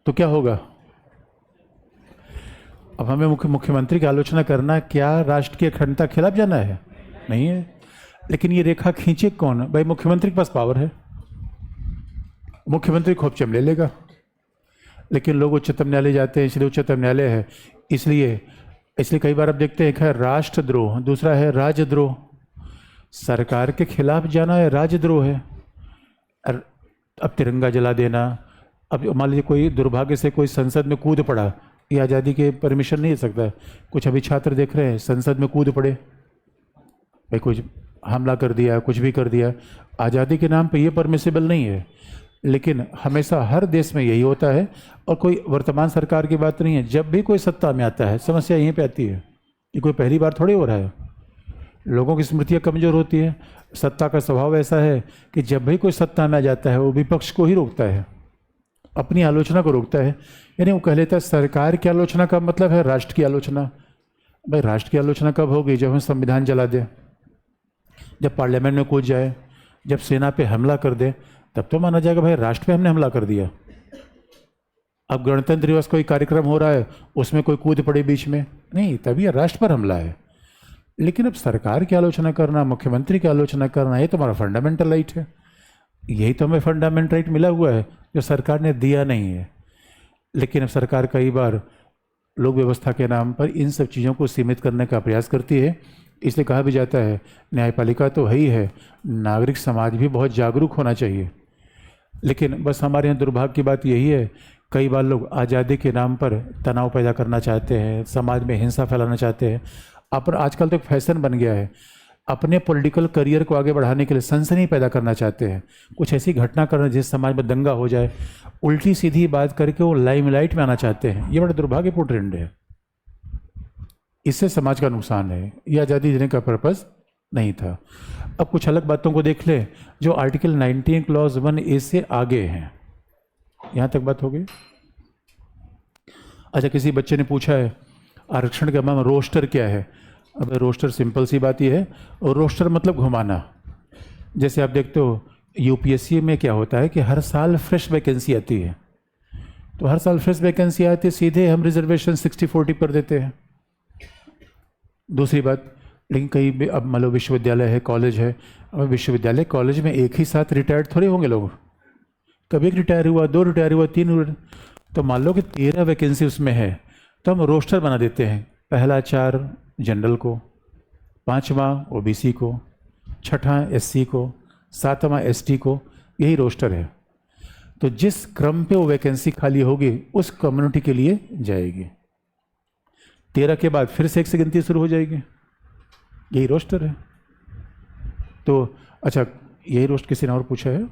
तो क्या होगा? अब हमें मुख्यमंत्री की आलोचना करना क्या राष्ट्र की अखंडता के खिलाफ जाना है? नहीं है। लेकिन ये रेखा खींचे कौन? भाई मुख्यमंत्री के पास पावर है, मुख्यमंत्री खूब चमले लेगा। लेकिन लोग उच्चतम न्यायालय जाते हैं, इसलिए उच्चतम न्यायालय है, इसलिए कई बार आप देखते हैं, एक है राष्ट्रद्रोह, दूसरा है राजद्रोह। सरकार के खिलाफ जाना है राजद्रोह है। अब तिरंगा जला देना, अब मान लीजिए कोई दुर्भाग्य से कोई संसद में कूद पड़ा, ये आज़ादी के परमिशन नहीं दे सकता है। कुछ अभी छात्र देख रहे हैं संसद में कूद पड़े, भाई कुछ हमला कर दिया, कुछ भी कर दिया, आज़ादी के नाम पे ये परमिसिबल नहीं है। लेकिन हमेशा हर देश में यही होता है, और कोई वर्तमान सरकार की बात नहीं है, जब भी कोई सत्ता में आता है समस्या यहीं पे आती है। ये कोई पहली बार थोड़ी हो रहा है। लोगों की स्मृतियाँ कमज़ोर होती है। सत्ता का स्वभाव ऐसा है कि जब भी कोई सत्ता में आ जाता है वो विपक्ष को ही रोकता है, अपनी आलोचना को रोकता है। यानी वो कह लेता है सरकार की आलोचना का मतलब है राष्ट्र की आलोचना। भाई राष्ट्र की आलोचना कब होगी? जब हम संविधान जला दें, जब पार्लियामेंट में कूद जाए, जब सेना पे हमला कर दे, तब तो माना जाएगा भाई राष्ट्र पे हमने हमला कर दिया। अब गणतंत्र दिवस कोई कार्यक्रम हो रहा है, उसमें कोई कूद पड़े बीच में, नहीं, तभी राष्ट्र पर हमला है। लेकिन अब सरकार की आलोचना करना, मुख्यमंत्री की आलोचना करना, ये तो हमारा फंडामेंटल राइट है। यही तो हमें फंडामेंटल राइट मिला हुआ है जो सरकार ने दिया नहीं है। लेकिन अब सरकार कई बार लोक व्यवस्था के नाम पर इन सब चीज़ों को सीमित करने का प्रयास करती है। इसलिए कहा भी जाता है न्यायपालिका तो है ही है, नागरिक समाज भी बहुत जागरूक होना चाहिए। लेकिन बस हमारे यहाँ दुर्भाग्य की बात यही है, कई बार लोग आज़ादी के नाम पर तनाव पैदा करना चाहते हैं, समाज में हिंसा फैलाना चाहते हैं। पर आजकल तो एक फैशन बन गया है, अपने पॉलिटिकल करियर को आगे बढ़ाने के लिए सनसनी पैदा करना चाहते हैं, कुछ ऐसी घटना करना जिस समाज में दंगा हो जाए, उल्टी सीधी बात करके वो लाइमलाइट में आना चाहते हैं। ये बड़ा दुर्भाग्यपूर्ण ट्रेंड है, इससे समाज का नुकसान है। ये आज़ादी देने का पर्पज़ नहीं था। अब कुछ अलग बातों को देख ले जो आर्टिकल 19 क्लॉज 1A से आगे हैं। यहाँ तक बात हो गई। अच्छा, किसी बच्चे ने पूछा है आरक्षण का नाम रोस्टर क्या है? अब रोस्टर सिंपल सी बात ये है, और रोस्टर मतलब घुमाना। जैसे आप देखते हो यूपीएससी में क्या होता है कि हर साल फ्रेश वैकेंसी आती है, तो हर साल फ्रेश वैकेंसी आती है, सीधे हम रिजर्वेशन 60-40 कर देते हैं। दूसरी बात, लेकिन कई भी अब मान लो विश्वविद्यालय है, कॉलेज है, अब विश्वविद्यालय कॉलेज में एक ही साथ रिटायर्ड थोड़े होंगे लोग, कभी एक रिटायर हुआ, 2 रिटायर हुआ, 3, तो मान लो कि 13 वैकेंसी उसमें है, तो हम रोस्टर बना देते हैं। पहला 4 जनरल को, 5वां ओबीसी को, 6वां एससी को, 7वां एसटी को, यही रोस्टर है। तो जिस क्रम पे वो वैकेंसी खाली होगी उस कम्युनिटी के लिए जाएगी। 13 के बाद फिर से 1 से गिनती शुरू हो जाएगी, यही रोस्टर है। तो अच्छा, यही रोस्ट किसी ने और पूछा है।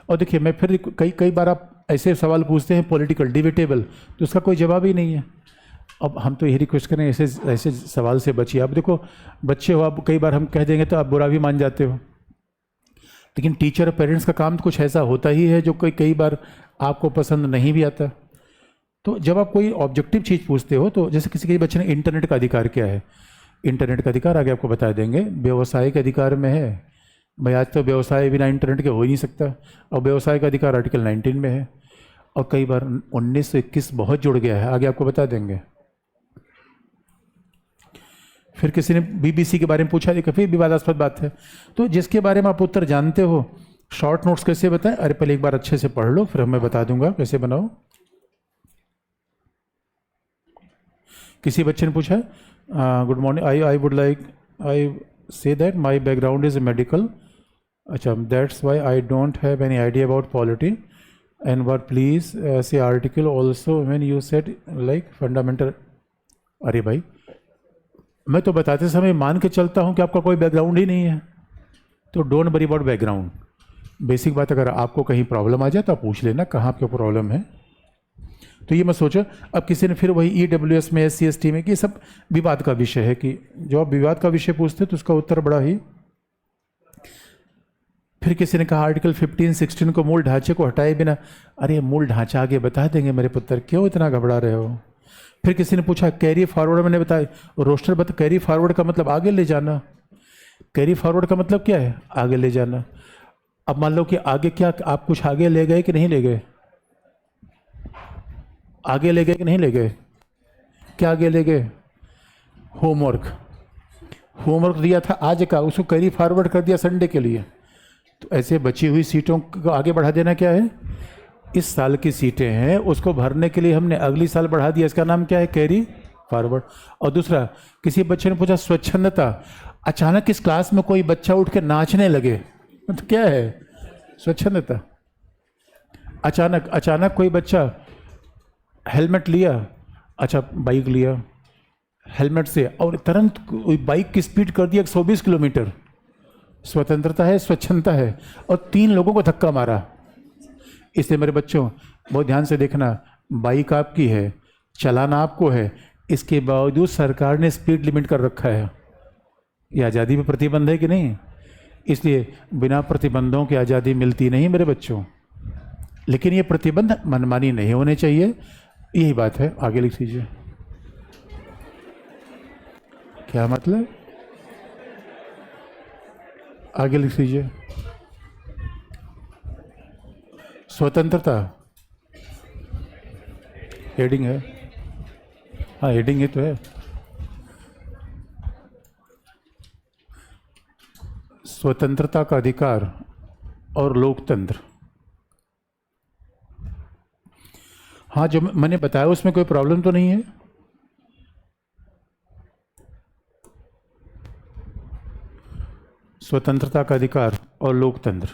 और देखिए, मैं फिर कई बार आप ऐसे सवाल पूछते हैं पॉलिटिकल डिबेटेबल, तो उसका कोई जवाब ही नहीं है। अब हम तो यही रिक्वेस्ट करें ऐसे सवाल से बचिए। आप देखो बच्चे हो, आप कई बार हम कह देंगे तो आप बुरा भी मान जाते हो, लेकिन टीचर और पेरेंट्स का काम कुछ ऐसा होता ही है जो कई बार आपको पसंद नहीं भी आता। तो जब आप कोई ऑब्जेक्टिव चीज़ पूछते हो, तो जैसे किसी बच्चे ने इंटरनेट का अधिकार क्या है, इंटरनेट का अधिकार आगे आपको बता देंगे, व्यवसाय के अधिकार में है। भाई आज तो व्यवसाय बिना इंटरनेट के हो ही नहीं सकता, और व्यवसाय का अधिकार आर्टिकल 19 में है। और कई बार 19 से 21 बहुत जुड़ गया है, आगे आपको बता देंगे। फिर किसी ने बीबीसी के बारे में पूछा, देखिए फिर विवादास्पद बात है। तो जिसके बारे में आप उत्तर जानते हो, शॉर्ट नोट्स कैसे बताएं? अरे पहले एक बार अच्छे से पढ़ लो, फिर मैं बता दूंगा कैसे बनाओ। किसी बच्चे ने पूछा good morning, I would like I say that my background is medical, अच्छा that's why I don't have any idea about polity and word please say article also when you said like fundamental. अरे भाई, मैं तो बताते समय मान के चलता हूँ कि आपका कोई बैकग्राउंड ही नहीं है, तो don't worry about background. Basic बात, अगर आपको कहीं प्रॉब्लम आ जाए तो आप पूछ लेना कहाँ आपको प्रॉब्लम है। तो ये मत सोचो अब किसी ने फिर वही EWS में SC ST में कि सब विवाद का विषय है, कि जो आप विवाद का विषय पूछते तो उसका उत्तर बड़ा ही। फिर किसी ने कहा आर्टिकल 15-16 को मूल ढांचे को हटाए बिना, अरे मूल ढांचा आगे बता देंगे मेरे पुत्र, क्यों इतना घबरा रहे हो। फिर किसी ने पूछा कैरी फॉरवर्ड, मैंने बताया रोस्टर बता, कैरी फॉरवर्ड का मतलब आगे ले जाना। कैरी फॉरवर्ड का मतलब क्या है? आगे ले जाना। अब मान लो कि आगे क्या, आप कुछ आगे ले गए कि नहीं ले गए? आगे ले गए कि नहीं ले गए? क्या आगे ले गए? होमवर्क, होमवर्क दिया था आज का, उसको कैरी फॉरवर्ड कर दिया संडे के लिए। तो ऐसे बची हुई सीटों को आगे बढ़ा देना क्या है? इस साल की सीटें हैं उसको भरने के लिए हमने अगली साल बढ़ा दिया, इसका नाम क्या है? Carry forward. और दूसरा, किसी बच्चे ने पूछा स्वच्छंदता, अचानक इस क्लास में कोई बच्चा उठ के नाचने लगे तो क्या है? स्वच्छंदता। अचानक कोई बच्चा हेलमेट लिया, अच्छा बाइक लिया हेलमेट से और तुरंत बाइक की स्पीड कर दिया 120 किलोमीटर, स्वतंत्रता है, स्वच्छंदता है। और 3 लोगों को धक्का मारा। इसलिए मेरे बच्चों बहुत ध्यान से देखना, बाइक आपकी है, चलाना आपको है, इसके बावजूद सरकार ने स्पीड लिमिट कर रखा है। ये आज़ादी पे प्रतिबंध है कि नहीं? इसलिए बिना प्रतिबंधों की आज़ादी मिलती नहीं मेरे बच्चों। लेकिन ये प्रतिबंध मनमानी नहीं होने चाहिए, यही बात है। आगे लिख लीजिए। क्या मतलब? आगे लिख लीजिए। स्वतंत्रता हेडिंग है, हाँ हेडिंग ही तो है। स्वतंत्रता का अधिकार और लोकतंत्र, हाँ जो मैंने बताया उसमें कोई प्रॉब्लम तो नहीं है? स्वतंत्रता का अधिकार और लोकतंत्र,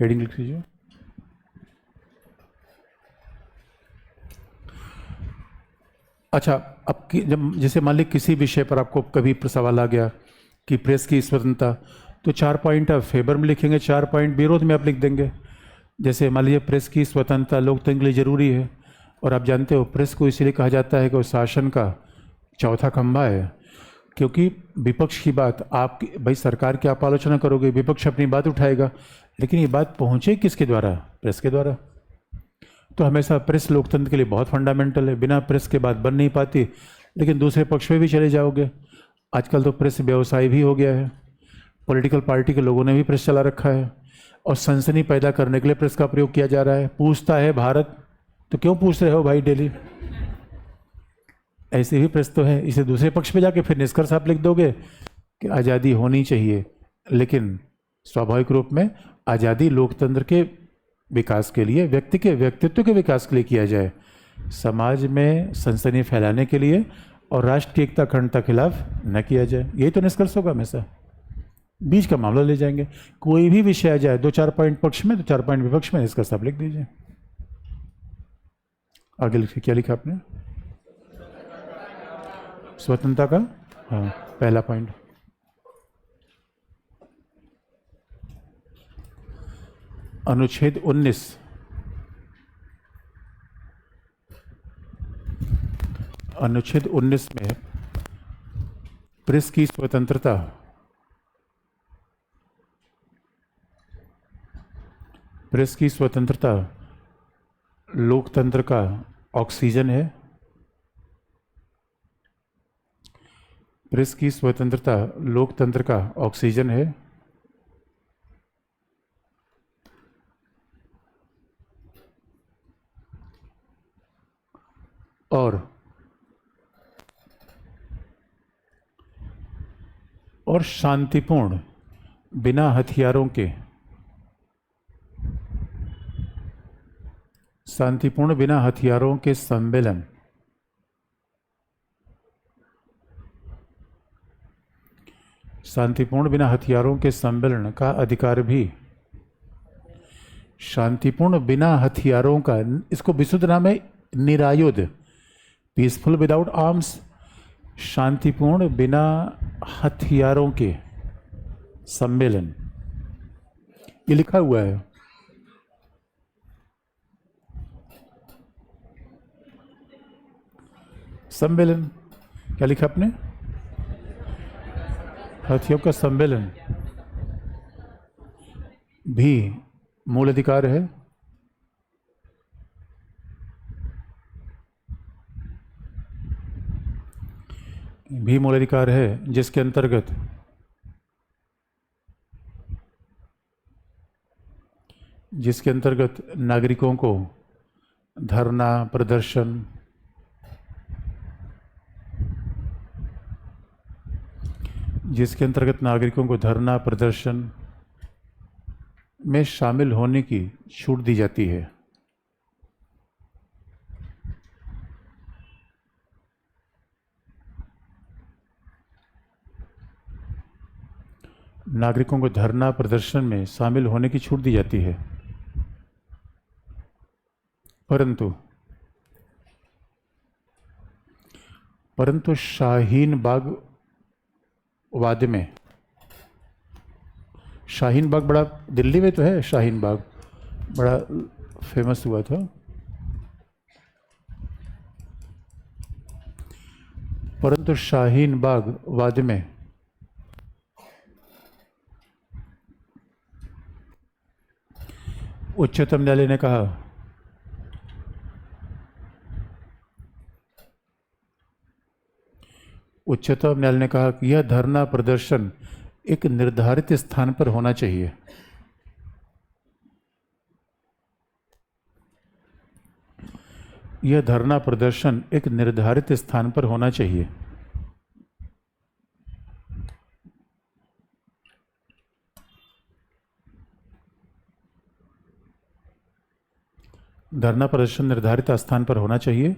हेडिंग लिख लीजिए। अच्छा, अब जब जैसे मान लीजिए किसी विषय पर आपको कभी सवाल आ गया कि प्रेस की स्वतंत्रता, तो 4 पॉइंट आप फेवर में लिखेंगे, 4 पॉइंट विरोध में आप लिख देंगे। जैसे मान लीजिए प्रेस की स्वतंत्रता लोकतंत्र के लिए जरूरी है, और आप जानते हो प्रेस को इसीलिए कहा जाता है कि वो शासन का चौथा खंभा है, क्योंकि विपक्ष की बात, आप भाई सरकार की आप आलोचना करोगे, विपक्ष अपनी बात उठाएगा, लेकिन ये बात पहुंचे किसके द्वारा? प्रेस के द्वारा। तो हमेशा प्रेस लोकतंत्र के लिए बहुत फंडामेंटल है, बिना प्रेस के बात बन नहीं पाती। लेकिन दूसरे पक्ष में भी चले जाओगे, आजकल तो प्रेस व्यवसाय भी हो गया है, पॉलिटिकल पार्टी के लोगों ने भी प्रेस चला रखा है, और सनसनी पैदा करने के लिए प्रेस का प्रयोग किया जा रहा है। पूछता है भारत, तो क्यों पूछ रहे हो भाई डेली? ऐसे ही प्रेस तो है। इसे दूसरे पक्ष पे जाके फिर निष्कर्ष आप लिख दोगे कि आज़ादी होनी चाहिए, लेकिन स्वाभाविक रूप में आज़ादी लोकतंत्र के विकास के लिए, व्यक्ति के व्यक्तित्व के विकास के लिए किया जाए, समाज में सनसनी फैलाने के लिए और राष्ट्र की एकता अखंडता के खिलाफ न किया जाए। यही तो निष्कर्ष होगा हमेशा। बीच का मामला ले जाएंगे, कोई भी विषय आ जाए, 2-4 पॉइंट पक्ष में, 2-4 पॉइंट विपक्ष में, निष्कर्ष आप लिख दीजिए। आगे लिखिए, क्या लिखा आपने? स्वतंत्रता का, हाँ पहला पॉइंट। अनुच्छेद 19, अनुच्छेद 19 में प्रेस की स्वतंत्रता, प्रेस की स्वतंत्रता लोकतंत्र का ऑक्सीजन है। प्रेस की स्वतंत्रता लोकतंत्र का ऑक्सीजन है। और शांतिपूर्ण बिना हथियारों के, शांतिपूर्ण बिना हथियारों के सम्मेलन शांतिपूर्ण बिना हथियारों के सम्मेलन का अधिकार भी, शांतिपूर्ण बिना हथियारों का, इसको विशुद्ध नाम है निरायुध, पीसफुल विदाउट आर्म्स, शांतिपूर्ण बिना हथियारों के सम्मेलन, ये लिखा हुआ है। सम्मेलन क्या लिखा आपने? हथियारों का सम्मेलन भी मूल अधिकार है। भी मूल अधिकार है जिसके अंतर्गत नागरिकों को धरना प्रदर्शन, जिसके अंतर्गत नागरिकों को धरना प्रदर्शन में शामिल होने की छूट दी जाती है। नागरिकों को धरना प्रदर्शन में शामिल होने की छूट दी जाती है, परंतु शाहीन बाग वाद में, शाहीन बाग बड़ा दिल्ली में तो है, शाहीन बाग बड़ा फेमस हुआ था, परंतु शाहीन बाग वाद में उच्चतम न्यायालय ने कहा कि यह धरना प्रदर्शन एक निर्धारित स्थान पर होना चाहिए। यह धरना प्रदर्शन एक निर्धारित स्थान पर होना चाहिए। धरना प्रदर्शन निर्धारित स्थान पर होना चाहिए।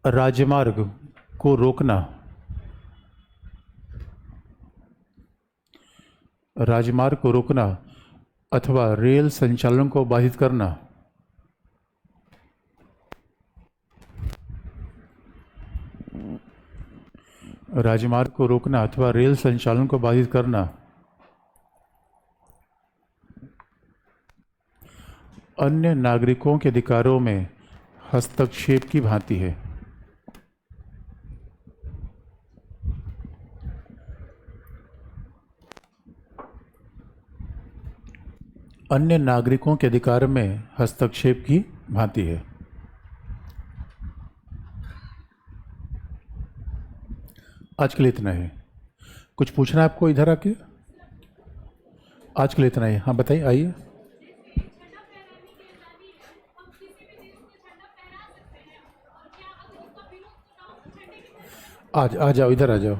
राजमार्ग को रोकना, राजमार्ग को रोकना अथवा रेल संचालन को बाधित करना, राजमार्ग को रोकना अथवा रेल संचालन को बाधित करना अन्य नागरिकों के अधिकारों में हस्तक्षेप की भांति है। अन्य नागरिकों के अधिकार में हस्तक्षेप की भांति है। आज के लिए इतना है। कुछ पूछना है आपको इधर आके? आज के लिए इतना है। हाँ बताइए, आइए। आ जाओ, इधर आ जाओ।